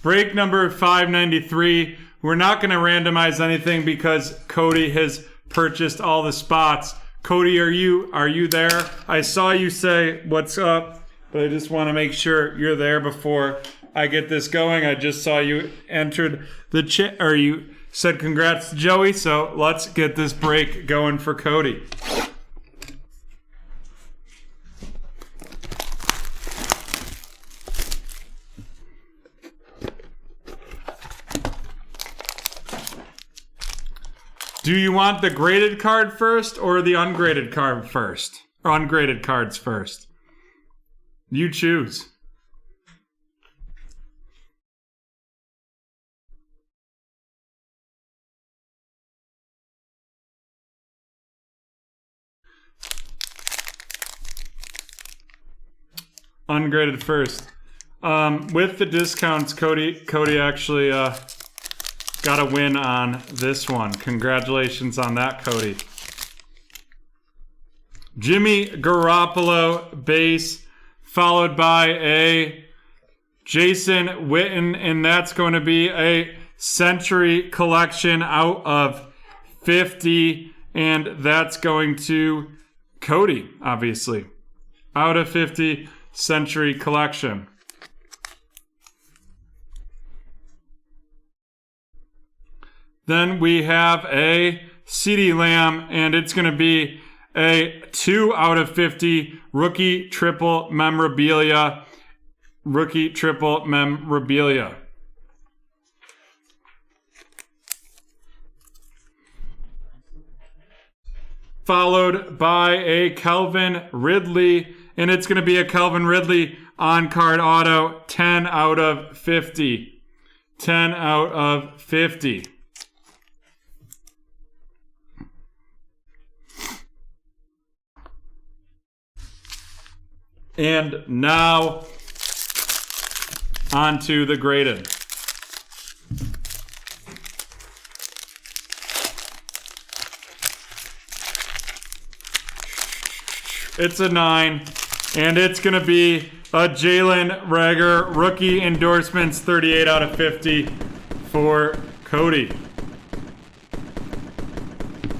Break number 593. We're not going to randomize anything because Cody has purchased all the spots. Cody, are you there? I saw you say what's up, but I just want to make sure you're there before I get this going. I just saw you entered the chat, or you said congrats to Joey, so let's get this break going for Cody. Do you want the graded card first or the ungraded card first? Or ungraded cards first? You choose. Ungraded first. With the discounts, Cody actually got a win on this one. Congratulations on that, Cody. Jimmy Garoppolo base, followed by a Jason Witten, and that's going to be a Century Collection out of 50, and that's going to Cody, obviously. Out of 50, Century Collection. Then we have a CeeDee Lamb, and it's going to be a 2 out of 50 rookie triple memorabilia. Rookie triple memorabilia. Followed by a Calvin Ridley, and it's going to be a Calvin Ridley on-card auto, 10 out of 50. 10 out of 50. And now, on to the graded. It's a 9, and it's going to be a Jalen Reagor rookie endorsements 38 out of 50 for Cody.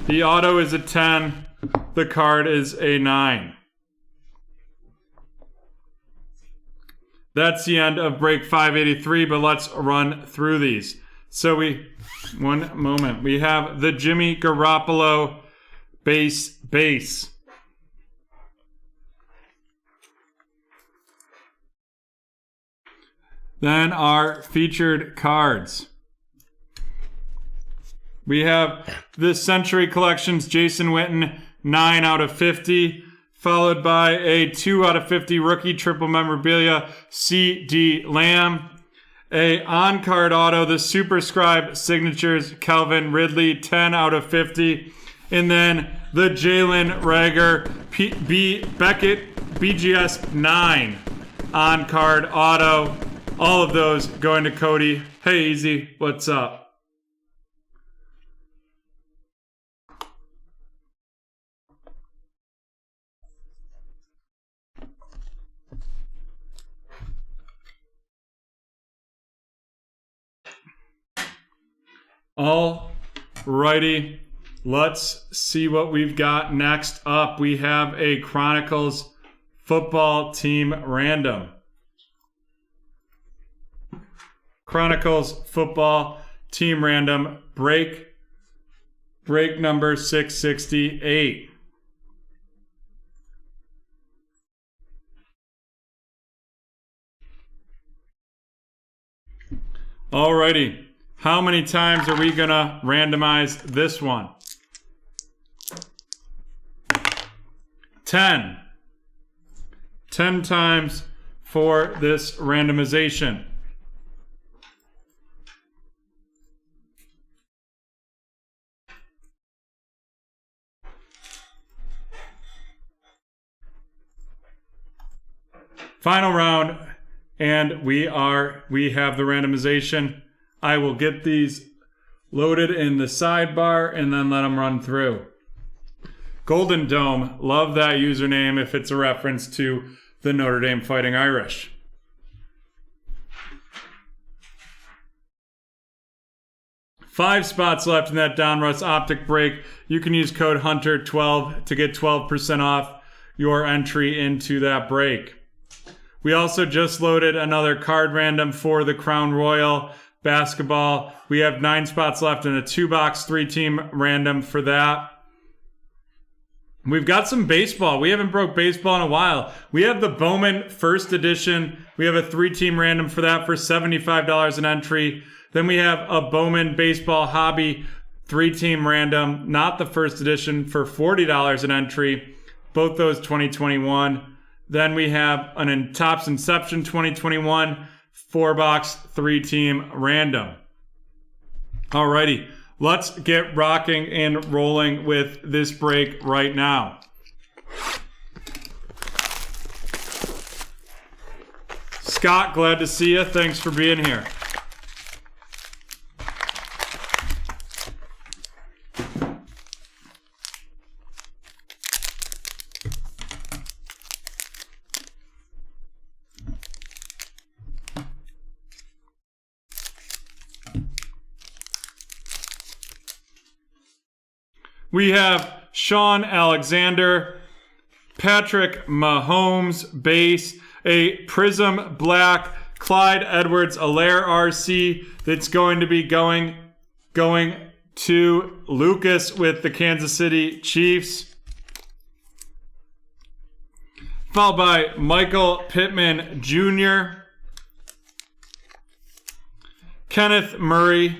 The auto is a 10. The card is a 9. That's the end of break 583, but let's run through these. So one moment. We have the Jimmy Garoppolo base. Then our featured cards. We have the Century Collections Jason Witten, 9 out of 50, followed by a 2 out of 50 rookie triple memorabilia, C.D. Lamb. A on-card auto, the Superscribe Signatures, Calvin Ridley, 10 out of 50. And then the Jalen Reagor Beckett BGS 9 on-card auto. All of those going to Cody. Hey, Easy, what's up? All righty, let's see what we've got next up. We have a Chronicles football team random. Chronicles football team random break number 668. Alrighty, how many times are we gonna randomize this one? 10. 10 times for this randomization. Final round, and we have the randomization. I will get these loaded in the sidebar and then let them run through. Golden Dome, love that username if it's a reference to the Notre Dame Fighting Irish. Five spots left in that Donruss Optic break. You can use code HUNTER12 to get 12% off your entry into that break. We also just loaded another card random for the Crown Royal basketball. We have 9 spots left in a 2-box 3-team random for that. We've got some baseball. We haven't broke baseball in a while. We have the Bowman first edition. We have a 3-team random for that for $75 an entry. Then we have a Bowman baseball hobby 3-team random, not the first edition, for $40 an entry. Both those 2021. Then we have an Topps Inception 2021 4-box 3-team random. Alrighty, let's get rocking and rolling with this break right now. Scott, glad to see you. Thanks for being here. We have Sean Alexander, Patrick Mahomes base, a Prism Black Clyde Edwards-Helaire RC that's going to be going to Lucas with the Kansas City Chiefs. Followed by Michael Pittman Jr., Kenneth Murray,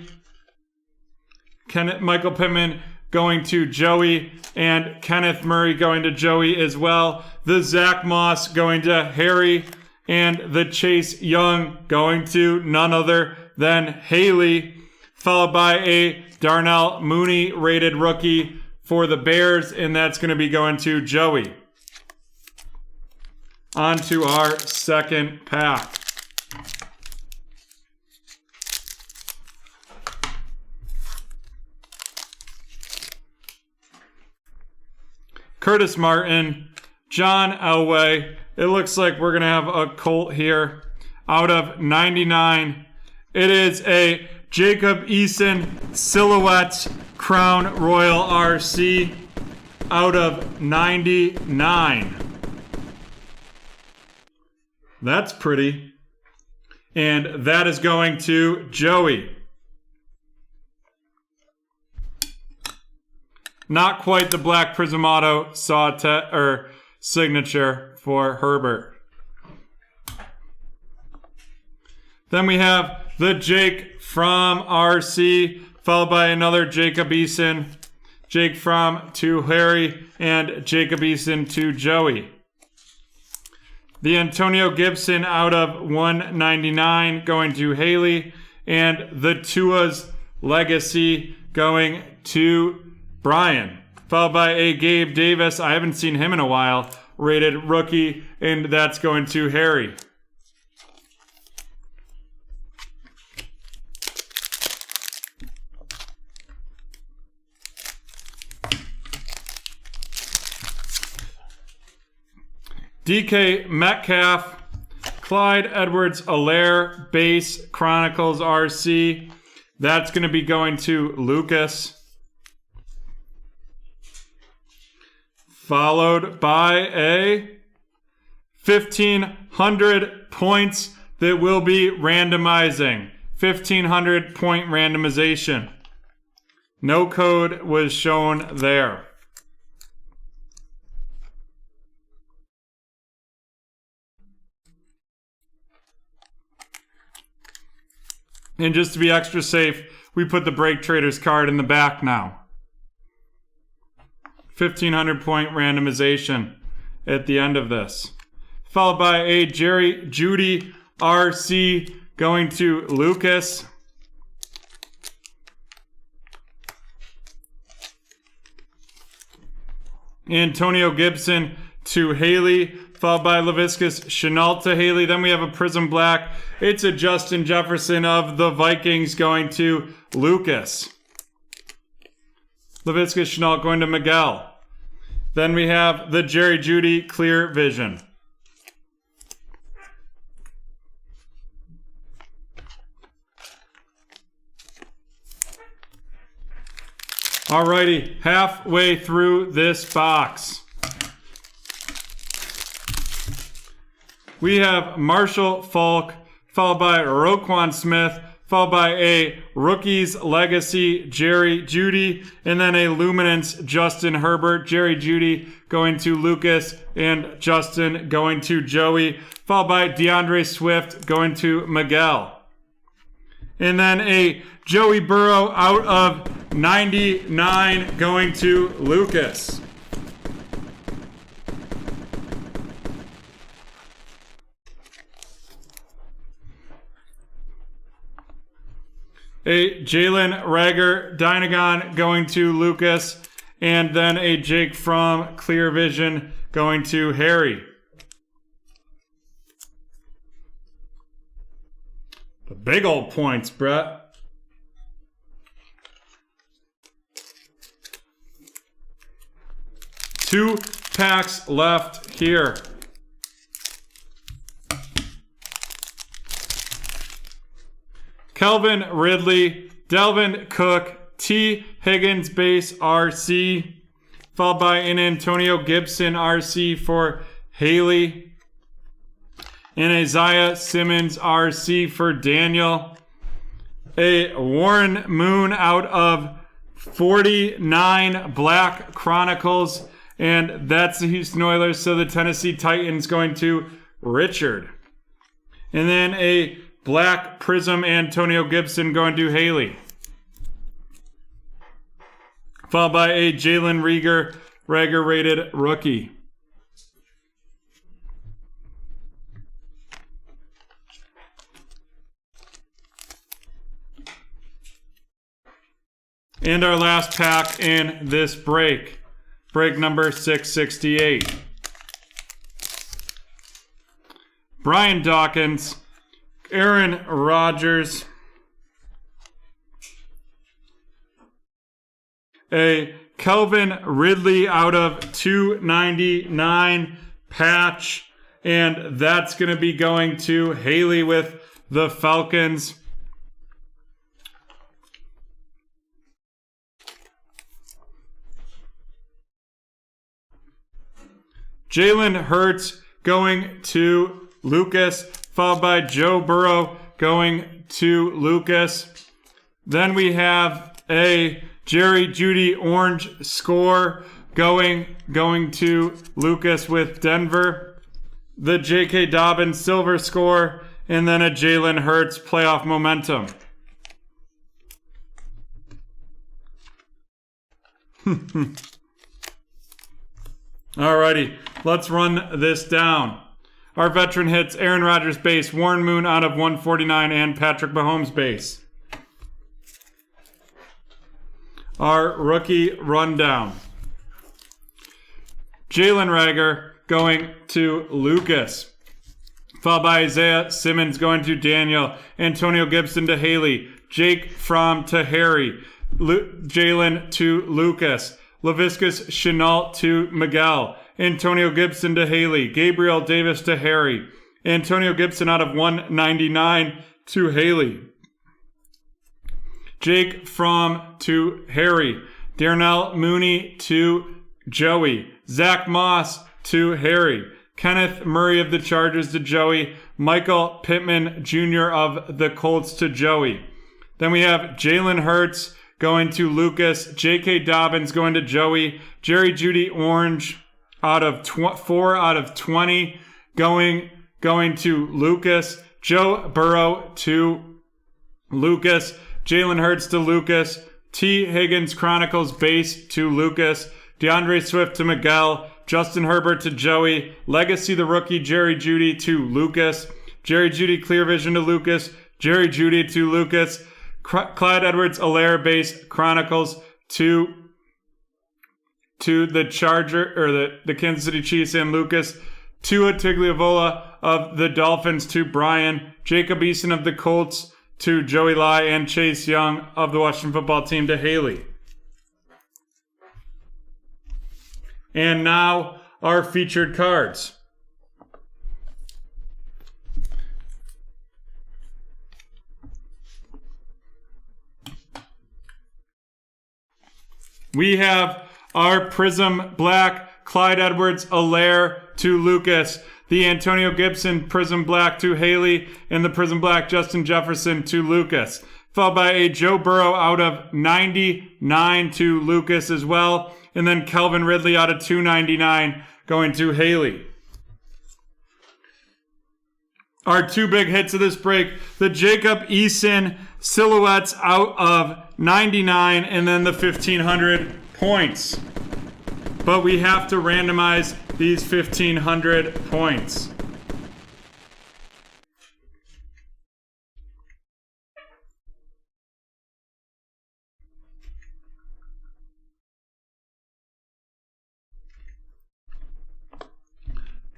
Michael Pittman going to Joey, and Kenneth Murray going to Joey as well. The Zach Moss going to Harry, and the Chase Young going to none other than Haley, followed by a Darnell Mooney rated rookie for the Bears, and that's going to be going to Joey. On to our second pack. Curtis Martin, John Elway. It looks like we're going to have a Colt here. Out of 99, it is a Jacob Eason Silhouette Crown Royal RC. Out of 99. That's pretty. And that is going to Joey. Not quite the Black Prism Auto signature for Herbert. Then we have the Jake from RC, followed by another Jacob Eason. Jake from to Harry, and Jacob Eason to Joey. The Antonio Gibson out of 199 going to Haley, and the Tua's Legacy going to Brian. Followed by a Gabe Davis, I haven't seen him in a while, rated rookie, and that's going to Harry. DK Metcalf, Clyde Edwards-Helaire, Base Chronicles RC. That's going to be going to Lucas. Followed by a 1,500 points that we'll be randomizing. 1,500 point randomization. No code was shown there. And just to be extra safe, we put the BreakTraders card in the back now. 1,500 point randomization at the end of this. Followed by a Jerry Judy RC going to Lucas. Antonio Gibson to Haley, followed by Laviscus Chenault to Haley. Then we have a Prism Black. It's a Justin Jefferson of the Vikings going to Lucas. Laviscus Chenault going to Miguel. Then we have the Jerry Judy Clear Vision. Alrighty, halfway through this box. We have Marshall Falk, followed by Roquan Smith, followed by a Rookies Legacy Jerry Judy, and then a Luminance Justin Herbert. Jerry Judy going to Lucas, and Justin going to Joey, followed by DeAndre Swift going to Miguel. And then a Joey Burrow out of 99 going to Lucas. A Jalen Rager Dynagon going to Lucas, and then a Jake Fromm Clear Vision going to Harry. The big old points, Brett. Two packs left here. Kelvin Ridley, Delvin Cook, T. Higgins Base RC, followed by an Antonio Gibson RC for Haley, and Isaiah Simmons RC for Daniel, a Warren Moon out of 49 Black Chronicles, and that's the Houston Oilers, so the Tennessee Titans going to Richard. And then a Black Prism Antonio Gibson going to Haley. Followed by a Jalen Rager rated rookie. And our last pack in this break. Break number 668. Brian Dawkins, Aaron Rodgers, a Kelvin Ridley out of 299 patch, and that's going to be going to Haley with the Falcons. Jalen Hurts going to Lucas, followed by Joe Burrow going to Lucas. Then we have a Jerry Jeudy orange score going to Lucas with Denver. The J.K. Dobbins silver score, and then a Jalen Hurts playoff momentum. Alrighty, let's run this down. Our veteran hits: Aaron Rodgers base, Warren Moon out of 149, and Patrick Mahomes base. Our rookie rundown: Jalen Reagor going to Lucas, followed by Isaiah Simmons going to Daniel, Antonio Gibson to Haley, Jake Fromm to Harry, Jalen to Lucas, Laviscus Chenault to Miguel, Antonio Gibson to Haley, Gabriel Davis to Harry, Antonio Gibson out of 199 to Haley, Jake Fromm to Harry, Darnell Mooney to Joey, Zach Moss to Harry, Kenneth Murray of the Chargers to Joey, Michael Pittman Jr. of the Colts to Joey. Then we have Jalen Hurts going to Lucas, J.K. Dobbins going to Joey, Jerry Jeudy orange out of 4 out of 20 going to Lucas, Joe Burrow to Lucas, Jalen Hurts to Lucas, T. Higgins Chronicles base to Lucas, DeAndre Swift to Miguel, Justin Herbert to Joey, Legacy the rookie Jerry Jeudy to Lucas, Jerry Jeudy Clear Vision to Lucas, Jerry Jeudy to Lucas, Clyde Edwards-Helaire base Chronicles to the Charger or the Kansas City Chiefs and Lucas, Tua Tagovailoa of the Dolphins to Brian, Jacob Eason of the Colts to Joey Lai, and Chase Young of the Washington Football Team to Haley. And now our featured cards. We have our Prism Black, Clyde Edwards-Helaire to Lucas, the Antonio Gibson Prism Black to Haley, and the Prism Black Justin Jefferson to Lucas, followed by a Joe Burrow out of 99 to Lucas as well, and then Kelvin Ridley out of 299 going to Haley. Our two big hits of this break: the Jacob Eason silhouettes out of 99, and then the 1,500 points. But we have to randomize these 1,500 points.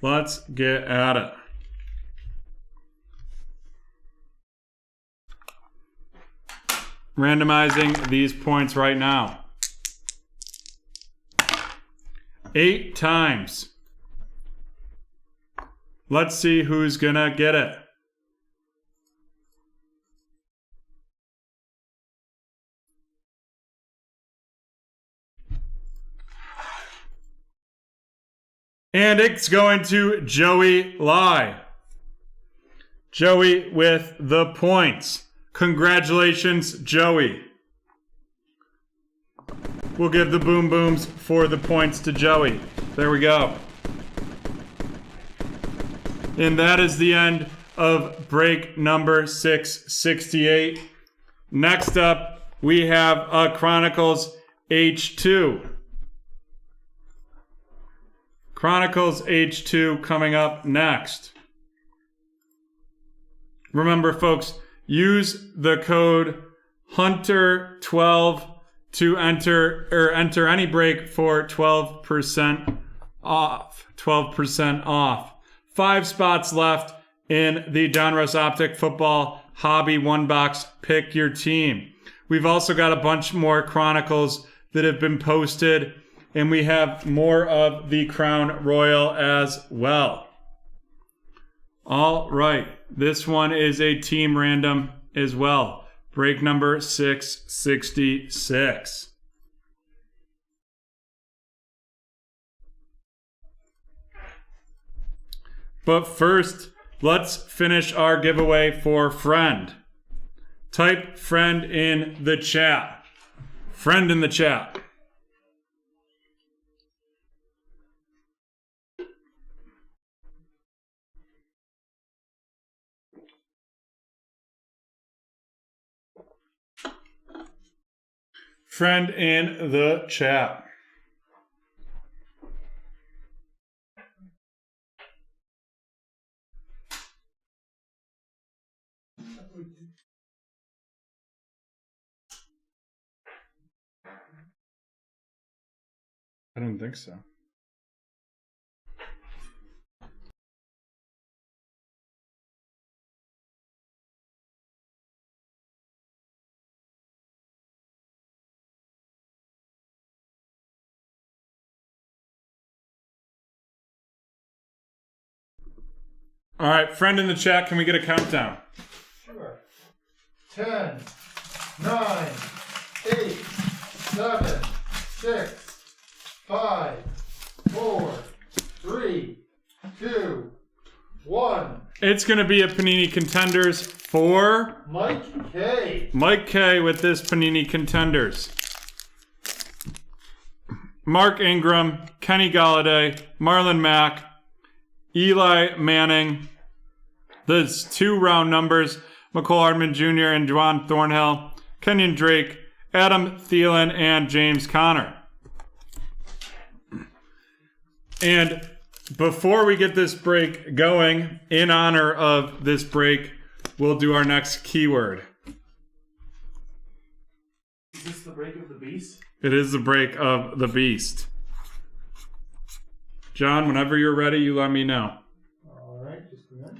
Let's get at it. Randomizing these points right now. 8 times. Let's see who's gonna get it. And it's going to Joey Lai. Joey with the points. Congratulations, Joey. We'll give the boom booms for the points to Joey. There we go. And that is the end of break number 668. Next up, we have a Chronicles H2. Chronicles H2 coming up next. Remember, folks, use the code HUNTER12 to enter any break for 12% off. 12% off. 5 spots left in the Donruss Optic Football Hobby One Box Pick Your Team. We've also got a bunch more Chronicles that have been posted, and we have more of the Crown Royal as well. All right, this one is a team random as well. Break number 666. But first, let's finish our giveaway for friend. Type friend in the chat. Friend in the chat. Friend in the chat. I don't think so. All right, friend in the chat, can we get a countdown? Sure. 10, 9, 8, 7, 6, 5, 4, 3, 2, 1. It's going to be a Panini Contenders for Mike K. Mike K with this Panini Contenders. Mark Ingram, Kenny Galladay, Marlon Mack, Eli Manning. There's 2 round numbers. McCole Hardman Jr. and Juwan Thornhill, Kenyon Drake, Adam Thielen, and James Conner. And before we get this break going, in honor of this break, we'll do our next keyword. Is this the break of the beast? It is the break of the beast. John, whenever you're ready, you let me know. All right, just a minute.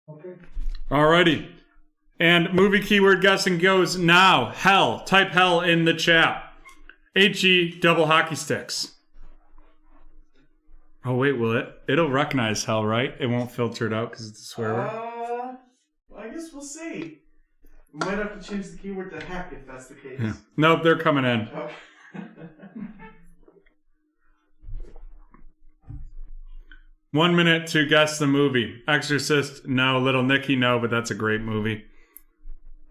Okay. Alrighty. And movie keyword guessing goes now. Hell. Type hell in the chat. HE double hockey sticks. Oh, wait, will it? It'll recognize hell, right? It won't filter it out because it's a swear word. Well, I guess we'll see. We might have to change the keyword to heck if that's the case. Yeah. Nope, they're coming in. Okay. 1 minute to guess the movie. Exorcist, no. Little Nicky, no, but that's a great movie.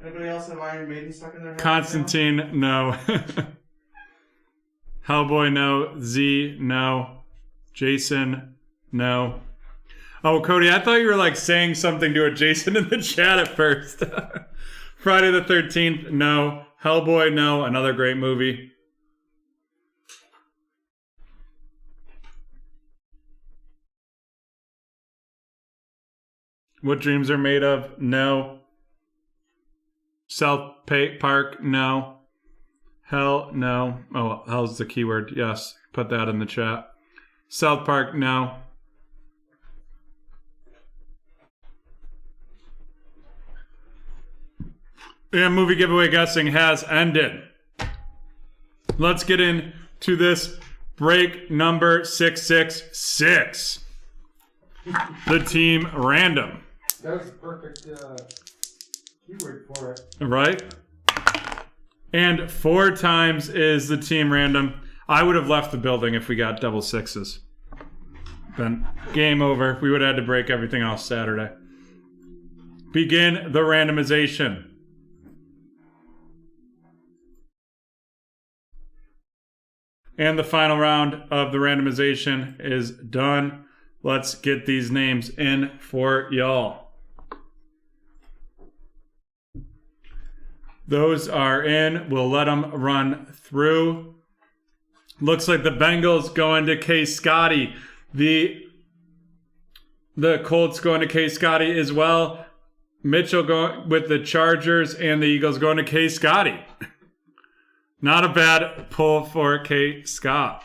Anybody else have Iron Maiden stuck in their head? Constantine, no. Hellboy, no. Z, no. Jason, no. Oh, Cody, I thought you were like saying something to a Jason in the chat at first. Friday the 13th, no. Hellboy, no. Another great movie. What Dreams Are Made Of, no. South Park, no. Hell, no. Oh, hell's the keyword. Yes, put that in the chat. South Park, no. And movie giveaway guessing has ended. Let's get into this break number 666. The team random. That was the perfect keyword for it. Right? And 4 times is the team random. I would have left the building if we got double sixes. Then game over. We would have had to break everything off Saturday. Begin the randomization. And the final round of the randomization is done. Let's get these names in for y'all. Those are in. We'll let them run through. Looks like the Bengals going to K. Scotty. The the Colts going to K. Scotty as well. Mitchell going with the Chargers, and the Eagles going to K. Scotty. Not a bad pull for K. Scott.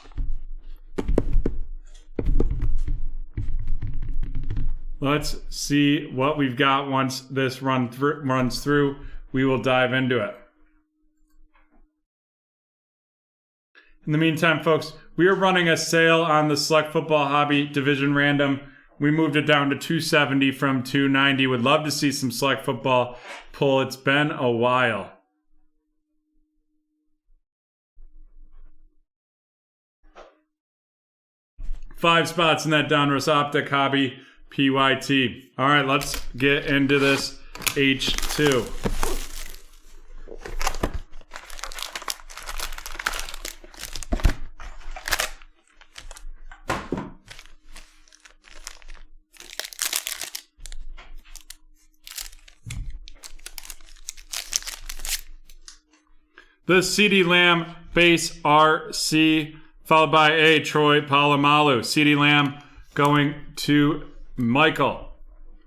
Let's see what we've got once this runs through. We will dive into it. In the meantime, folks, we are running a sale on the Select Football Hobby Division Random. We moved it down to $270 from $290. Would love to see some Select Football pull. It's been a while. Five spots in that Donruss Optic Hobby PYT. All right, let's get into this H2. The CeeDee Lamb base RC, followed by a Troy Polamalu. CeeDee Lamb going to Michael.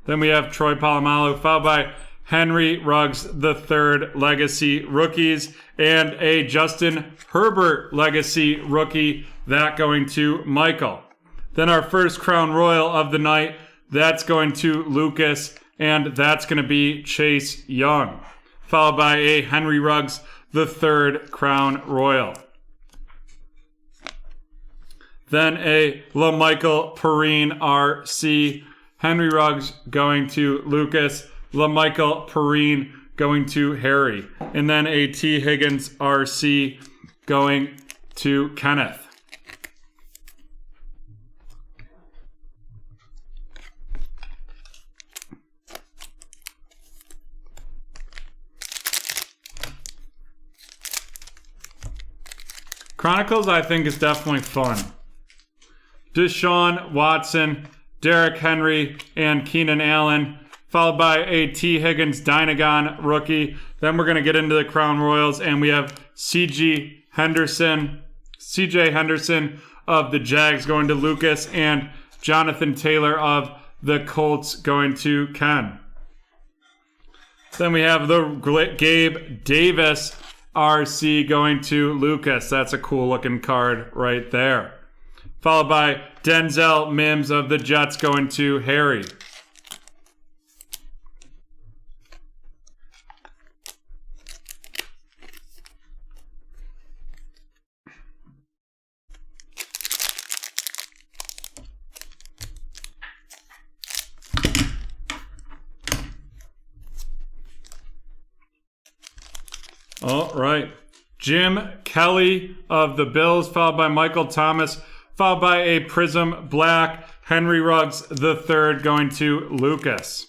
Then we have Troy Polamalu, followed by Henry Ruggs III Legacy Rookies, and a Justin Herbert Legacy Rookie, that going to Michael. Then our first Crown Royal of the night, that's going to Lucas, and that's going to be Chase Young, followed by a Henry Ruggs the third Crown Royal. Then a LaMichael Perrine RC. Henry Ruggs going to Lucas. LaMichael Perrine going to Harry. And then a T. Higgins RC going to Kenneth. Chronicles, I think, is definitely fun. Deshaun Watson, Derrick Henry, and Keenan Allen, followed by a T. Higgins Dynagon rookie. Then we're going to get into the Crown Royals, and we have CJ Henderson of the Jags going to Lucas, and Jonathan Taylor of the Colts going to Ken. Then we have the Gabe Davis RC going to Lucas. That's a cool looking card right there. Followed by Denzel Mims of the Jets going to Harry. All right. Jim Kelly of the Bills, followed by Michael Thomas, followed by a Prism Black, Henry Ruggs III going to Lucas.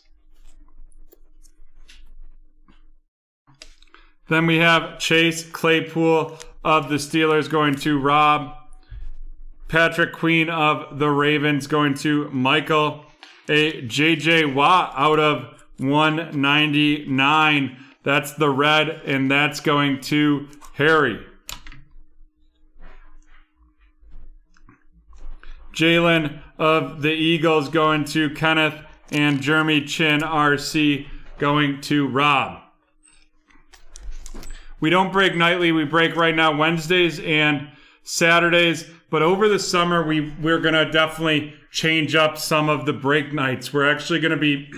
Then we have Chase Claypool of the Steelers going to Rob. Patrick Queen of the Ravens going to Michael. A J.J. Watt out of 199. That's the red, and that's going to Harry. Jalen of the Eagles going to Kenneth, and Jeremy Chin RC going to Rob. We don't break nightly. We break right now Wednesdays and Saturdays, but over the summer we're going to definitely change up some of the break nights. We're actually going to be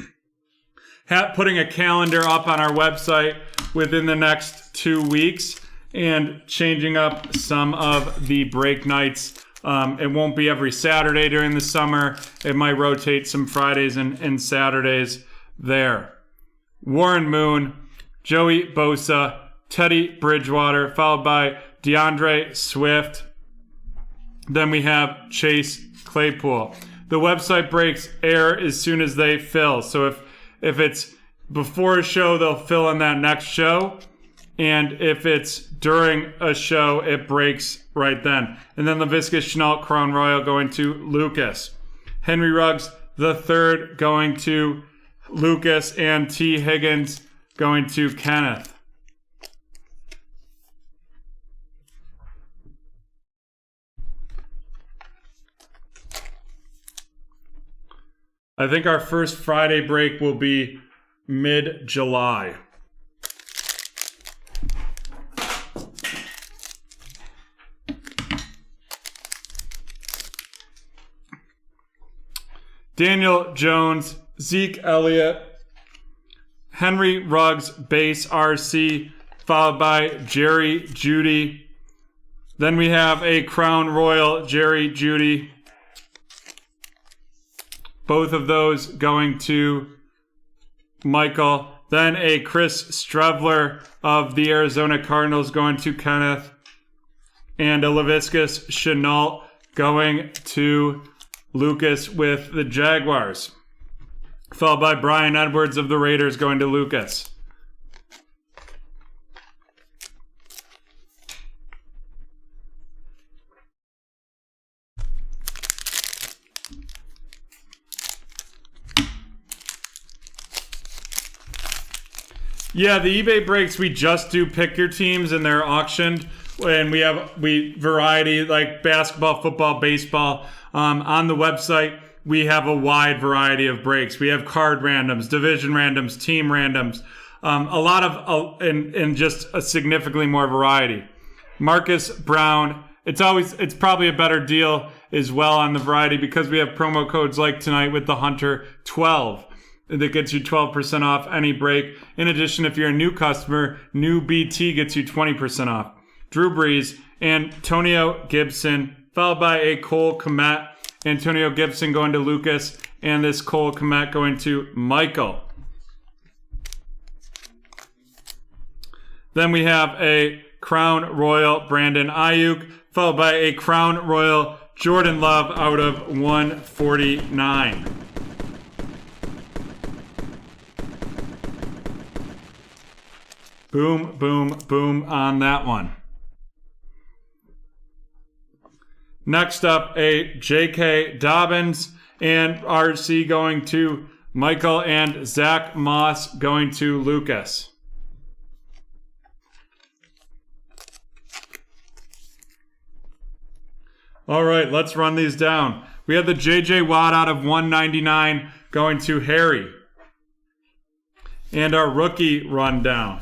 putting a calendar up on our website within the next 2 weeks and changing up some of the break nights. It won't be every Saturday during the summer. It might rotate some Fridays and Saturdays there. Warren Moon, Joey Bosa, Teddy Bridgewater, followed by DeAndre Swift. Then we have Chase Claypool. The website breaks air as soon as they fill. So if it's before a show, they'll fill in that next show. And if it's during a show, it breaks right then. And then LaVisca Chenault Crown Royal going to Lucas. Henry Ruggs III going to Lucas, and T. Higgins going to Kenneth. I think our first Friday break will be mid-July. Daniel Jones, Zeke Elliott, Henry Ruggs, base RC, followed by Jerry Jeudy. Then we have a Crown Royal, Jerry Jeudy. Both of those going to Michael. Then a Chris Strevler of the Arizona Cardinals going to Kenneth. And a Laviscus Chenault going to Lucas with the Jaguars. Followed by Brian Edwards of the Raiders going to Lucas. Yeah, the eBay breaks, we just do pick your teams and they're auctioned. And we variety like basketball, football, baseball. On the website, we have a wide variety of breaks. We have card randoms, division randoms, team randoms, a lot of, and just a significantly more variety. Marcus Brown, it's probably a better deal as well on the variety because we have promo codes like tonight with the Hunter 12 that gets you 12% off any break. In addition, if you're a new customer, new BT gets you 20% off. Drew Brees, Antonio Gibson, followed by a Cole Kmet. Antonio Gibson going to Lucas, and this Cole Kmet going to Michael. Then we have a Crown Royal Brandon Ayuk, followed by a Crown Royal Jordan Love out of 149. Boom, boom, boom on that one. Next up, a J.K. Dobbins and RC going to Michael and Zach Moss going to Lucas. All right, let's run these down. We have the J.J. Watt out of 199 going to Harry. And our rookie rundown.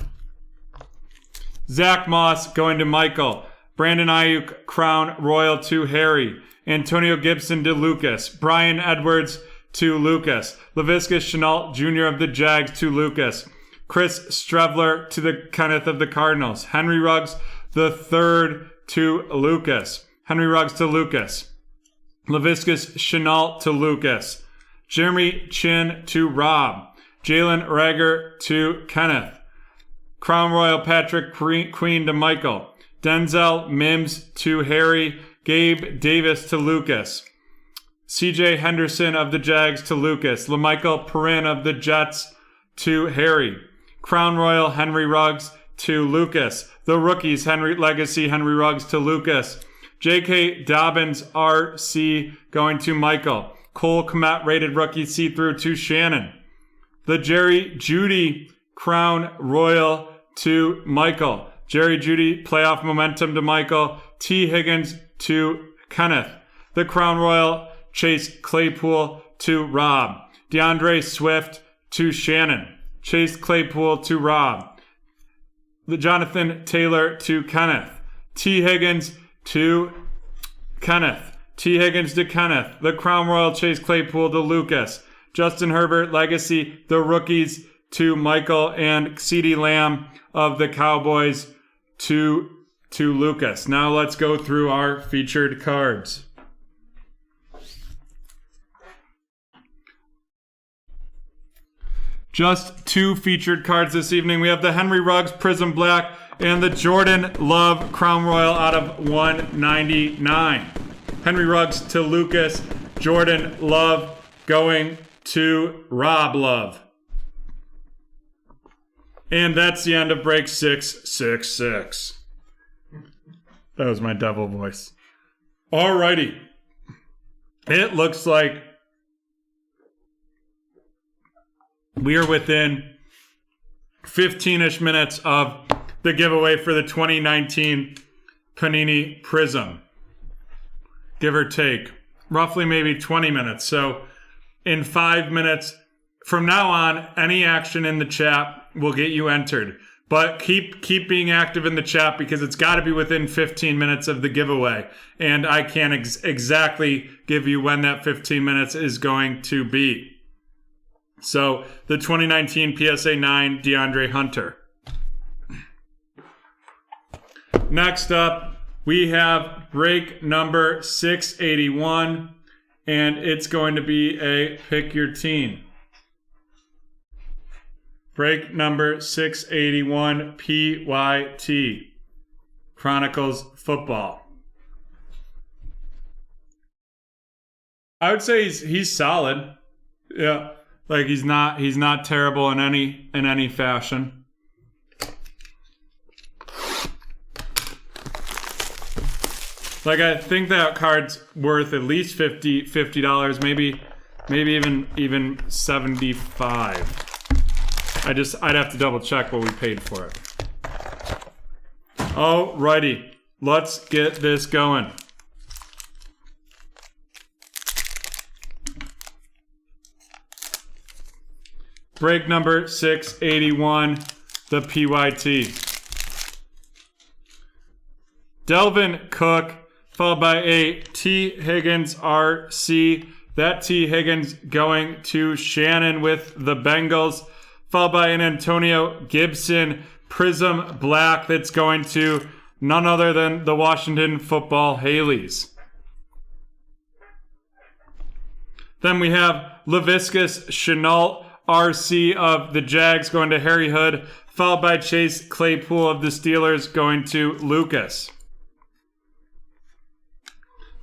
Zach Moss going to Michael. Brandon Ayuk, Crown Royal to Harry. Antonio Gibson to Lucas. Brian Edwards to Lucas. Laviscus Chenault Jr. of the Jags to Lucas. Chris Strevler to the Kenneth of the Cardinals. Henry Ruggs the third to Lucas. Henry Ruggs to Lucas. Laviscus Chenault to Lucas. Jeremy Chin to Rob. Jalen Rager to Kenneth. Crown Royal Patrick Queen to Michael. Denzel Mims to Harry. Gabe Davis to Lucas. CJ Henderson of the Jags to Lucas. LaMichael Perrin of the Jets to Harry. Crown Royal Henry Ruggs to Lucas. The rookies Henry Ruggs to Lucas. J.K. Dobbins RC going to Michael. Cole Kmet rated rookie see-through to Shannon. The Jerry Jeudy Crown Royal to Michael. Jerry Jeudy playoff momentum to Michael. T. Higgins to Kenneth. The Crown Royal Chase Claypool to Rob. DeAndre Swift to Shannon. Chase Claypool to Rob. The Jonathan Taylor to Kenneth. T. Higgins to Kenneth. T. Higgins to Kenneth. The Crown Royal Chase Claypool to Lucas. Justin Herbert Legacy, the rookies to Michael, and CeeDee Lamb of the Cowboys to Lucas. Now let's go through our featured cards. Just two featured cards this evening. We have the Henry Ruggs Prism Black and the Jordan Love Crown Royal out of 199. Henry Ruggs to Lucas. Jordan Love going to Rob Love. And that's the end of break 666. That was my devil voice. Alrighty. It looks like we are within 15-ish minutes of the giveaway for the 2019 Panini Prism. Give or take. Roughly maybe 20 minutes. So in 5 minutes. From now on, any action in the chat will get you entered. But keep being active in the chat because it's got to be within 15 minutes of the giveaway. And I can't exactly give you when that 15 minutes is going to be. So, the 2019 PSA 9 DeAndre Hunter. Next up, we have break number 681. And it's going to be a pick your team. Break number 681, PYT, Chronicles Football. I would say he's solid. Yeah, like he's not terrible in any fashion. Like I think that card's worth at least $50, maybe even $75. I'd have to double check what we paid for it. Alrighty, let's get this going. Break number 681, the PYT. Delvin Cook, followed by a T. Higgins RC. That T. Higgins going to Shannon with the Bengals. Followed by an Antonio Gibson Prism Black that's going to none other than the Washington Football Haleys. Then we have Laviscus Chenault RC of the Jags going to Harry Hood, followed by Chase Claypool of the Steelers going to Lucas.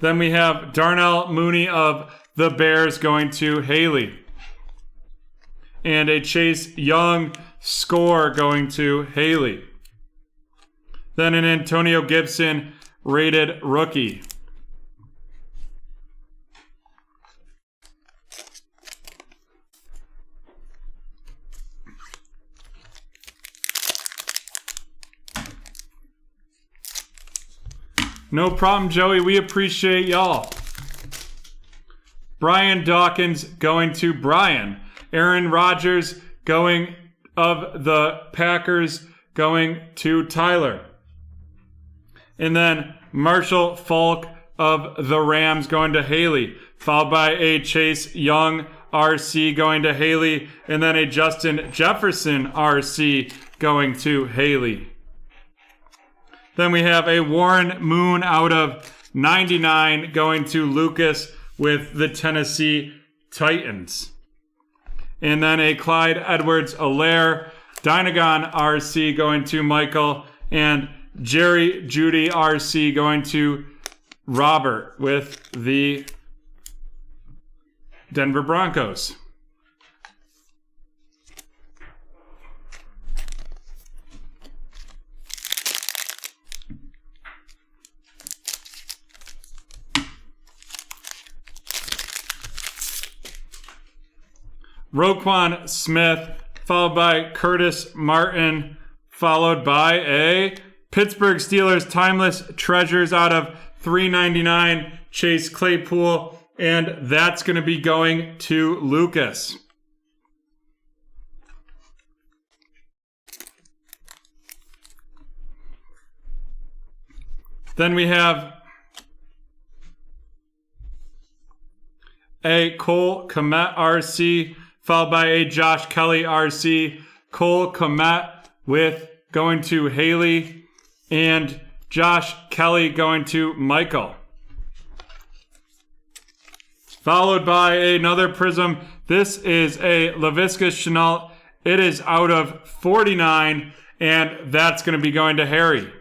Then we have Darnell Mooney of the Bears going to Haley. And a Chase Young score going to Haley. Then an Antonio Gibson rated rookie. No problem, Joey. We appreciate y'all. Brian Dawkins going to Brian. Aaron Rodgers going of the Packers going to Tyler. And then Marshall Falk of the Rams going to Haley. Followed by a Chase Young RC going to Haley. And then a Justin Jefferson RC going to Haley. Then we have a Warren Moon out of 99 going to Lucas with the Tennessee Titans. And then a Clyde Edwards-Helaire Dynagon RC going to Michael. And Jerry Jeudy RC going to Robert with the Denver Broncos. Roquan Smith, followed by Curtis Martin, followed by a Pittsburgh Steelers Timeless Treasures out of $3.99, Chase Claypool, and that's going to be going to Lucas. Then we have a Cole Kmet RC, followed by a Josh Kelly RC. Cole Kmet with going to Haley, and Josh Kelly going to Michael. Followed by another Prism. This is a Laviscus Chenault. It is out of 49, and that's going to be going to Harry.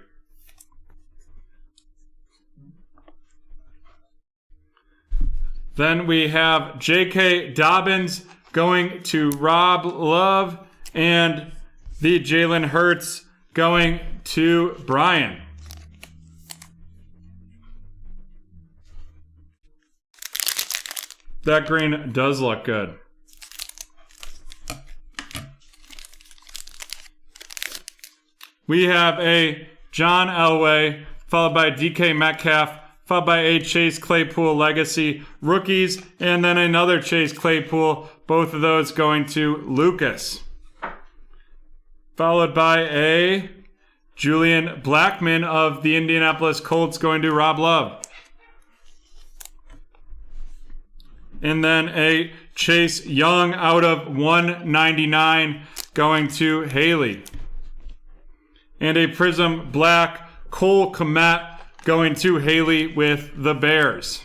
Then we have J.K. Dobbins going to Rob Love, and the Jalen Hurts going to Brian. That green does look good. We have a John Elway, followed by DK Metcalf, followed by a Chase Claypool Legacy Rookies, and then another Chase Claypool, both of those going to Lucas. Followed by a Julian Blackmon of the Indianapolis Colts going to Rob Love. And then a Chase Young out of 199 going to Haley. And a Prism Black Cole Kmet going to Haley with the Bears.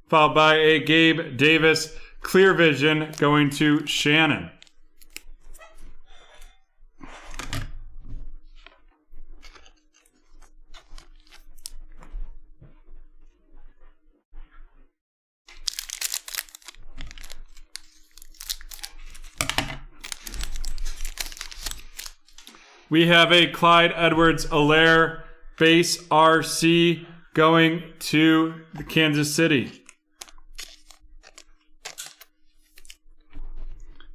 Followed by a Gabe Davis Clear Vision going to Shannon. We have a Clyde Edwards-Helaire base RC going to the Kansas City.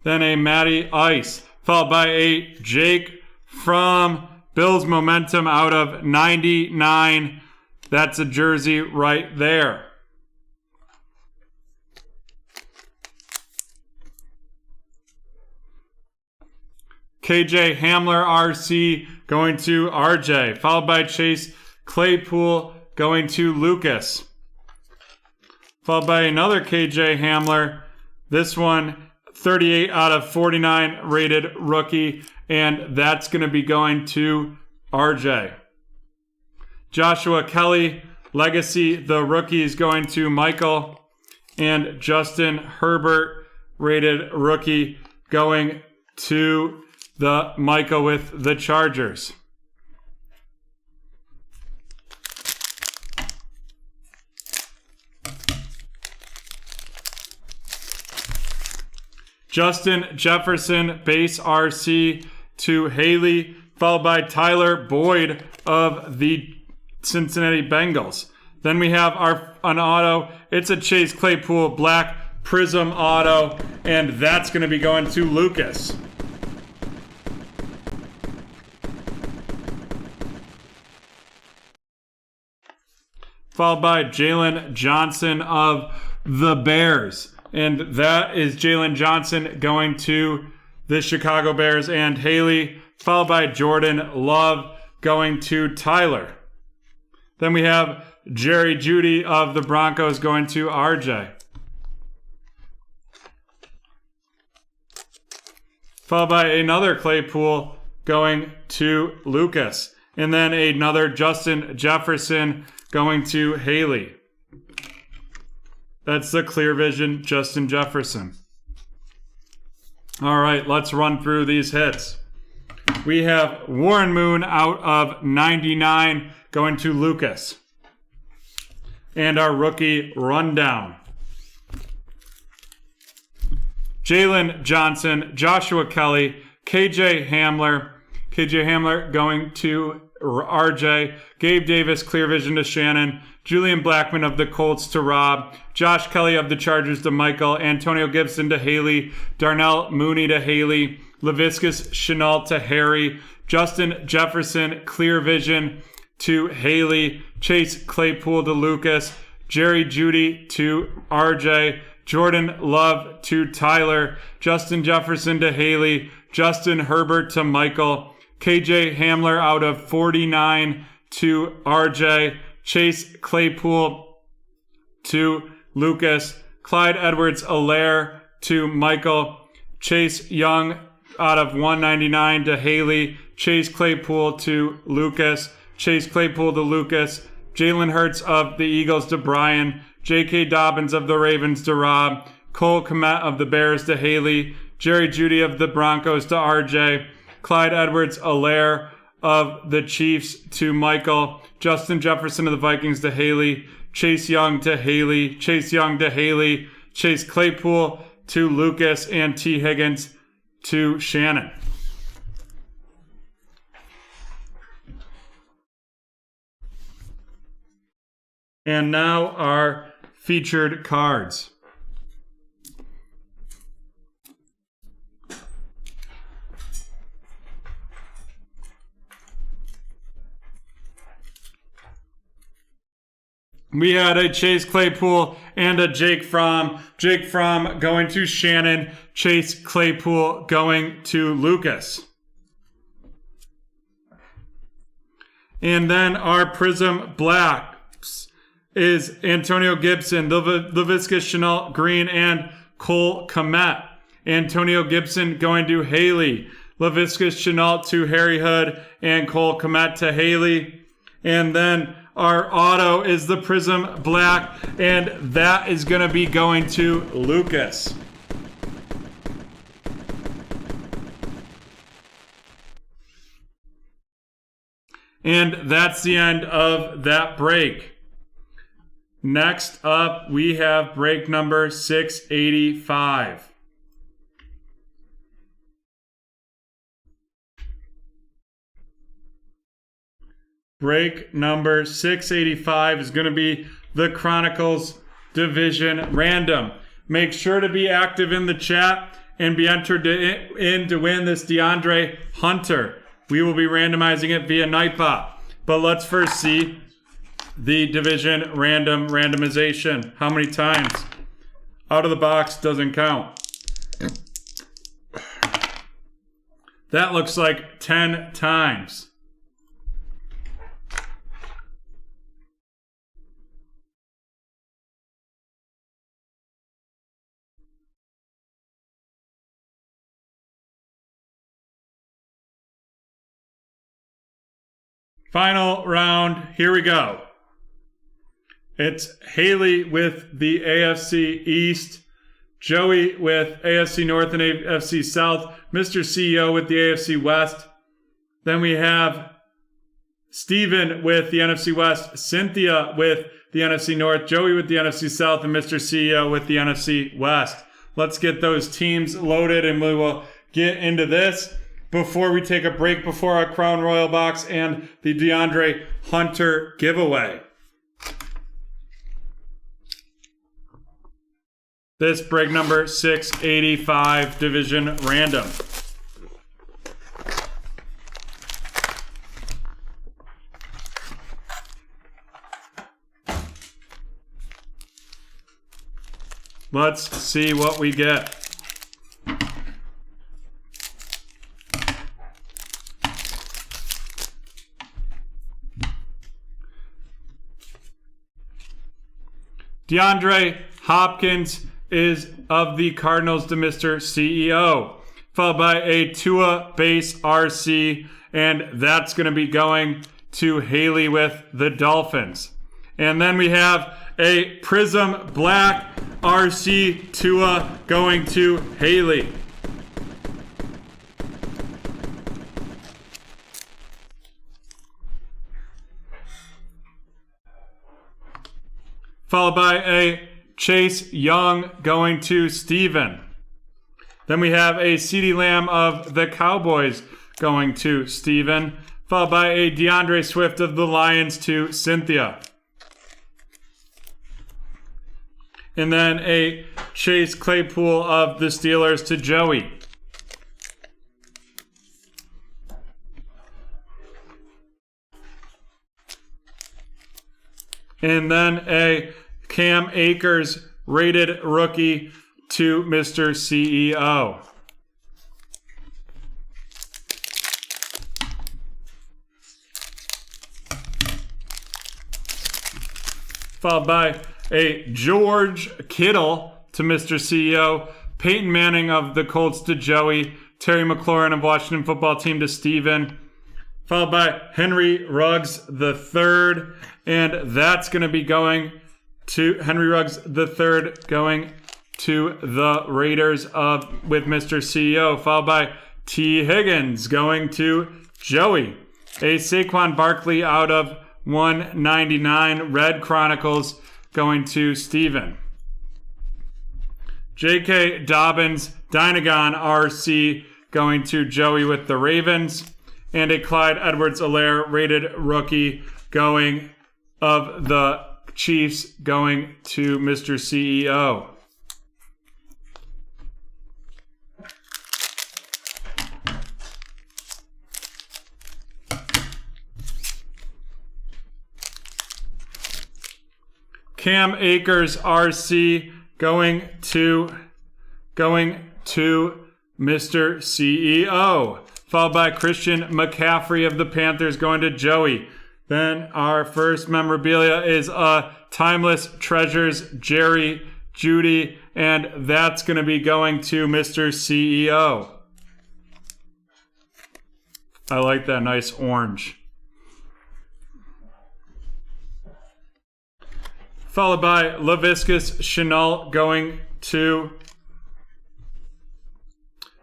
Then a Matty Ice, followed by a Jake from Bills Momentum out of 99. That's a jersey right there. KJ Hamler RC going to RJ, followed by Chase Claypool going to Lucas. Followed by another KJ Hamler. This one, 38 out of 49 rated rookie, and that's going to be going to RJ. Joshua Kelly, Legacy, the rookie is going to Michael, and Justin Herbert, rated rookie, going to the Michael with the Chargers. Justin Jefferson, base RC to Haley, followed by Tyler Boyd of the Cincinnati Bengals. Then we have an auto. It's a Chase Claypool Black Prism auto, and that's going to be going to Lucas. Followed by Jalen Johnson of the Bears. And that is Jalen Johnson going to the Chicago Bears and Haley, followed by Jordan Love going to Tyler. Then we have Jerry Jeudy of the Broncos going to RJ. Followed by another Claypool going to Lucas. And then another Justin Jefferson going to Haley. That's the Clear Vision Justin Jefferson. All right, let's run through these hits. We have Warren Moon out of 99 going to Lucas. And our rookie rundown. Jalen Johnson, Joshua Kelly, KJ Hamler going to RJ, Gabe Davis, Clear Vision to Shannon, Julian Blackmon of the Colts to Rob, Josh Kelly of the Chargers to Michael, Antonio Gibson to Haley, Darnell Mooney to Haley, Laviscus Shenault to Harry, Justin Jefferson, Clear Vision to Haley, Chase Claypool to Lucas, Jerry Jeudy to RJ, Jordan Love to Tyler, Justin Jefferson to Haley, Justin Herbert to Michael, KJ Hamler out of 49 to RJ, Chase Claypool to Lucas, Clyde Edwards-Helaire to Michael, Chase Young out of 199 to Haley, Chase Claypool to Lucas, Chase Claypool to Lucas, Jalen Hurts of the Eagles to Brian, J.K. Dobbins of the Ravens to Rob, Cole Kmet of the Bears to Haley, Jerry Jeudy of the Broncos to RJ, Clyde Edwards-Helaire of the Chiefs to Michael, Justin Jefferson of the Vikings to Haley, Chase Young to Haley, Chase Young to Haley, Chase Claypool to Lucas, and T. Higgins to Shannon. And now our featured cards. We had a Chase Claypool and a Jake Fromm. Jake Fromm going to Shannon. Chase Claypool going to Lucas. And then our Prism Blacks is Antonio Gibson, LaVisca Chenault Green, and Cole Kmet. Antonio Gibson going to Haley. LaVisca Chenault to Harry Hood, and Cole Kmet to Haley. And then our auto is the Prism Black, and that is going to be going to Lucas. And that's the end of that break. Next up, we have break number 685. Break number 685 is going to be the Chronicles Division Random. Make sure to be active in the chat and be entered in to win this DeAndre Hunter. We will be randomizing it via Nightbot. But let's first see the Division Random randomization. How many times? Out of the box doesn't count. That looks like 10 times. Final round, here we go. It's Haley with the AFC East, Joey with AFC North and AFC South, Mr. CEO with the AFC West. Then we have Steven with the NFC West, Cynthia with the NFC North, Joey with the NFC South, and Mr. CEO with the NFC West. Let's get those teams loaded and we will get into this. Before we take a break, before our Crown Royal box and the DeAndre Hunter giveaway. This break number 685 Division Random. Let's see what we get. DeAndre Hopkins is of the Cardinals to Mr. CEO, followed by a Tua base RC, and that's going to be going to Haley with the Dolphins. And then we have a Prism Black RC Tua going to Haley. Followed by a Chase Young going to Steven. Then we have a CeeDee Lamb of the Cowboys going to Steven. Followed by a DeAndre Swift of the Lions to Cynthia. And then a Chase Claypool of the Steelers to Joey. And then a Cam Akers rated rookie to Mr. CEO. Followed by a George Kittle to Mr. CEO, Peyton Manning of the Colts to Joey, Terry McLaurin of Washington Football Team to Steven. Followed by Henry Ruggs III, and that's going to be going to Henry Ruggs III going to the Raiders with Mr. CEO. Followed by T. Higgins going to Joey. A Saquon Barkley out of 199 Red Chronicles going to Steven. J.K. Dobbins Dynagon RC going to Joey with the Ravens. And a Clyde Edwards-Helaire rated rookie going of the Chiefs going to Mr. CEO. Cam Akers RC going to Mr. CEO. Followed by Christian McCaffrey of the Panthers going to Joey. Then our first memorabilia is Timeless Treasures, Jerry Judy, and that's going to be going to Mr. CEO. I like that nice orange. Followed by Laviscus Chenault going to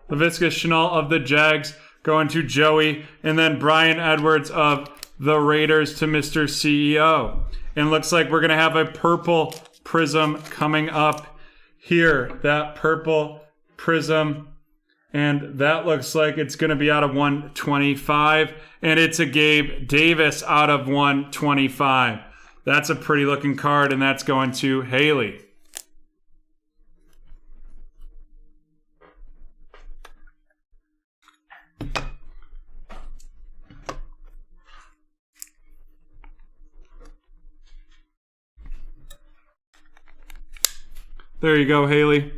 Laviscus Chenault of the Jags going to Joey, and then Brian Edwards of the Raiders to Mr. CEO. And looks like we're going to have a purple prism coming up here. That purple prism, and that looks like it's going to be out of 125, and it's a Gabe Davis out of 125. That's a pretty looking card, and that's going to Haley. There you go, Haley.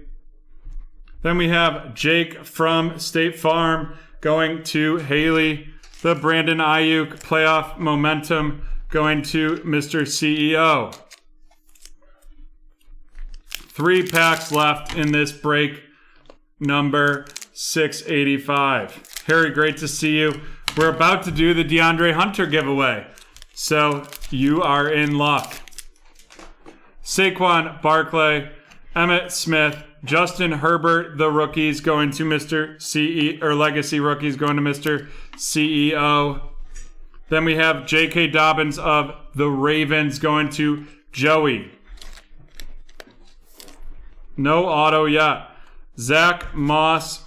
Then we have Jake from State Farm going to Haley. The Brandon Ayuk playoff momentum going to Mr. CEO. 3 packs left in this break, number 685. Harry, great to see you. We're about to do the DeAndre Hunter giveaway, so you are in luck. Saquon Barkley, Emmitt Smith, Justin Herbert, the rookies going to Mr. CEO, or legacy rookies going to Mr. CEO. Then we have J.K. Dobbins of the Ravens going to Joey. No auto yet. Zach Moss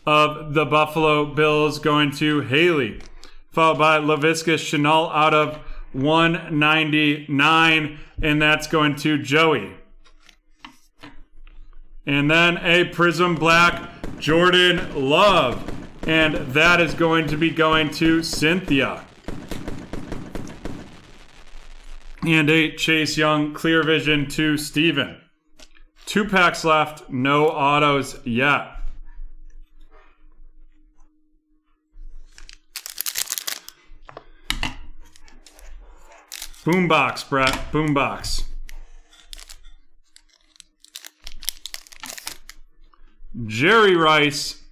of the Buffalo Bills going to Haley. Followed by Laviscus Chenault out of 199, and that's going to Joey. And then a Prism Black Jordan Love, and that is going to be going to Cynthia. And a Chase Young Clear Vision to Steven. 2 packs left, no autos yet. Boombox, Brett, boombox. Jerry Rice,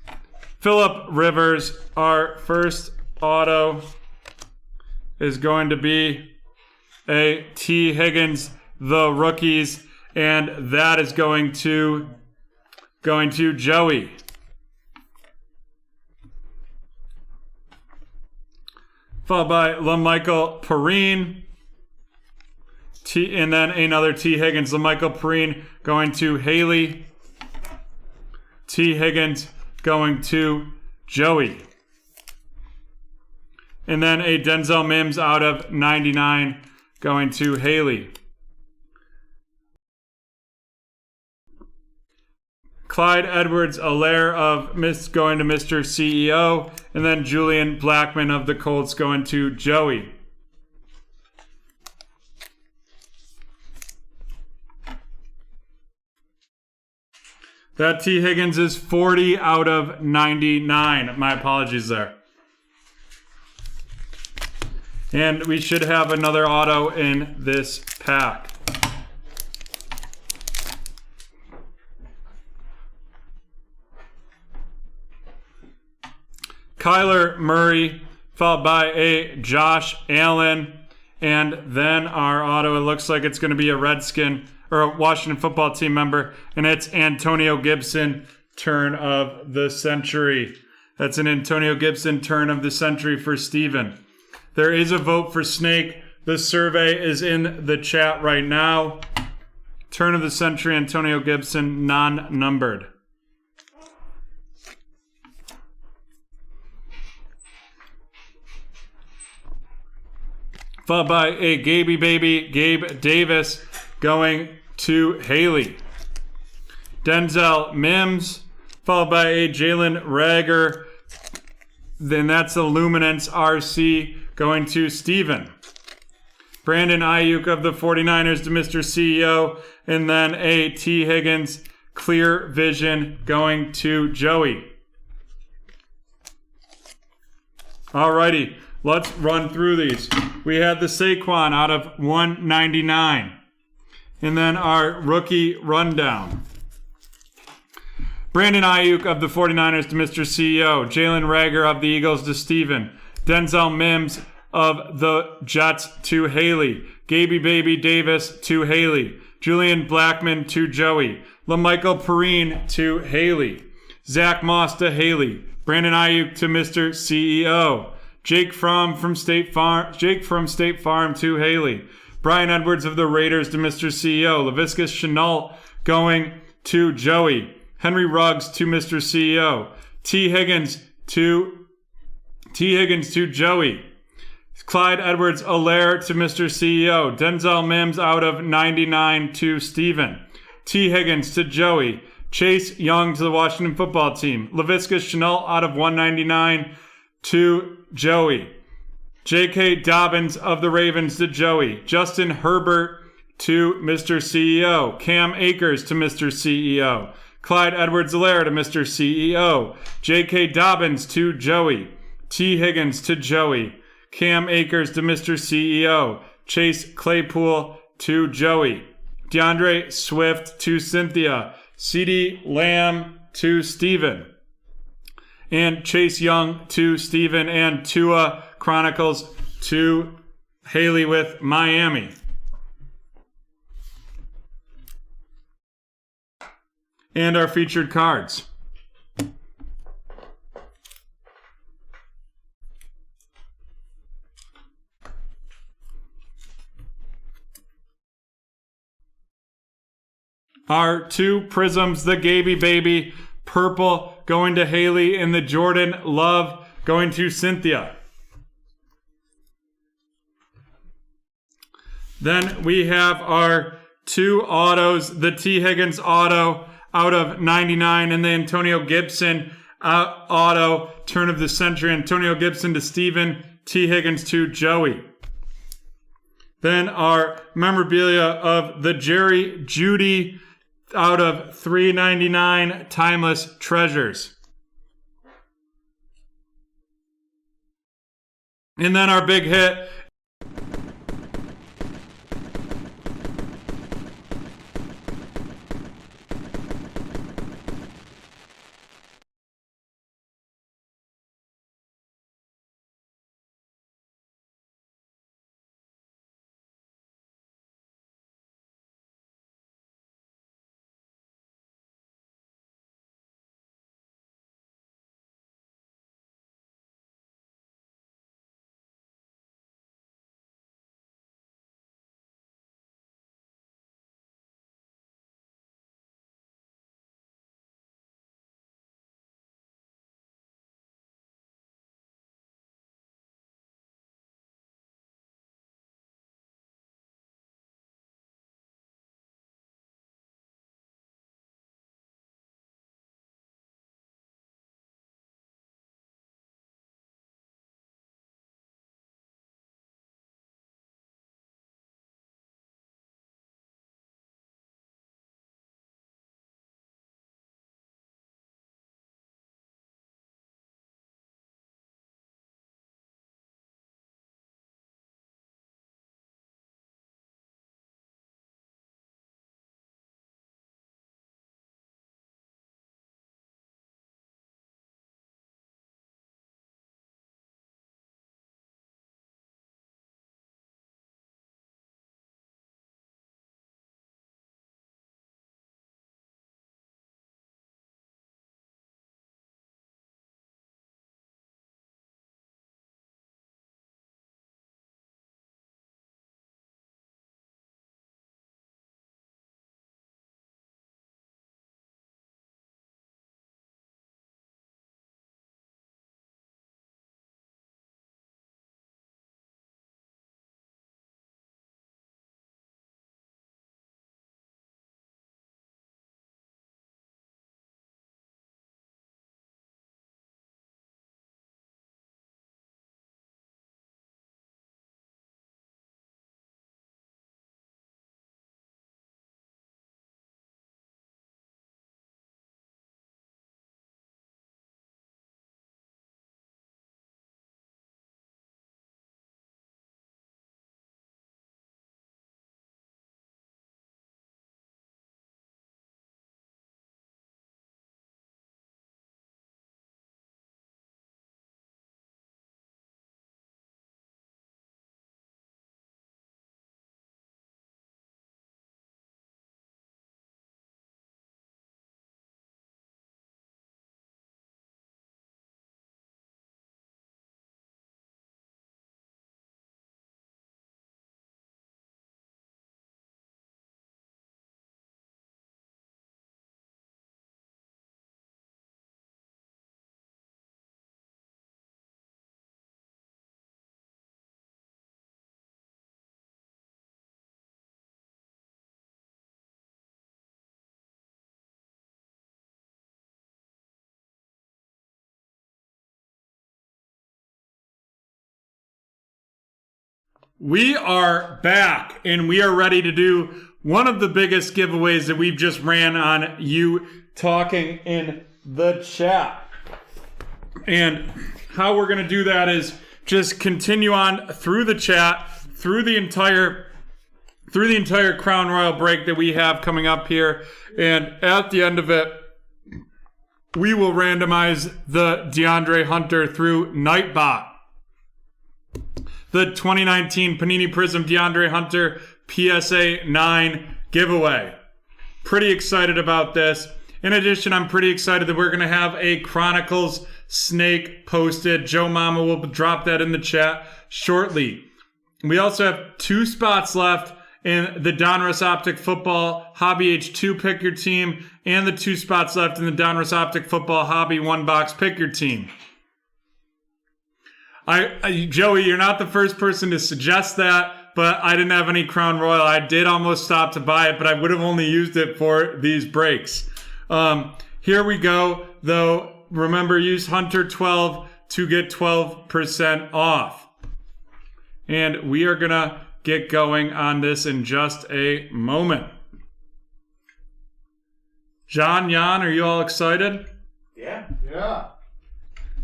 Phillip Rivers. Our first auto is going to be a T. Higgins, the rookies, and that is going to Joey. Followed by LaMichael Perrine, and then another T. Higgins. LaMichael Perrine going to Haley. T. Higgins going to Joey. And then a Denzel Mims out of 99 going to Haley. Clyde Edwards-Helaire of going to Mr. CEO. And then Julian Blackman of the Colts going to Joey. That T. Higgins is 40 out of 99. My apologies there. And we should have another auto in this pack. Kyler Murray, followed by a Josh Allen. And then our auto, it looks like it's going to be a Redskin or a Washington football team member, and it's Antonio Gibson, turn of the century. That's an Antonio Gibson turn of the century for Steven. There is a vote for Snake. The survey is in the chat right now. Turn of the century, Antonio Gibson, non-numbered. Followed by a Gaby Baby, Gabe Davis, going to Haley. Denzel Mims, followed by a Jalen Reagor. Then that's the Luminance RC going to Steven. Brandon Ayuk of the 49ers to Mr. CEO. And then a T. Higgins clear vision going to Joey. Alrighty, let's run through these. We had the Saquon out of 199. And then our rookie rundown. Brandon Ayuk of the 49ers to Mr. CEO. Jalen Reagor of the Eagles to Steven. Denzel Mims of the Jets to Haley. Gaby Baby Davis to Haley. Julian Blackmon to Joey. LaMichael Perrine to Haley. Zach Moss to Haley. Brandon Ayuk to Mr. CEO. Jake from State Farm to Haley. Brian Edwards of the Raiders to Mr. CEO. Laviska Shenault going to Joey. Henry Ruggs to Mr. CEO. T. Higgins to Joey. Clyde Edwards-Helaire to Mr. CEO. Denzel Mims out of 99 to Steven. T. Higgins to Joey. Chase Young to the Washington football team. Laviska Shenault out of 199 to Joey. J.K. Dobbins of the Ravens to Joey. Justin Herbert to Mr. CEO. Cam Akers to Mr. CEO. Clyde Edwards-Helaire to Mr. CEO. J.K. Dobbins to Joey. T. Higgins to Joey. Cam Akers to Mr. CEO. Chase Claypool to Joey. DeAndre Swift to Cynthia. CeeDee Lamb to Steven. And Chase Young to Steven. And Tua Chronicles to Haley with Miami. And our featured cards. Our two Prisms, the Gaby Baby, purple going to Haley, and the Jordan Love going to Cynthia. Then we have our two autos, the T. Higgins auto out of 99, and the Antonio Gibson auto, turn of the century. Antonio Gibson to Steven, T. Higgins to Joey. Then our memorabilia of the Jerry Jeudy out of 399 Timeless Treasures. And then our big hit, We are back and we are ready to do one of the biggest giveaways that we've just ran on you talking in the chat. And how we're going to do that is just continue on through the chat, through the entire Crown Royal break that we have coming up here. And at the end of it, we will randomize the DeAndre Hunter through Nightbot. The 2019 Panini Prism DeAndre Hunter PSA 9 giveaway. Pretty excited about this. In addition, I'm pretty excited that we're going to have a Chronicles snake posted. Joe Mama will drop that in the chat shortly. We also have 2 spots left in the Donruss Optic Football Hobby H2 Pick Your Team and the 2 spots left in the Donruss Optic Football Hobby 1-Box Pick Your Team. Joey, you're not the first person to suggest that, but I didn't have any Crown Royal. I did almost stop to buy it, but I would have only used it for these breaks. Here we go, though. Remember, use Hunter 12 to get 12% off. And we are going to get going on this in just a moment. John, Jan, are you all excited? Yeah. Yeah.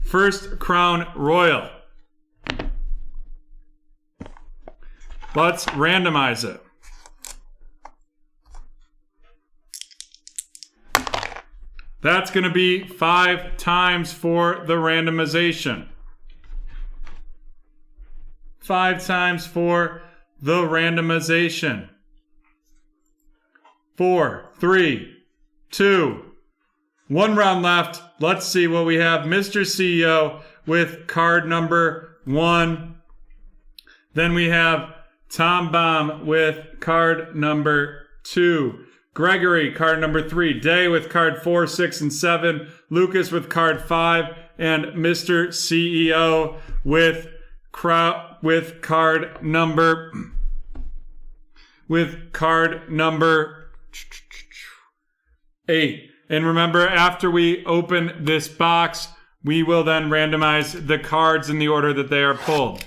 First Crown Royal. Let's randomize it. That's going to be 5 times for the randomization. 5 times for the randomization. 4, 3, 2, 1 round left. Let's see what we have. Mr. CEO with card number 1. Then we have Tom Baum with card number 2. Gregory, card number 3. Day with card 4, 6, and 7. Lucas with card 5. And Mr. CEO with card number 8. And remember, after we open this box, we will then randomize the cards in the order that they are pulled.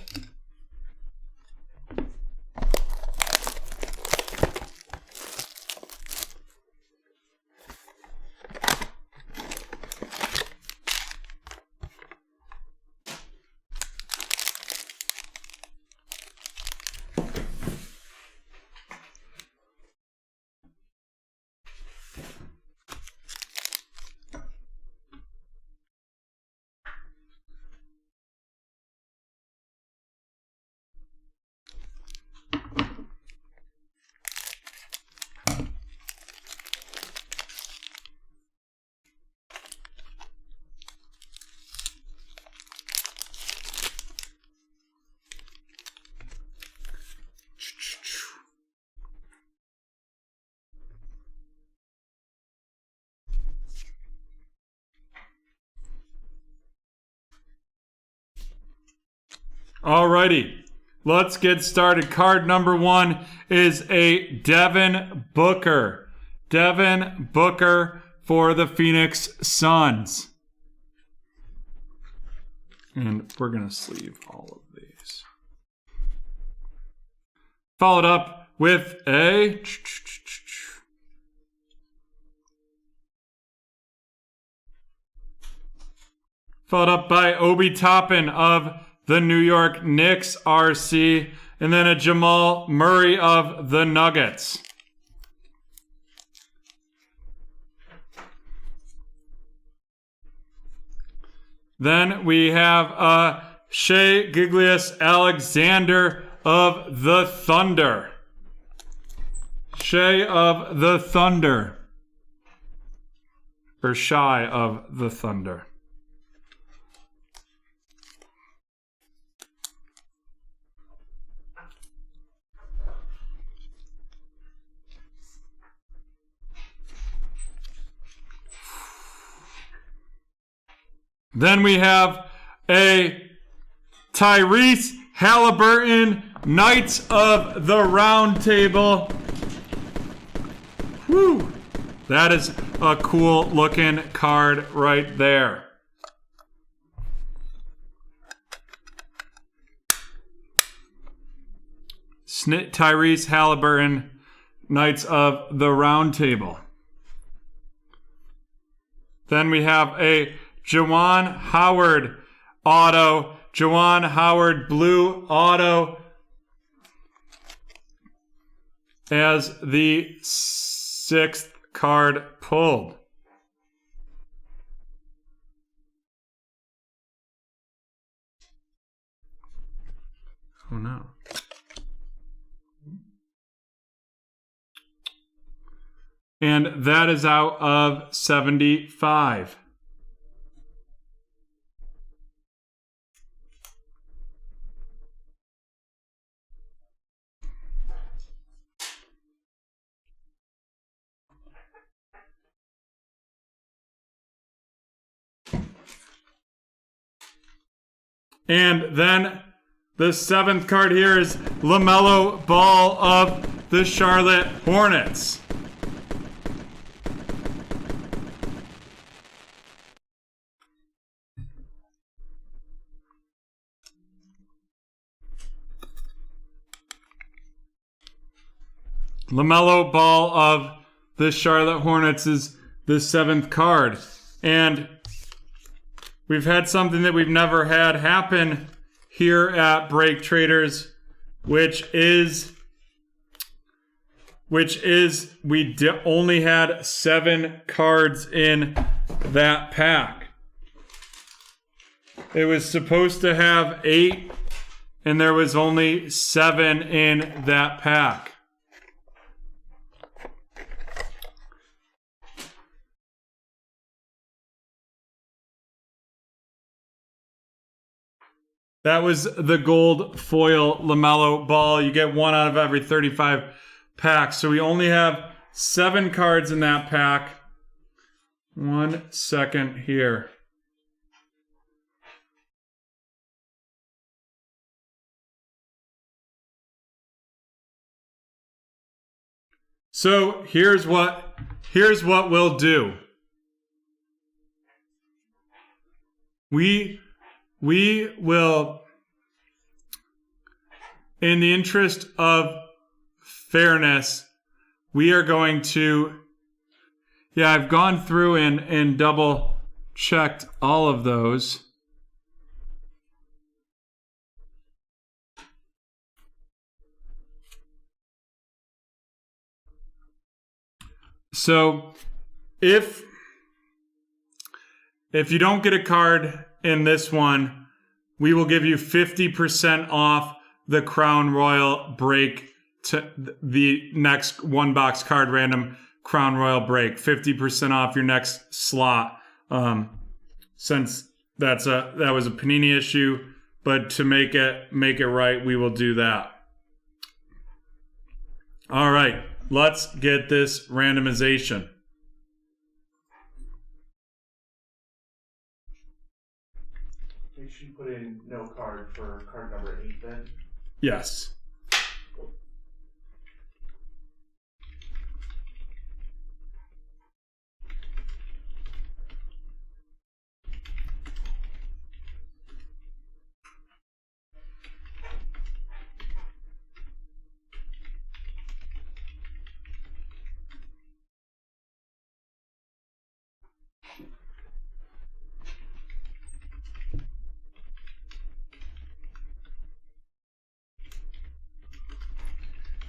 Alrighty, let's get started. Card number 1 is a Devin Booker. Devin Booker for the Phoenix Suns. And we're going to sleeve all of these. Followed up with a... Followed up by Obi Toppin of the New York Knicks RC, and then a Jamal Murray of the Nuggets. Then we have Shai Gilgeous-Alexander of the Thunder. Shai of the Thunder. Or Shy of the Thunder. Then we have a Tyrese Halliburton, Knights of the Round Table. Whew. That is a cool looking card right there. Tyrese Halliburton, Knights of the Round Table. Then we have a Juwan Howard auto. Juwan Howard blue auto as the 6th card pulled. Oh no. And that is out of 75. And then the 7th card here is LaMelo Ball of the Charlotte Hornets. LaMelo Ball of the Charlotte Hornets is the 7th card. And we've had something that we've never had happen here at BreakTraders, which is we only had 7 cards in that pack. It was supposed to have 8, and there was only 7 in that pack. That was the gold foil LaMelo Ball. You get 1 out of every 35 packs. So we only have 7 cards in that pack. 1 second here. So here's what we'll do. We will, in the interest of fairness, we are going to, I've gone through and double checked all of those. So if you don't get a card in this one, we will give you 50% off the Crown Royal break to the next 1 box card random Crown Royal break. 50% off your next slot. Since that was a Panini issue, but to make it right, we will do that. All right, let's get this randomization. Make sure you put in no card for card number 8 then. Yes.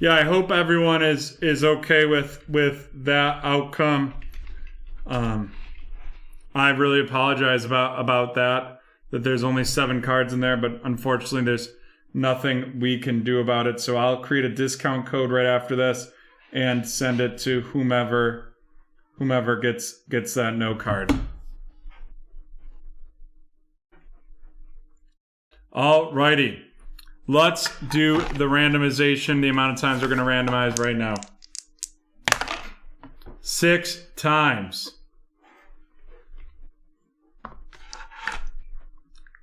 Yeah, I hope everyone is okay with that outcome. I really apologize about that there's only 7 cards in there, but unfortunately there's nothing we can do about it. So I'll create a discount code right after this and send it to whomever gets that no card. Alrighty. Let's do the randomization, the amount of times we're going to randomize right now. 6 times.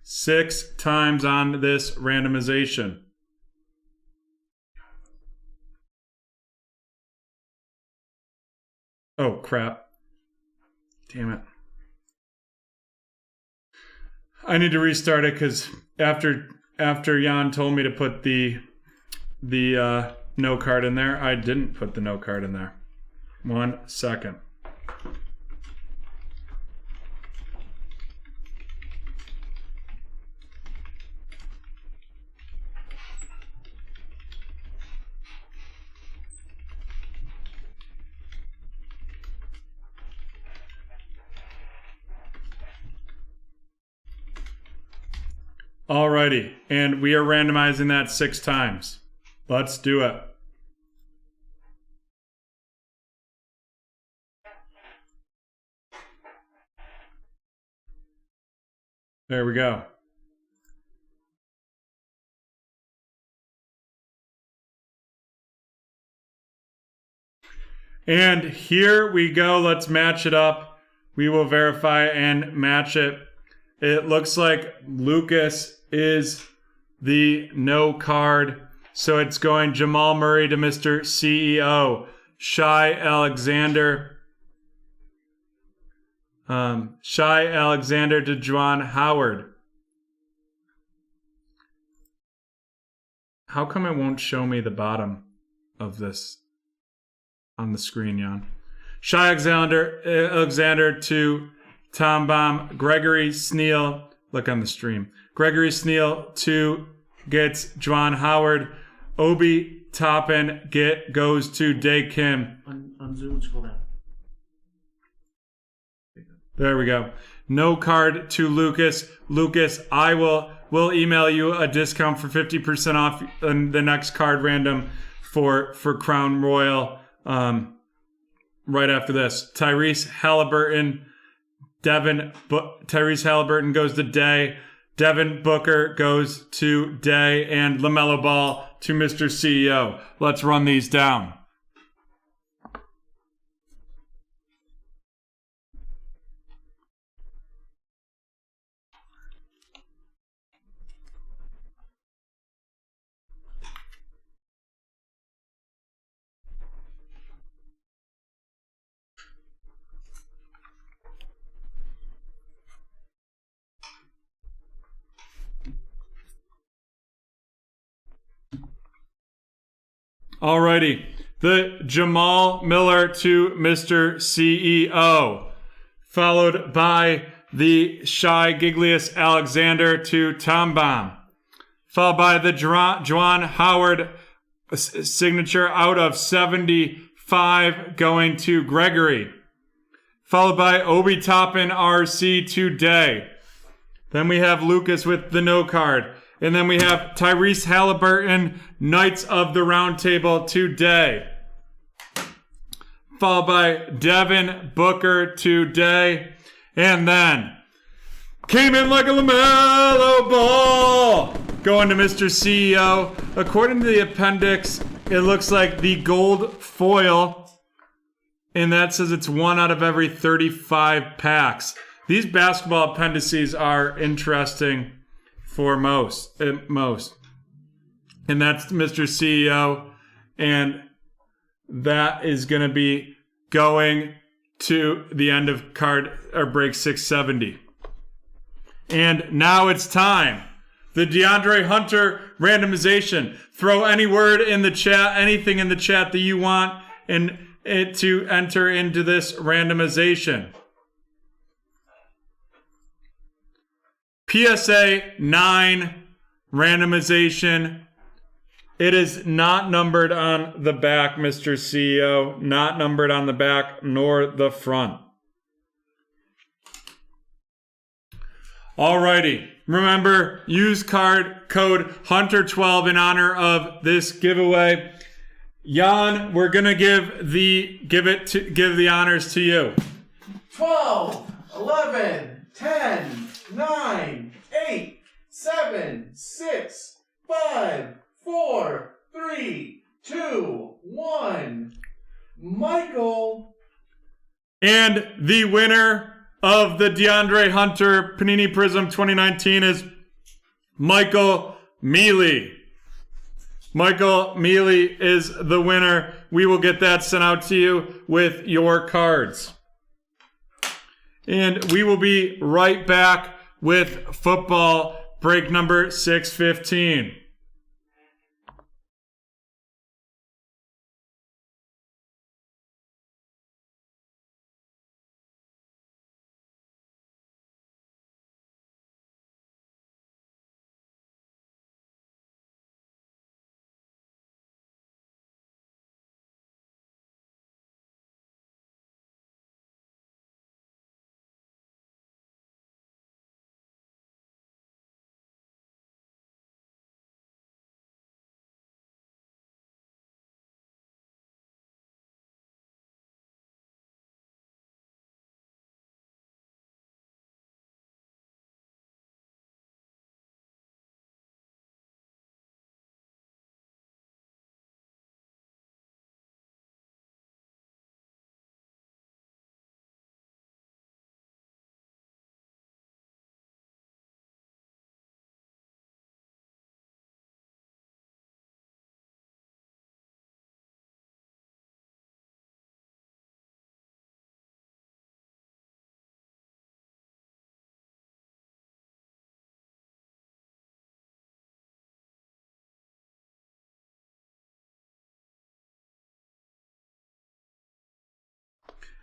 6 times on this randomization. Oh, crap. Damn it. I need to restart it because after Jan told me to put the the no card in there. I didn't put the no card in there. 1 second. Alrighty, and we are randomizing that 6 times. Let's do it. There we go. And here we go. Let's match it up. We will verify and match it. It looks like Lucas is the no card. So it's going Jamal Murray to Mr. CEO. Shai Alexander. Shai Alexander to Juwan Howard. How come it won't show me the bottom of this on the screen, Jan? Shai Alexander to Tom Baum. Gregory Sneal. Look on the stream. Gregory Sneal gets Juwan Howard. Obi Toppin goes to Dae Kim. On Zoom, scroll down. There we go. No card to Lucas. Lucas, I will email you a discount for 50% off in the next card random for Crown Royal right after this. Tyrese Halliburton goes to Day. Devin Booker goes to Day, and LaMelo Ball to Mr. CEO. Let's run these down. Alrighty, the Jamal Miller to Mr. CEO, followed by the Shai Giglius Alexander to Tom Baum, followed by the Juwan Howard signature out of 75 going to Gregory, followed by Obi Toppin RC to Day. Then we have Lucas with the no card. And then we have Tyrese Halliburton, Knights of the Round Table today. Followed by Devin Booker today. And then came in like a LaMelo Ball. Going to Mr. CEO. According to the appendix, it looks like the gold foil. And that says it's 1 out of every 35 packs. These basketball appendices are interesting. For most. And that's Mr. CEO. And that is going to be going to the end of card or break 670. And now it's time. The DeAndre Hunter randomization. Throw any word in the chat, anything in the chat that you want and it to enter into this randomization. PSA 9 randomization. It is not numbered on the back, Mr. CEO. Not numbered on the back nor the front. Alrighty. Remember, use code Hunter12 in honor of this giveaway. Jan, we're gonna give the honors to you. 12, 11, 10, 9, 8, 7, 6, 5, 4, 3, 2, 1. Michael. And the winner of the DeAndre Hunter Panini Prism 2019 is Michael Mealy. Michael Mealy is the winner. We will get that sent out to you with your cards. And we will be right back with football break number 615.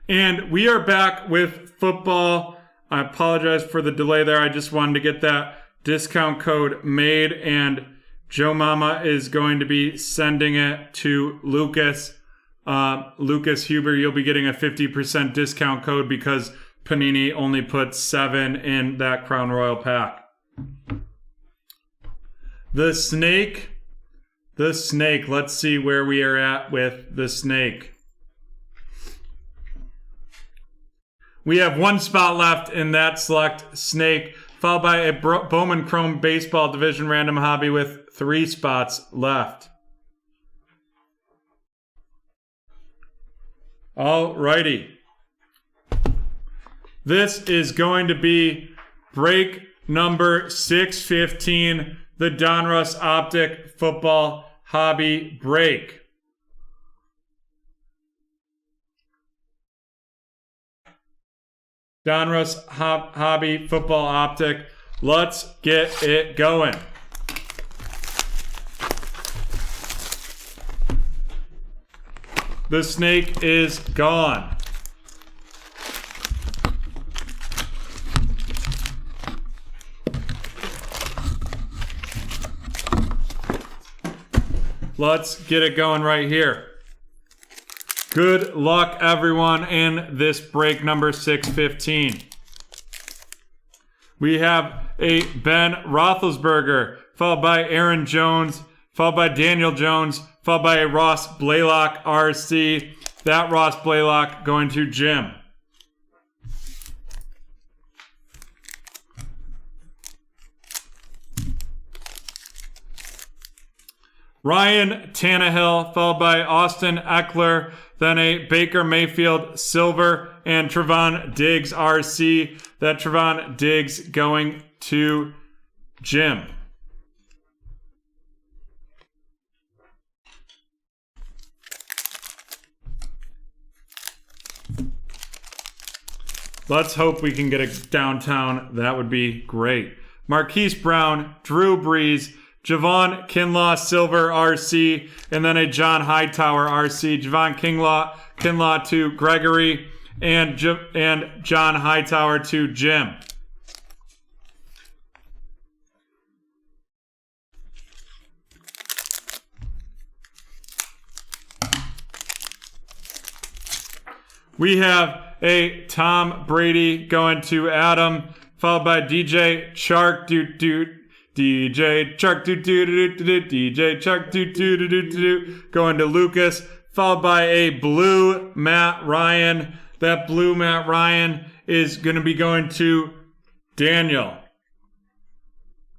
And we are back with football. I apologize for the delay there. I just wanted to get that discount code made, and Joe Mama is going to be sending it to Lucas. Lucas Huber, you'll be getting a 50% discount code because Panini only put 7 in that Crown Royal pack. The snake. Let's see where we are at with the snake. We have 1 spot left in that select snake, followed by a Bowman Chrome Baseball Division Random Hobby with 3 spots left. Alrighty. This is going to be break number 615, the Donruss Optic Football Hobby break. Donruss Hobby Football Optic. Let's get it going. The snake is gone. Let's get it going right here. Good luck, everyone, in this break number 615. We have a Ben Roethlisberger, followed by Aaron Jones, followed by Daniel Jones, followed by a Ross Blaylock RC. That Ross Blaylock going to Jim. Ryan Tannehill, followed by Austin Eckler, then a Baker Mayfield Silver, and Trevon Diggs RC. That Trevon Diggs going to Jim. Let's hope we can get it downtown. That would be great. Marquise Brown, Drew Brees, Javon Kinlaw Silver RC, and then a John Hightower RC. Javon Kinlaw to Gregory, and John Hightower to Jim. We have a Tom Brady going to Adam, followed by DJ Chark DJ Chark going to Lucas, followed by a blue Matt Ryan. That blue Matt Ryan is going to be going to Daniel,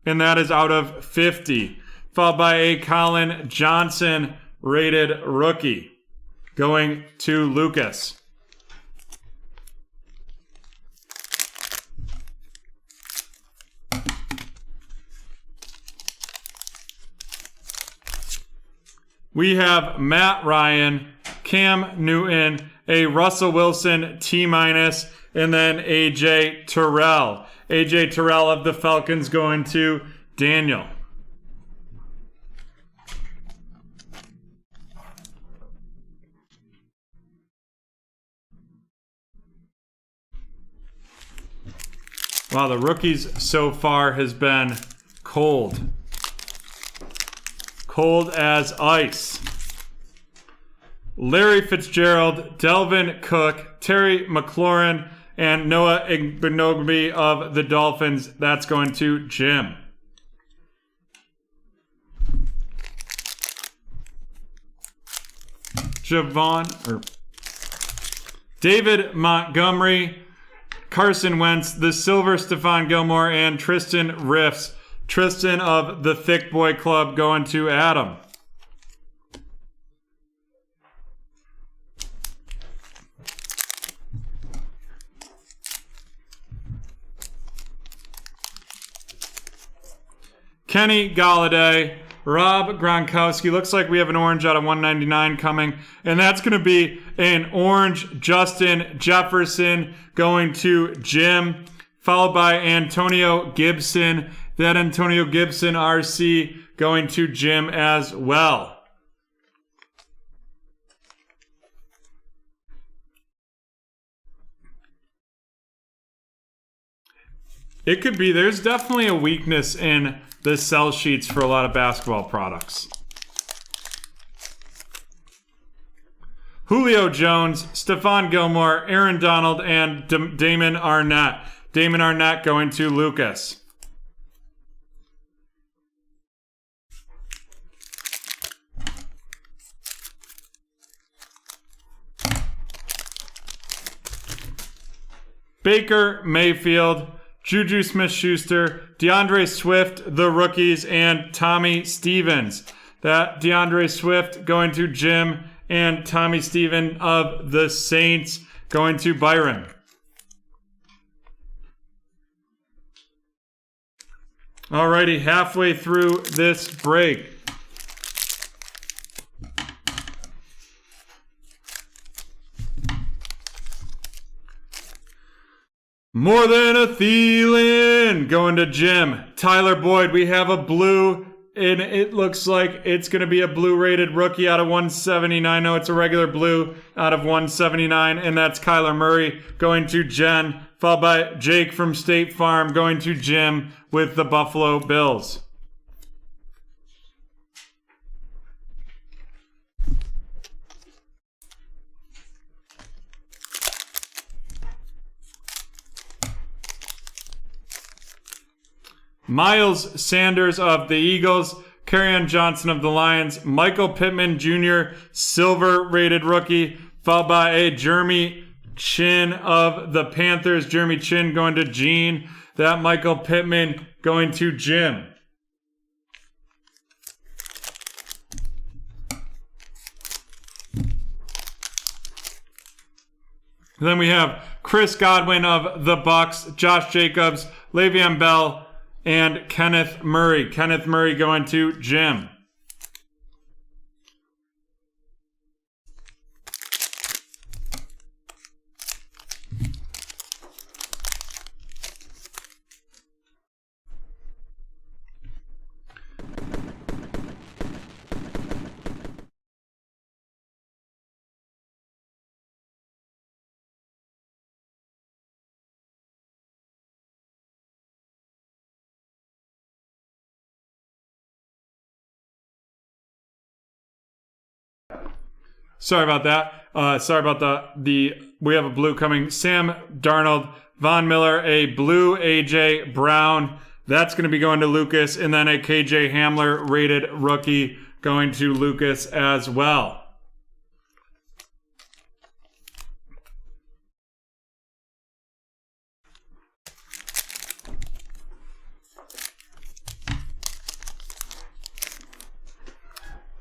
and that is out of 50, followed by a Colin Johnson rated rookie going to Lucas. We have Matt Ryan, Cam Newton, a Russell Wilson T-, and then AJ Terrell. AJ Terrell of the Falcons going to Daniel. Wow, the rookies so far has been cold. Cold as ice. Larry Fitzgerald, Delvin Cook, Terry McLaurin, and Noah Igbenogby of the Dolphins. That's going to Jim. David Montgomery, Carson Wentz, the Silver Stephon Gilmore, and Tristan Riffs. Tristan of the Thick Boy Club going to Adam. Kenny Galladay, Rob Gronkowski. Looks like we have an orange out of 199 coming, and that's going to be an orange Justin Jefferson going to Jim, followed by Antonio Gibson. That Antonio Gibson RC going to Jim as well. It could be. There's definitely a weakness in the sell sheets for a lot of basketball products. Julio Jones, Stephon Gilmore, Aaron Donald, and Damon Arnett. Damon Arnett going to Lucas. Baker Mayfield, Juju Smith-Schuster, DeAndre Swift, the rookies, and Tommy Stevens. That DeAndre Swift going to Jim, and Tommy Stevens of the Saints going to Byron. Alrighty, halfway through this break. More than a Thielen going to Jim. Tyler Boyd, we have a blue, and it looks like it's going to be a blue rated rookie out of 179. No, it's a regular blue out of 179, and that's Kyler Murray going to Jen, followed by Jake from State Farm going to Jim with the Buffalo Bills. Miles Sanders of the Eagles, Kerryon Johnson of the Lions, Michael Pittman Jr., silver-rated rookie, followed by a Jeremy Chin of the Panthers. Jeremy Chin going to Gene. That Michael Pittman going to Jim. Then we have Chris Godwin of the Bucks, Josh Jacobs, Le'Veon Bell, and Kenneth Murray. Kenneth Murray going to Jim. Sorry about that. Sorry about the we have a blue coming. Sam Darnold, Von Miller, a blue AJ Brown. That's going to be going to Lucas, and then a KJ Hamler rated rookie going to Lucas as well.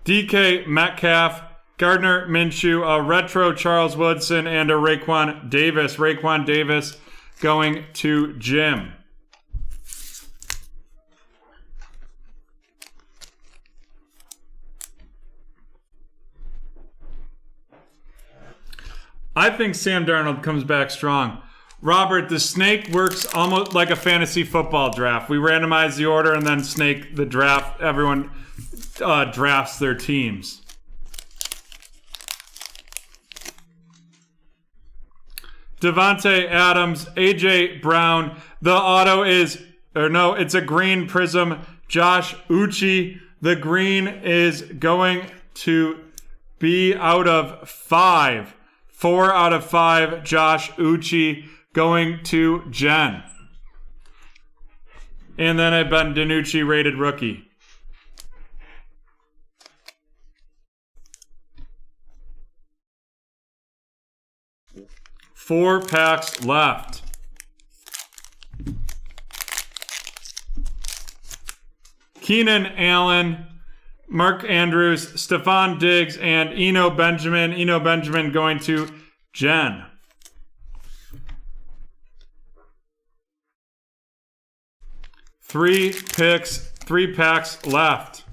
DK Metcalf, Gardner Minshew, a retro Charles Woodson, and a Raekwon Davis. Raekwon Davis going to Jim. I think Sam Darnold comes back strong. Robert, the snake works almost like a fantasy football draft. We randomize the order and then snake the draft. Everyone drafts their teams. Devontae Adams, AJ Brown. The auto is, or no, it's a green prism. Josh Uche. The green is going to be out of 5. 4 out of 5. Josh Uche going to Jen. And then a Ben DiNucci rated rookie. 4 packs left. Keenan Allen, Mark Andrews, Stephon Diggs, and Eno Benjamin. Eno Benjamin going to Jen. Three packs left.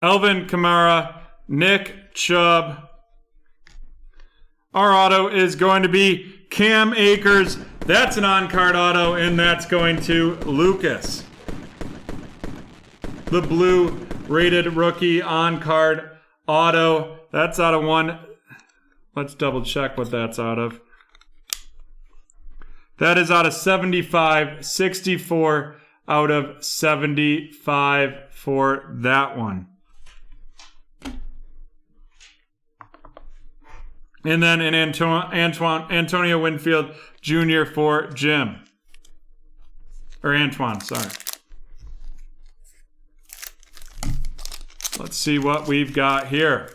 Elvin Kamara, Nick Chubb. Our auto is going to be Cam Akers. That's an on-card auto, and that's going to Lucas. The blue rated rookie on-card auto. That's out of Let's double check what that's out of. That is out of 75, 64 out of 75 for that one. And then an Antonio Winfield Jr. for Jim. Or Antoine, sorry. Let's see what we've got here.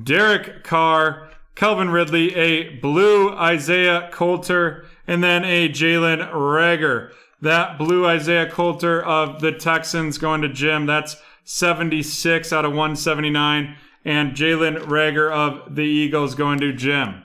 Derek Carr, Calvin Ridley, a blue Isaiah Coulter, and then a Jalen Reagor. That blue Isaiah Coulter of the Texans going to Jim. That's 76 out of 179. And Jalen Reagor of the Eagles going to Jim.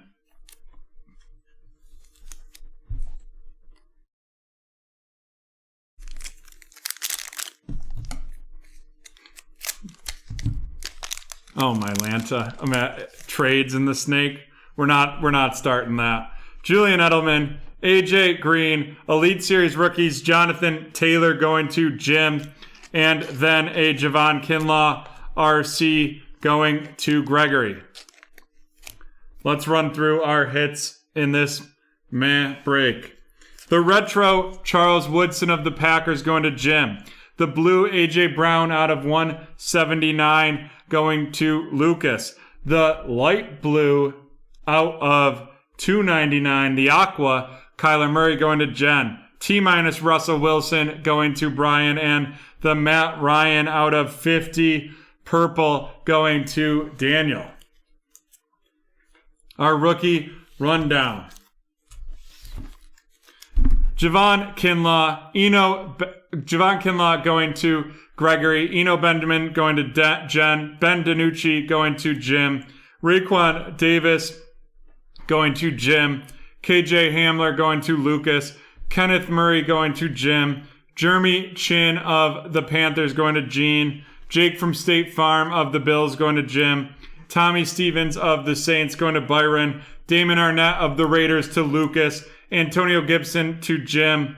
Oh, my Lanta. I'm at trades in the snake. We're not starting that. Julian Edelman, AJ Green, Elite Series rookies, Jonathan Taylor going to Jim, and then a Javon Kinlaw RC going to Gregory. Let's run through our hits in this break. The retro Charles Woodson of the Packers going to Jim. The blue AJ Brown out of 179 going to Lucas. The light blue out of 299, the aqua, Kyler Murray going to Jen. T- Russell Wilson going to Brian, and the Matt Ryan out of 50 purple going to Daniel. Our rookie rundown. Javon Kinlaw going to Gregory. Eno Benjamin going to Jen. Ben DiNucci going to Jim. Raekwon Davis going to Jim. KJ Hamler going to Lucas. Kenneth Murray going to Jim. Jeremy Chin of the Panthers going to Gene. Jake from State Farm of the Bills going to Jim. Tommy Stevens of the Saints going to Byron. Damon Arnett of the Raiders to Lucas. Antonio Gibson to Jim.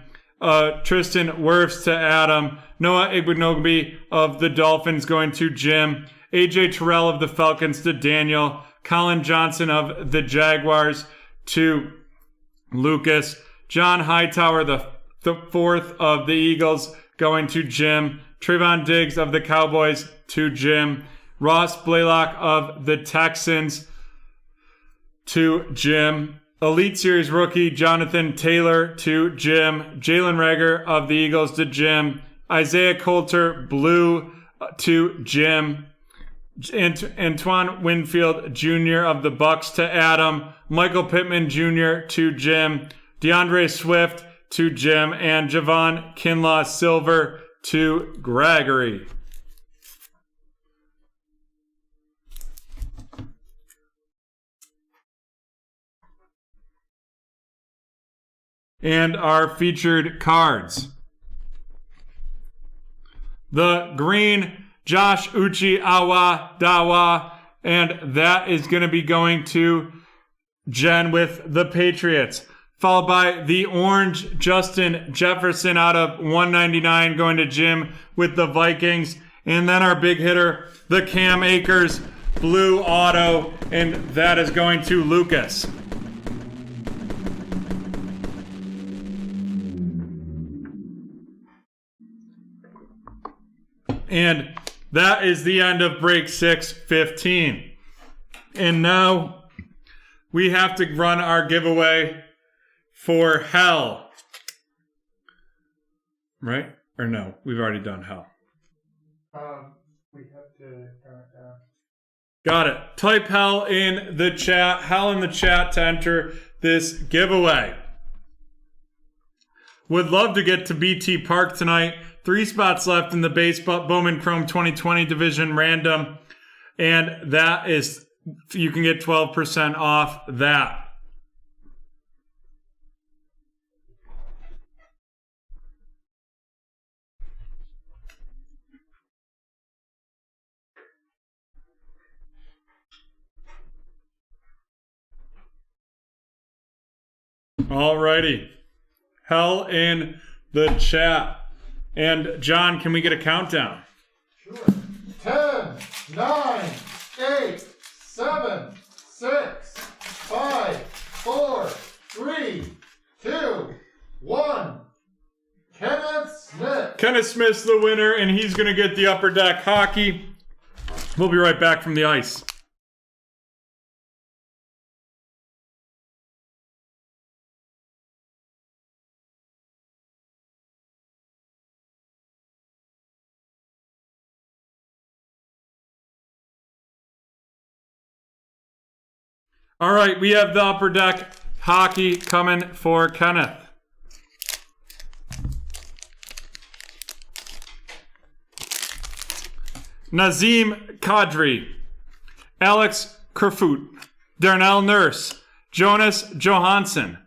Tristan Wirfs to Adam. Noah Igbenogby of the Dolphins going to Jim. AJ Terrell of the Falcons to Daniel. Colin Johnson of the Jaguars to Lucas. John Hightower, the fourth of the Eagles, going to Jim. Trayvon Diggs of the Cowboys to Jim. Ross Blaylock of the Texans to Jim. Elite Series rookie Jonathan Taylor to Jim. Jalen Reagor of the Eagles to Jim. Isaiah Coulter, blue, to Jim. Antoine Winfield Jr. of the Bucks to Adam. Michael Pittman Jr. to Jim. DeAndre Swift to Jim. And Javon Kinlaw Silver to Gregory. And our featured cards. The green, Josh Uchi Awa Dawa, and that is going to be going to Jen with the Patriots. Followed by the orange, Justin Jefferson out of 199 going to Jim with the Vikings. And then our big hitter, the Cam Akers blue auto, and that is going to Lucas. And that is the end of break 615. And now we have to run our giveaway for hell. Right? Or no, we've already done hell. We have to count it down. Got it. Type hell in the chat. Hell in the chat to enter this giveaway. Would love to get to BT Park tonight. 3 spots left in the base Bowman Chrome 2020 division random. And that is, you can get 12% off that. Alrighty. Hell in the chat. And John, can we get a countdown? Sure. 10, 9, 8, 7, 6, 5, 4, 3, 2, 1. Kenneth Smith. Kenneth Smith's the winner, and he's going to get the Upper Deck hockey. We'll be right back from the ice. All right, we have the Upper Deck hockey coming for Kenneth. Nazim Kadri, Alex Kerfoot, Darnell Nurse, Jonas Johansson,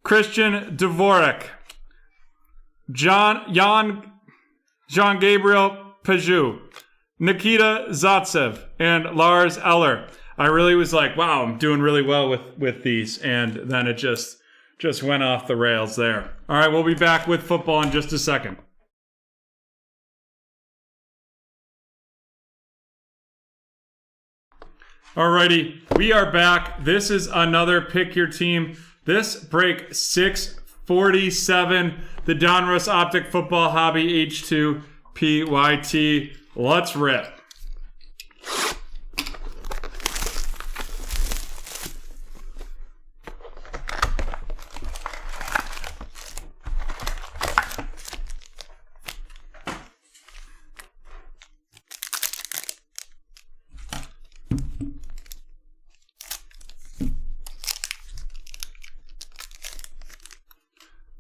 Christian Dvorak, Jean Gabriel Pajou, Nikita Zaitsev, and Lars Eller. I really was like, wow, I'm doing really well with these, and then it just went off the rails there. All right, we'll be back with football in just a second. Alrighty, we are back. This is another Pick Your Team. This break 647, the Donruss Optic Football Hobby H2 PYT. Let's rip.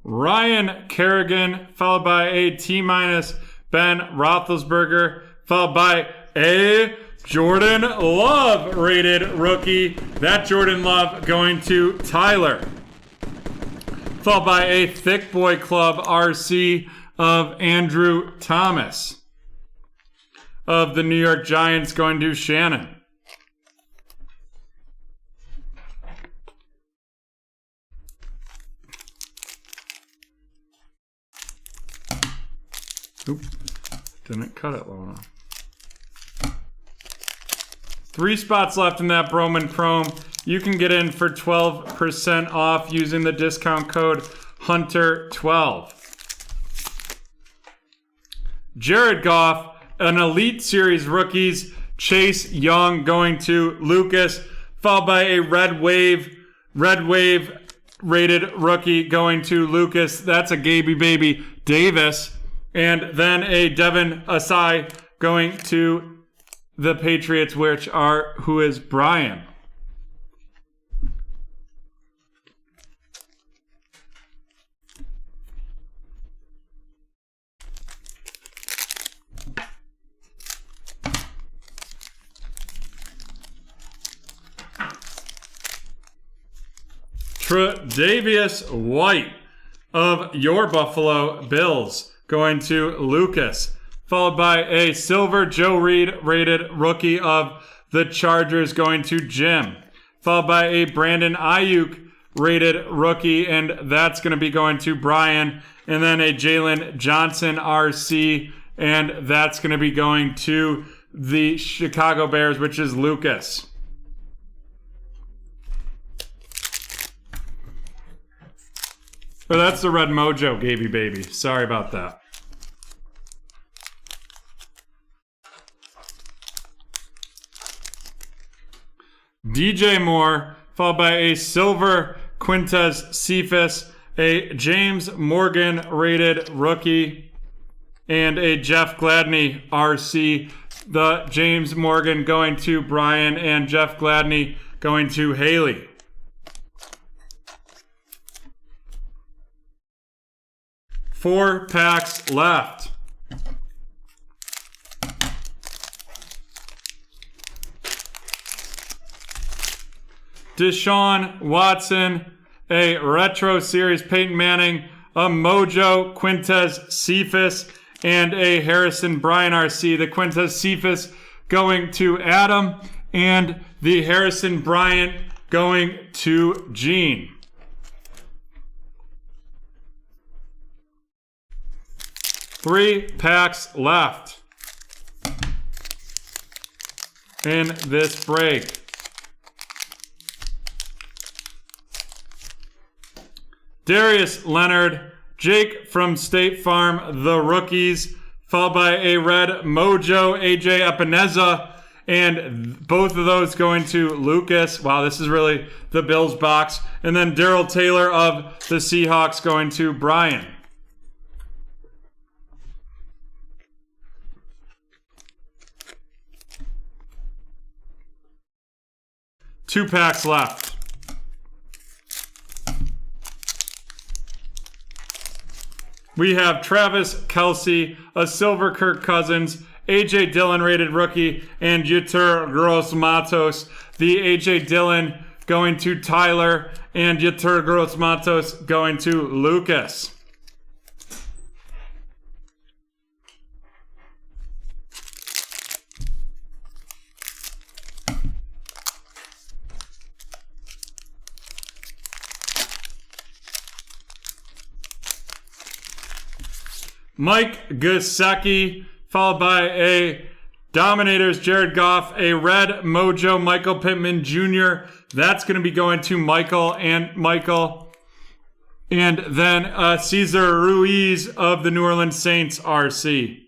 Ryan Kerrigan, followed by a T-minus Ben Roethlisberger, followed by a Jordan Love rated rookie. That Jordan Love going to Tyler. Followed by a Thick Boy Club RC of Andrew Thomas. Of the New York Giants going to Shannon. Oop, didn't cut it low enough. 3 spots left in that Broman Chrome. You can get in for 12% off using the discount code Hunter12. Jared Goff, an Elite Series rookies. Chase Young going to Lucas, followed by a Red Wave rated rookie going to Lucas. That's a Gaby Baby Davis. And then a Devin Asai going to the Patriots, who is Brian. Tre'Davious White of your Buffalo Bills going to Lucas, followed by a Silver Joe Reed rated rookie of the Chargers going to Jim, followed by a Brandon Ayuk rated rookie, and that's going to be going to Brian, and then a Jalen Johnson RC, and that's going to be going to the Chicago Bears, which is Lucas. Oh, that's the Red Mojo, Gaby Baby. Sorry about that. DJ Moore, followed by a Silver Quintez Cephas, a James Morgan rated rookie, and a Jeff Gladney RC. The James Morgan going to Brian, and Jeff Gladney going to Haley. Four packs left. Deshaun Watson, a Retro Series Peyton Manning, a Mojo Quintez Cephas, and a Harrison Bryant RC. The Quintez Cephas going to Adam, and the Harrison Bryant going to Gene. Three packs left in this break. Darius Leonard, Jake from State Farm, the rookies, followed by a red Mojo, AJ Epineza, and both of those going to Lucas. Wow, this is really the Bills box. And then Daryl Taylor of the Seahawks going to Brian. Two packs left. We have Travis Kelce, a silver Kirk Cousins, AJ Dillon rated rookie, and Yetur Gross-Matos. The AJ Dillon going to Tyler, and Yetur Gross-Matos going to Lucas. Mike Gesicki, followed by a Dominators Jared Goff, a red Mojo Michael Pittman Jr. That's going to be going to Michael. And then Cesar Ruiz of the New Orleans Saints RC.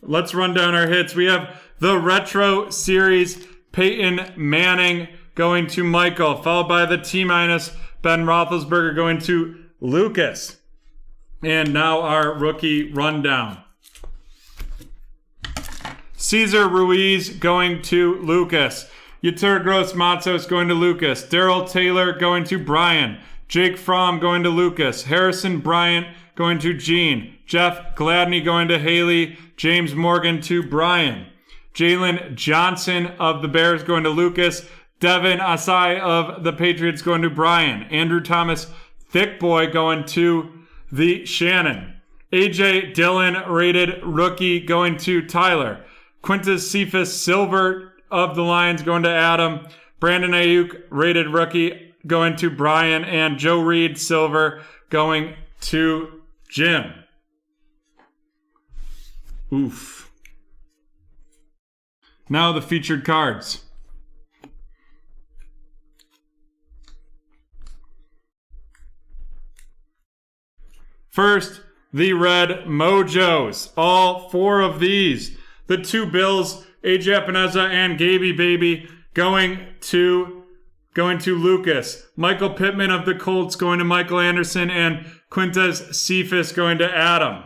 Let's run down our hits. We have the Retro Series Peyton Manning going to Michael, followed by the T-minus Ben Roethlisberger going to Lucas. And now our rookie rundown. Cesar Ruiz going to Lucas. Yetur Gross-Matos going to Lucas. Daryl Taylor going to Brian. Jake Fromm going to Lucas. Harrison Bryant going to Gene. Jeff Gladney going to Haley. James Morgan to Brian. Jalen Johnson of the Bears going to Lucas. Devin Asai of the Patriots going to Brian. Andrew Thomas, Thick Boy, going to the Shannon. AJ Dillon, rated rookie, going to Tyler. Quintus Cephas, Silver of the Lions, going to Adam. Brandon Ayuk, rated rookie, going to Brian. And Joe Reed, Silver, going to Jim. Oof. Now the featured cards. First, the red Mojos. All four of these. The two Bills, AJ Epineza and Gaby Baby, going to Lucas. Michael Pittman of the Colts going to Michael Anderson, and Quintus Cephas going to Adam.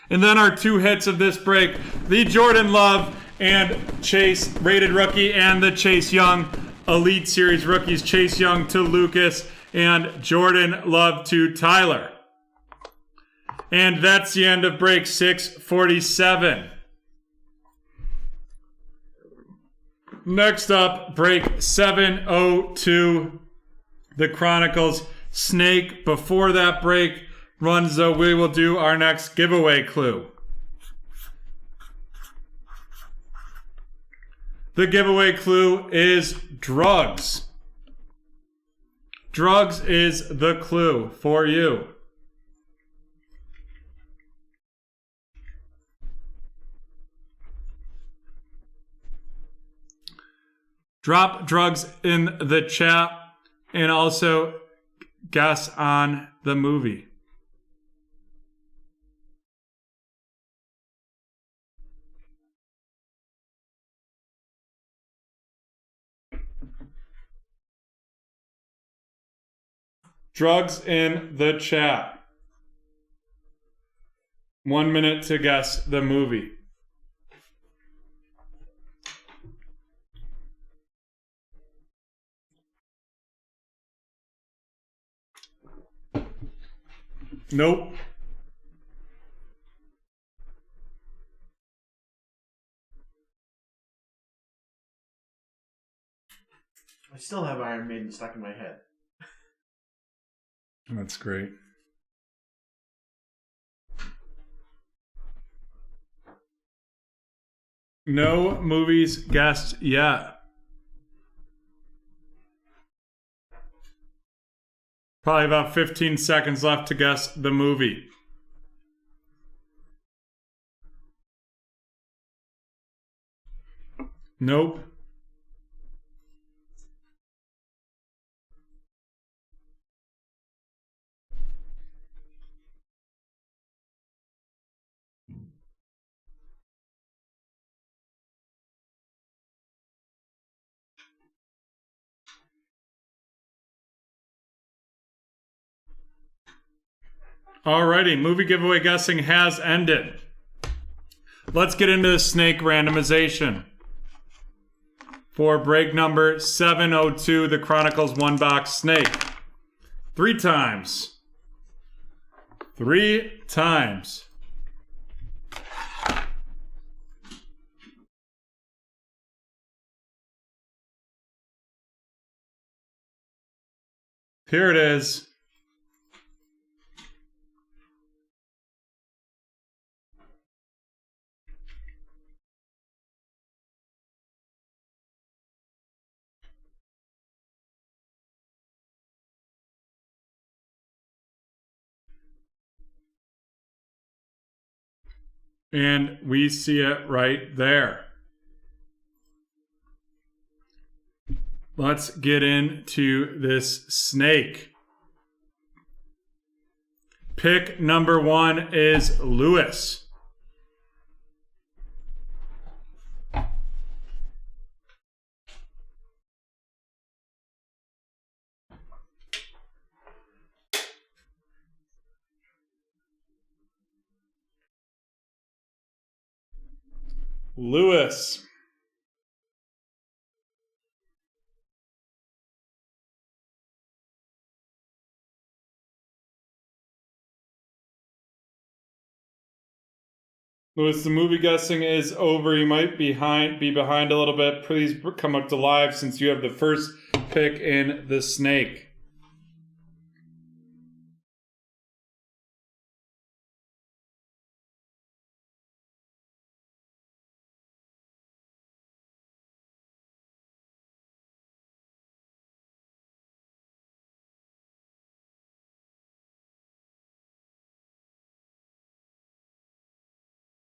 And then our two hits of this break, the Jordan Love and Chase rated rookie, and the Chase Young Elite Series rookies, Chase Young to Lucas and Jordan Love to Tyler. And that's the end of break 647. Next up, break 702, the Chronicles Snake. Before that break runs, though, we will do our next giveaway clue. The giveaway clue is drugs. Drugs is the clue for you. Drop drugs in the chat and also guess on the movie. Drugs in the chat. 1 minute to guess the movie. Nope. I still have Iron Maiden stuck in my head. That's great. No movies guessed yet. Probably about 15 seconds left to guess the movie. Nope. Alrighty, movie giveaway guessing has ended. Let's get into the snake randomization. For break number 702, the Chronicles 1-box snake. 3 times. 3 times. Here it is. And we see it right there. Let's get into this snake. Pick number 1 is Lewis. Lewis. Lewis, the movie guessing is over. You might be behind a little bit. Please come up to live since you have the first pick in the snake.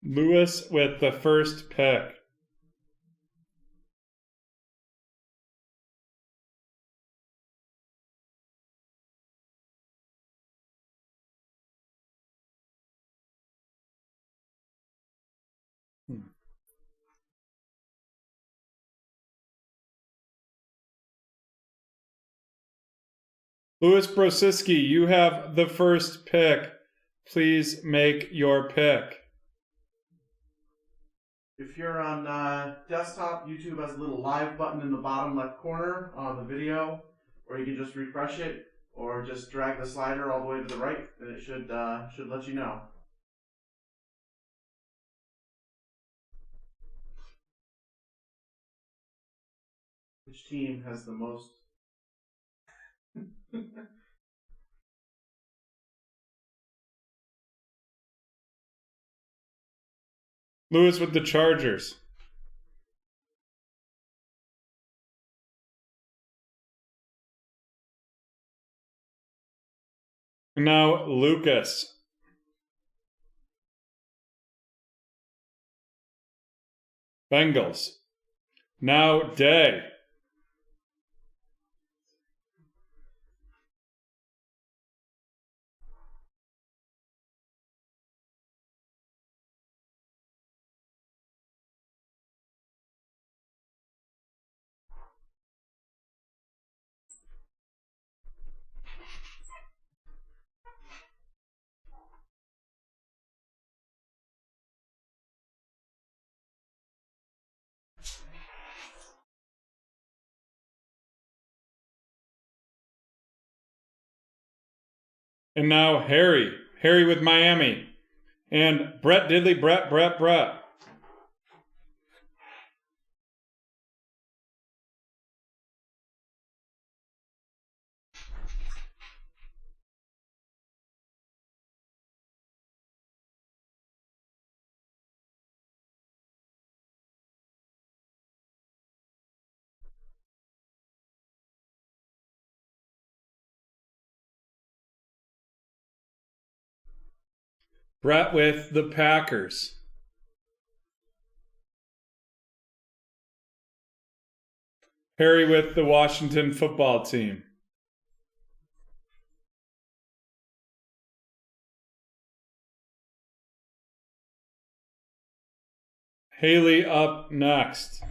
Lewis with the first pick. Louis Brosiski, you have the first pick. Please make your pick. If you're on desktop, YouTube has a little live button in the bottom left corner of the video, or you can just refresh it, or just drag the slider all the way to the right, and it should let you know. Which team has the most? Lewis with the Chargers. And now Lucas. Bengals. Now Day. And now Harry. Harry with Miami. And Brett Diddley, Brett. Brett with the Packers. Harry with the Washington football team. Haley up next.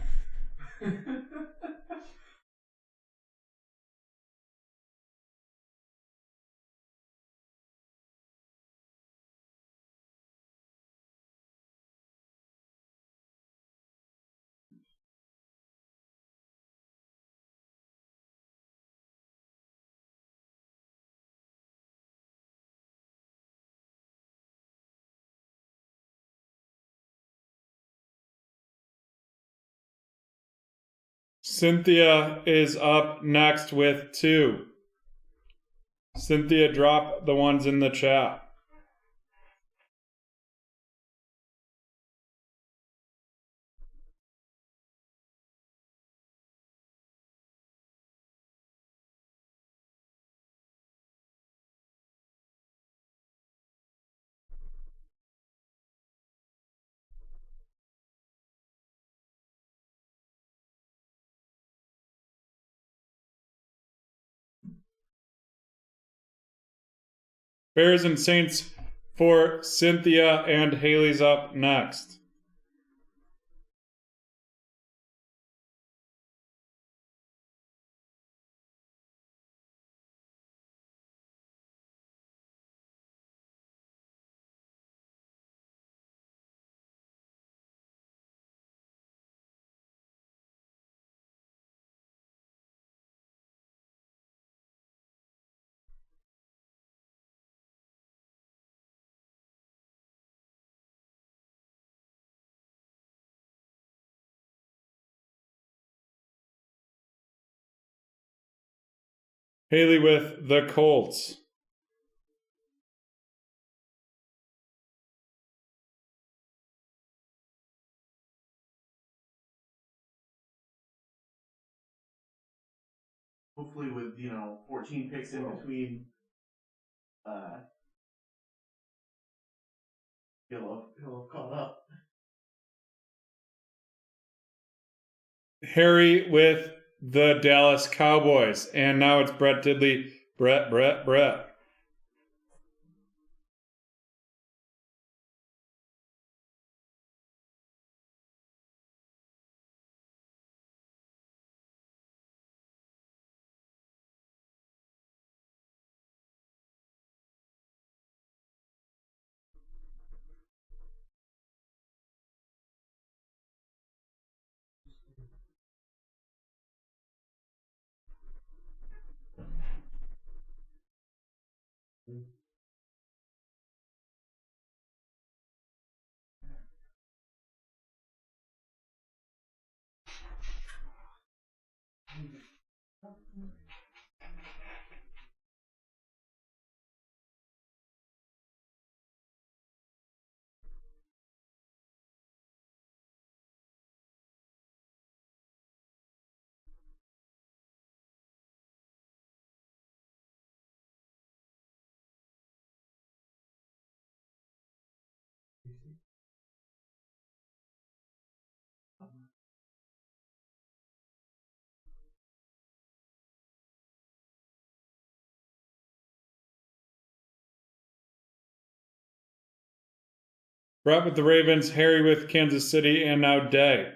Cynthia is up next with 2. Cynthia, drop the ones in the chat. Bears and Saints for Cynthia, and Haley's up next. Haley with the Colts. Hopefully, with 14 picks in between, he'll have caught up. Harry with the Dallas Cowboys. And now it's Brett Diddley. Brett. Brett with the Ravens, Harry with Kansas City, and now Day.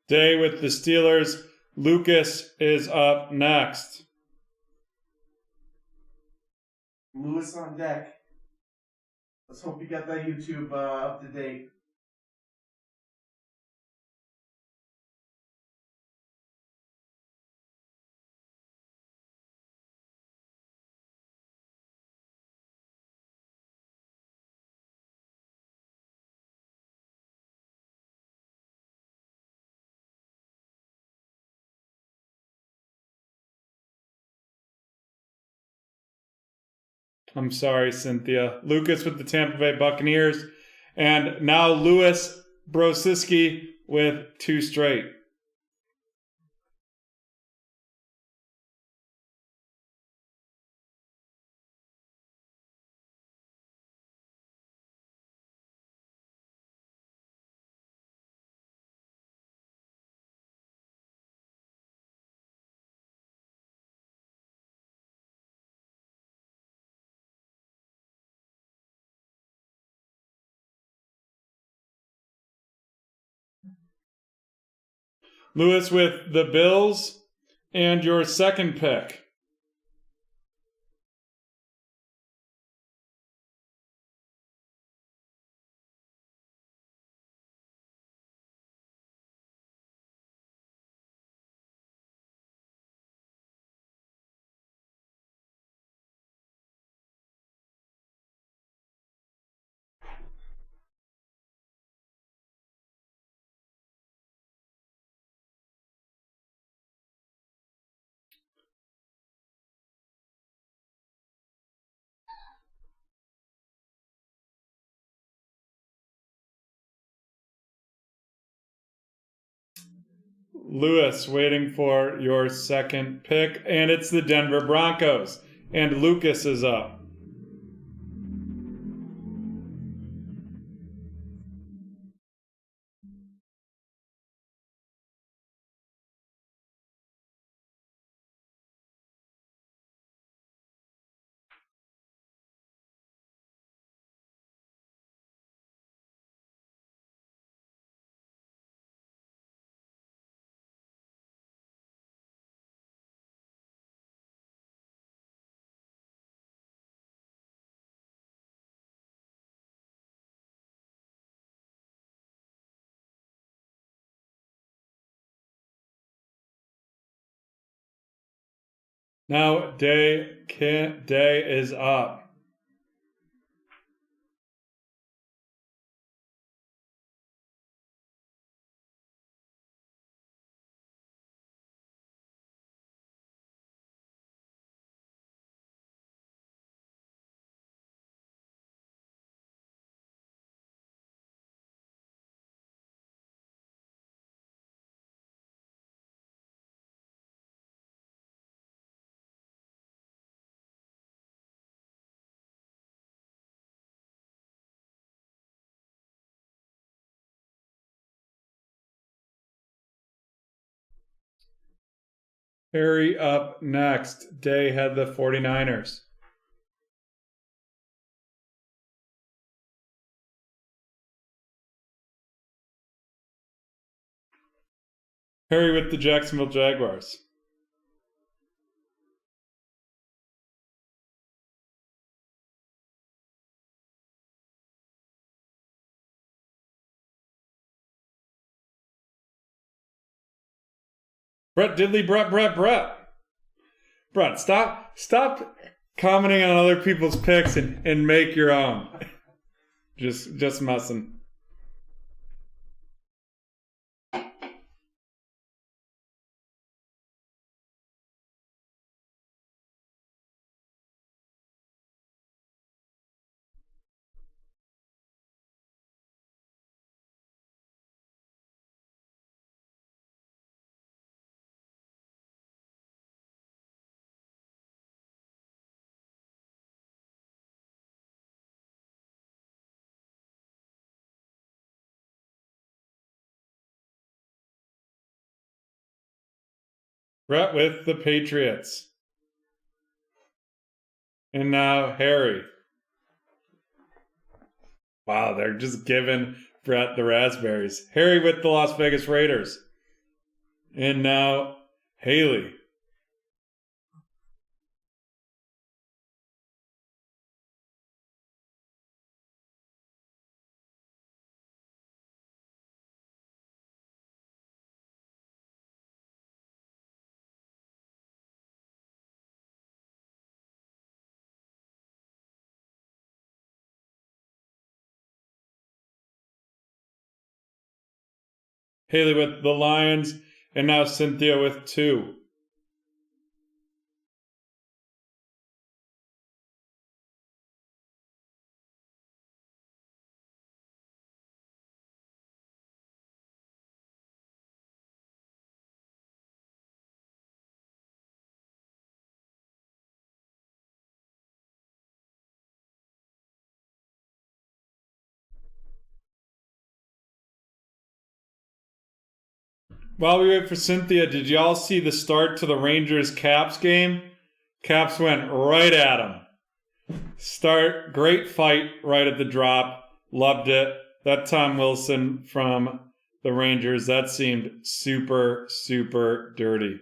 Day with the Steelers. Lucas is up next. Lewis on deck. Let's hope you got that YouTube up to date. I'm sorry, Cynthia. Lucas with the Tampa Bay Buccaneers. And now Louis Brosiski with 2 straight. Louis with the Bills and your second pick. Louis waiting for your second pick, and it's the Denver Broncos. And Lucas is up. Now Day is up. Harry up next. Day had the 49ers. Harry with the Jacksonville Jaguars. Brett Diddley, Brett. Brett, stop commenting on other people's picks and make your own. Just messing. Brett with the Patriots. And now Harry. Wow, they're just giving Brett the raspberries. Harry with the Las Vegas Raiders. And now Haley. Haley with the Lions, and now Cynthia with 2. While we wait for Cynthia, did y'all see the start to the Rangers-Caps game? Caps went right at him. Great fight right at the drop. Loved it. That Tom Wilson from the Rangers, that seemed super, super dirty.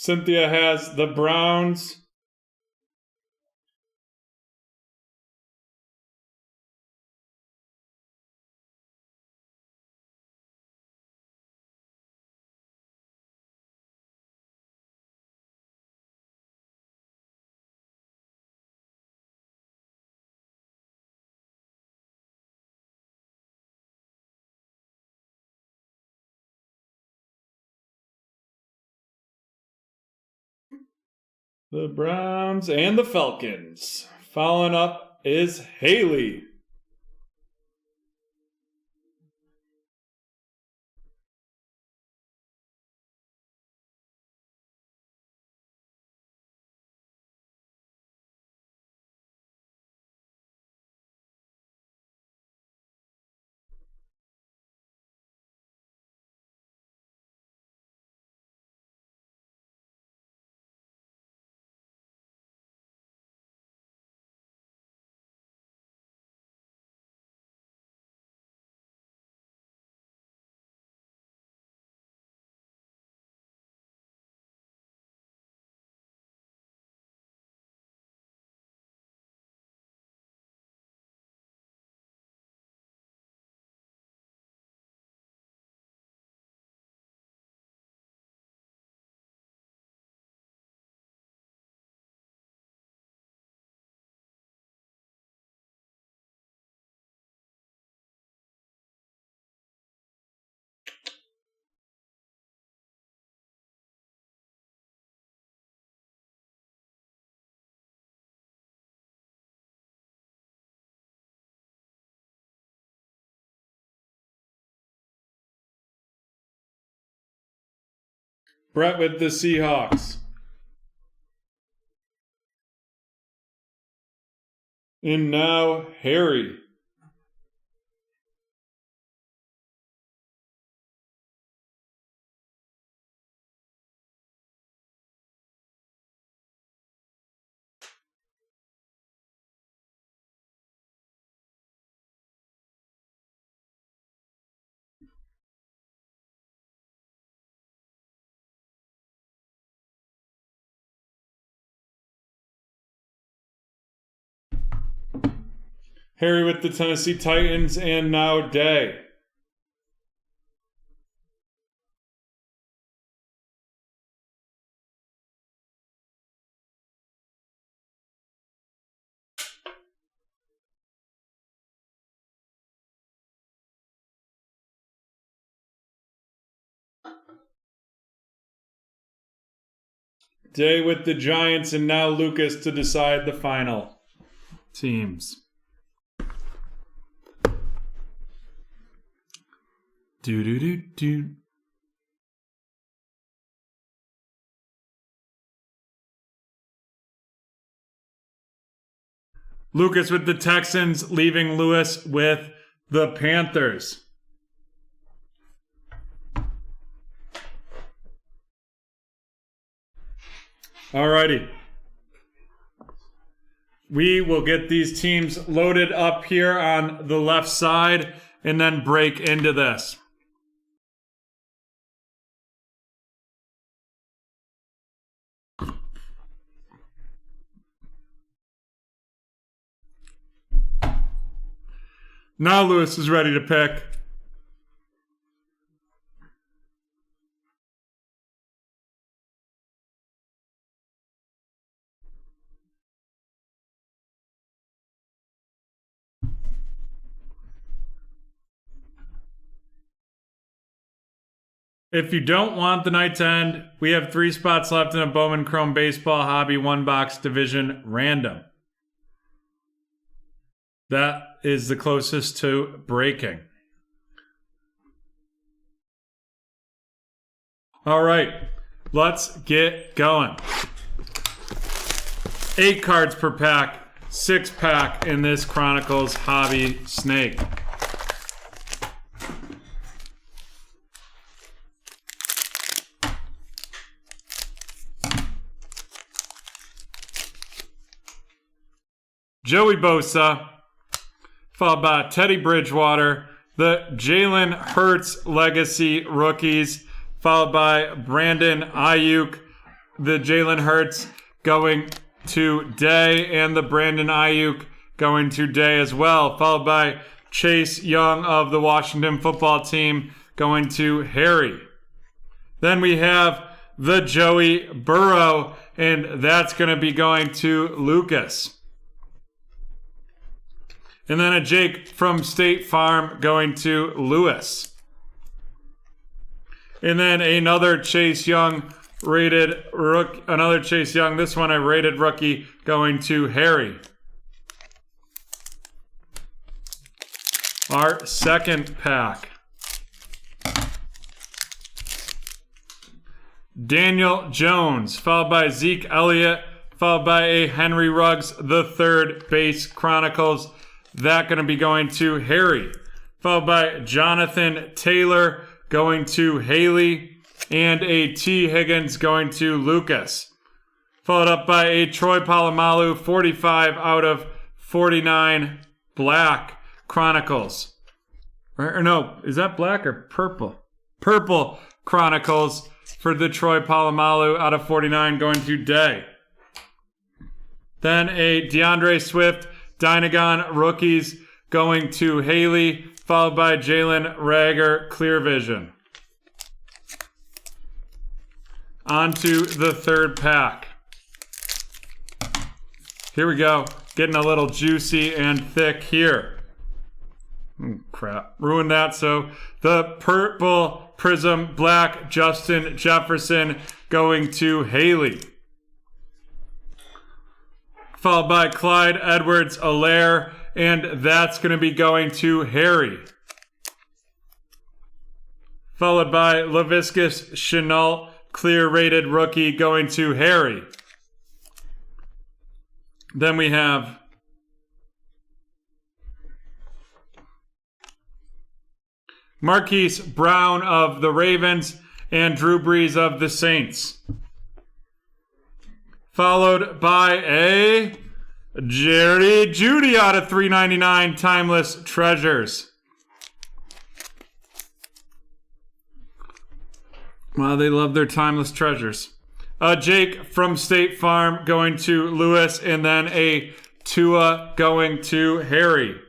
Cynthia has the Browns. The Browns and the Falcons. Following up is Haley. Brett with the Seahawks. And now Harry. Harry with the Tennessee Titans, and now Day. Day with the Giants, and now Lucas to decide the final teams. Do. Lucas with the Texans, leaving Lewis with the Panthers. Alrighty. We will get these teams loaded up here on the left side and then break into this. Now Lewis is ready to pick. If you don't want the night to end, we have 3 spots left in a Bowman Chrome Baseball Hobby 1-box division random. That is the closest to breaking. All right, let's get going. 8 cards per pack, 6 pack in this Chronicles Hobby Snake. Joey Bosa, followed by Teddy Bridgewater, the Jalen Hurts Legacy Rookies, followed by Brandon Ayuk, the Jalen Hurts going today, and the Brandon Ayuk going today as well, followed by Chase Young of the Washington Football Team going to Harry. Then we have the Joey Burrow, and that's going to be going to Lucas. And then a Jake from State Farm going to Lewis. And then another Chase Young rated rookie, another Chase Young, this one I rated rookie, going to Harry. Our second pack. Daniel Jones, followed by Zeke Elliott, followed by a Henry Ruggs, the third base Chronicles. That going to be going to Harry, followed by Jonathan Taylor going to Haley, and a T. Higgins going to Lucas. Followed up by a Troy Polamalu, 45 out of 49 black Chronicles. Or no, is that black or purple? Purple Chronicles for the Troy Polamalu out of 49 going to Day. Then a DeAndre Swift Dynagon Rookies going to Haley, followed by Jalen Rager Clear Vision. On to the third pack. Here we go. Getting a little juicy and thick here. Crap. Ruined that. So the purple Prism Black Justin Jefferson going to Haley. Followed by Clyde Edwards-Helaire, and that's going to be going to Harry. Followed by Laviscus Chenault, clear rated rookie, going to Harry. Then we have Marquise Brown of the Ravens and Drew Brees of the Saints. Followed by a Jerry Jeudy out of 399 Timeless Treasures. Well, they love their Timeless Treasures. Jake from State Farm going to Lewis, and then a Tua going to Harry.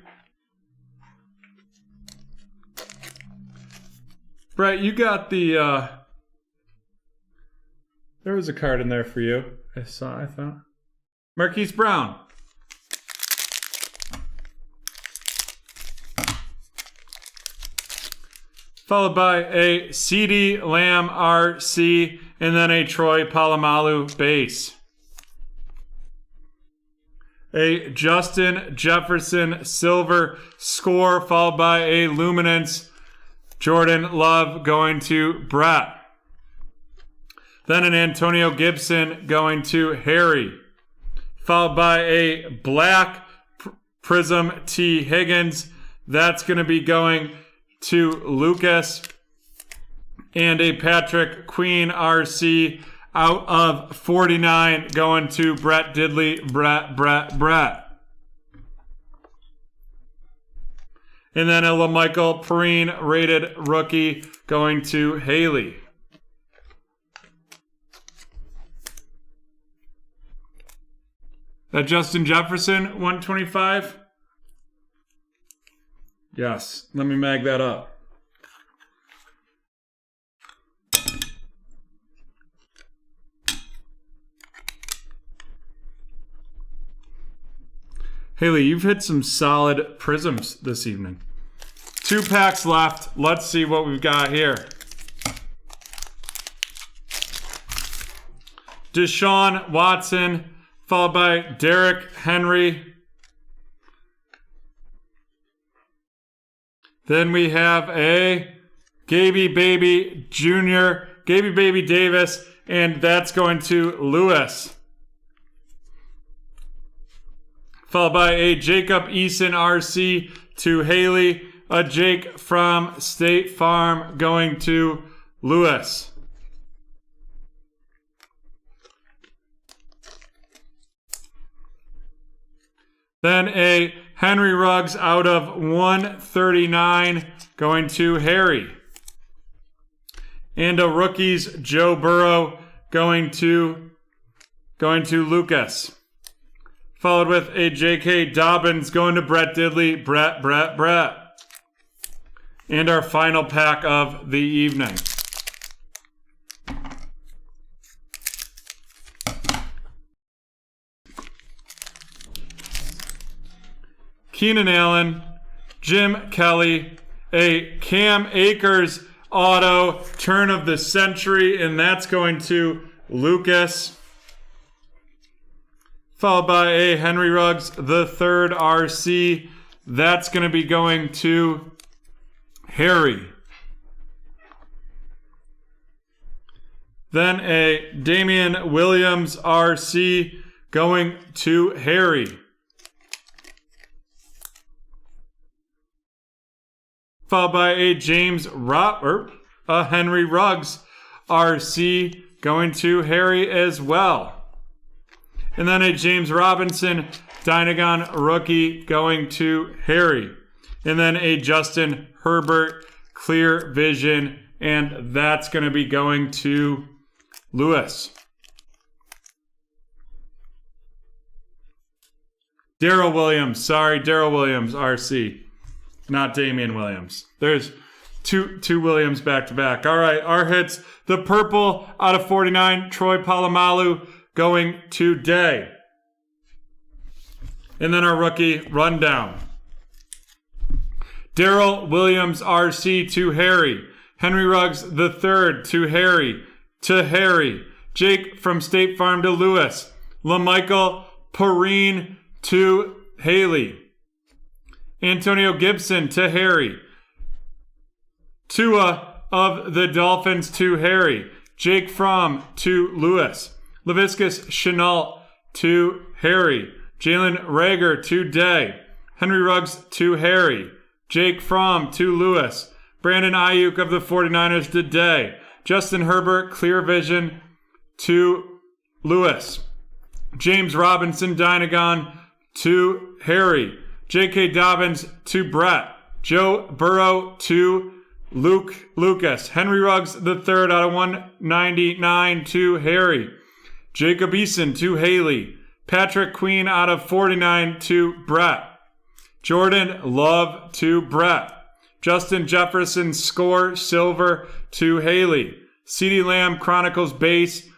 Brett, you got the... There was a card in there for you. I thought. Marquise Brown. Followed by a CeeDee Lamb RC, and then a Troy Polamalu base. A Justin Jefferson silver score, followed by a Luminance Jordan Love going to Brett. Then an Antonio Gibson going to Harry. Followed by a black Prism T. Higgins. That's going to be going to Lucas. And a Patrick Queen RC out of 49 going to Brett Diddley. Brett. And then a LaMichael Perrine rated rookie going to Haley. That Justin Jefferson, 125? Yes. Let me mag that up. Haley, you've hit some solid prisms this evening. 2 packs left. Let's see what we've got here. Deshaun Watson, followed by Derrick Henry. Then we have a Gaby Baby Jr., Gaby Baby Davis, and that's going to Lewis. Followed by a Jacob Eason RC to Haley, a Jake from State Farm going to Lewis. Then a Henry Ruggs out of 139 going to Harry. And a Rookies Joe Burrow going to Lucas. Followed with a J.K. Dobbins going to Brett Diddley, Brett. And our final pack of the evening. Keenan Allen, Jim Kelly, a Cam Akers auto turn of the century, and that's going to Lucas. Followed by a Henry Ruggs, the third RC. That's going to be going to Harry. Then a Damian Williams RC going to Harry. Followed by a a Henry Ruggs RC going to Harry as well. And then a James Robinson Dynagon rookie going to Harry. And then a Justin Herbert Clear Vision, and that's going to be going to Lewis. Darrell Williams RC. Not Damian Williams. There's two Williams back to back. All right, our hits. The purple out of 49, Troy Polamalu going to Day. And then our rookie rundown. Darrell Williams RC to Harry. Henry Ruggs the third to Harry. Jake from State Farm to Lewis. LaMichael Perrine to Haley. Antonio Gibson to Harry. Tua of the Dolphins to Harry. Jake Fromm to Lewis. Laviscus Chenault to Harry. Jalen Rager to Day. Henry Ruggs to Harry. Jake Fromm to Lewis. Brandon Ayuk of the 49ers to Day. Justin Herbert Clear Vision to Lewis. James Robinson Dynagon to Harry. J.K. Dobbins to Brett. Joe Burrow to Lucas. Henry Ruggs the third out of 199 to Harry. Jacob Eason to Haley. Patrick Queen out of 49 to Brett. Jordan Love to Brett. Justin Jefferson Score Silver to Haley. CeeDee Lamb Chronicles Base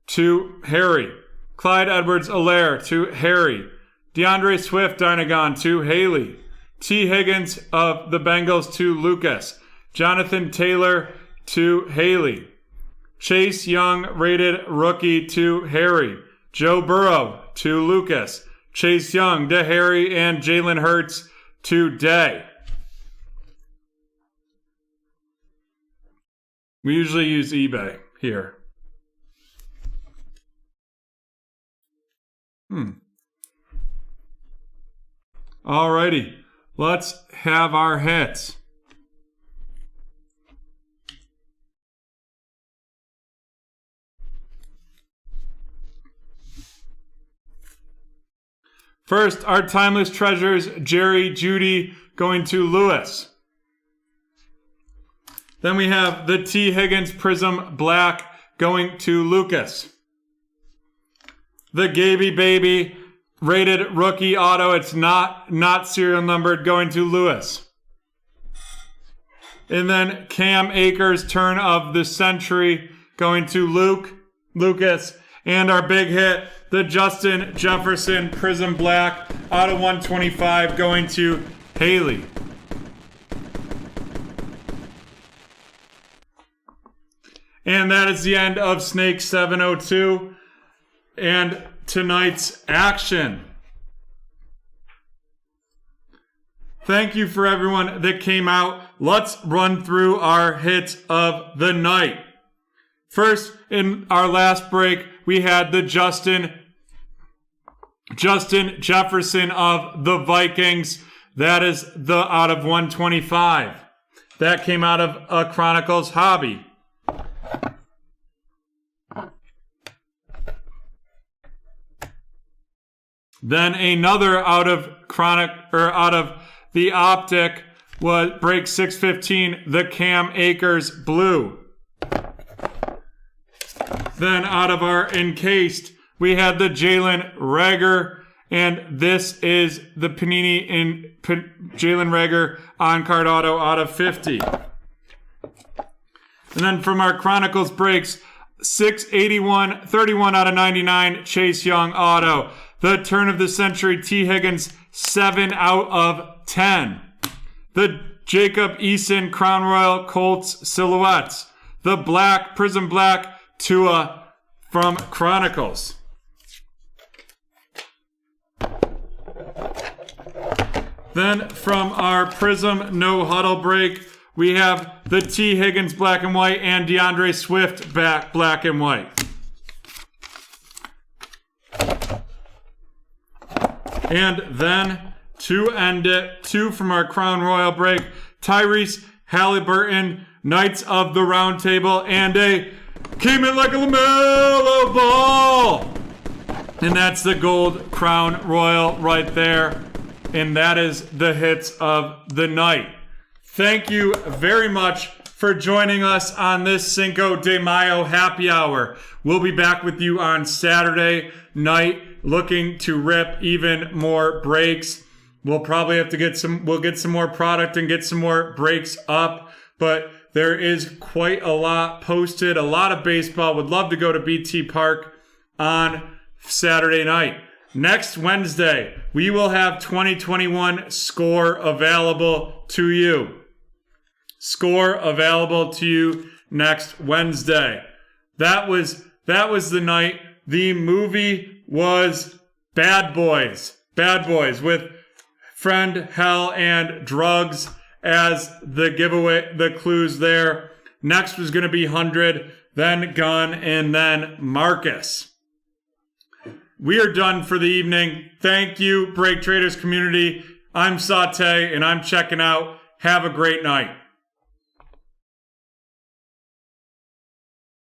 to Harry. Clyde Edwards-Helaire to Harry. DeAndre Swift Dynagon to Haley. T. Higgins of the Bengals to Lucas. Jonathan Taylor to Haley. Chase Young rated rookie to Harry. Joe Burrow to Lucas. Chase Young to Harry, and Jalen Hurts to Day. We usually use eBay here. Alrighty, let's have our hits. First, our Timeless Treasures, Jerry Jeudy going to Lewis. Then we have the T. Higgins Prism Black going to Lucas. The Gaby Baby rated rookie auto, it's not serial numbered, going to Lewis. And then Cam Akers turn of the century going to Lucas. And our big hit, the Justin Jefferson Prism Black out of 125 going to Haley. And that is the end of Snake 702 and tonight's action. Thank you for everyone that came out let's run through our hits of the night. First, in our last break, we had the Justin Jefferson of the Vikings. That is the out of 125. That came out of a Chronicles hobby. Then another out of the Optic was break 615, the Cam Akers Blue. Then out of our encased, we had the Jalen Reagor, and this is the Panini in Jalen Reagor on-card auto out of 50. And then from our Chronicles breaks, 681, 31 out of 99, Chase Young auto. The turn of the century, T. Higgins, 7 out of 10. The Jacob Eason Crown Royal Colts Silhouettes. The black, Prism Black, Tua from Chronicles. Then from our Prism No Huddle break, we have the T. Higgins Black and White and DeAndre Swift Black and White. And then to end it, 2 from our Crown Royal break, Tyrese Halliburton, Knights of the Round Table, and a came in like a LaMelo Ball. And that's the gold Crown Royal right there. And that is the hits of the night. Thank you very much for joining us on this Cinco de Mayo happy hour. We'll be back with you on Saturday night looking to rip even more breaks. We'll probably have to get some more product and get some more breaks up, but there is quite a lot posted, a lot of baseball. Would love to go to BT Park on Saturday night. Next Wednesday, we will have 2021 score available to you. Score available to you next Wednesday. That was the night. The movie was Bad Boys. Bad Boys with Friend, Hell, and Drugs as the giveaway, the clues there. Next was going to be 100, then Gun, and then Marcus. We are done for the evening. Thank you, BreakTraders community. I'm Satay, and I'm checking out. Have a great night.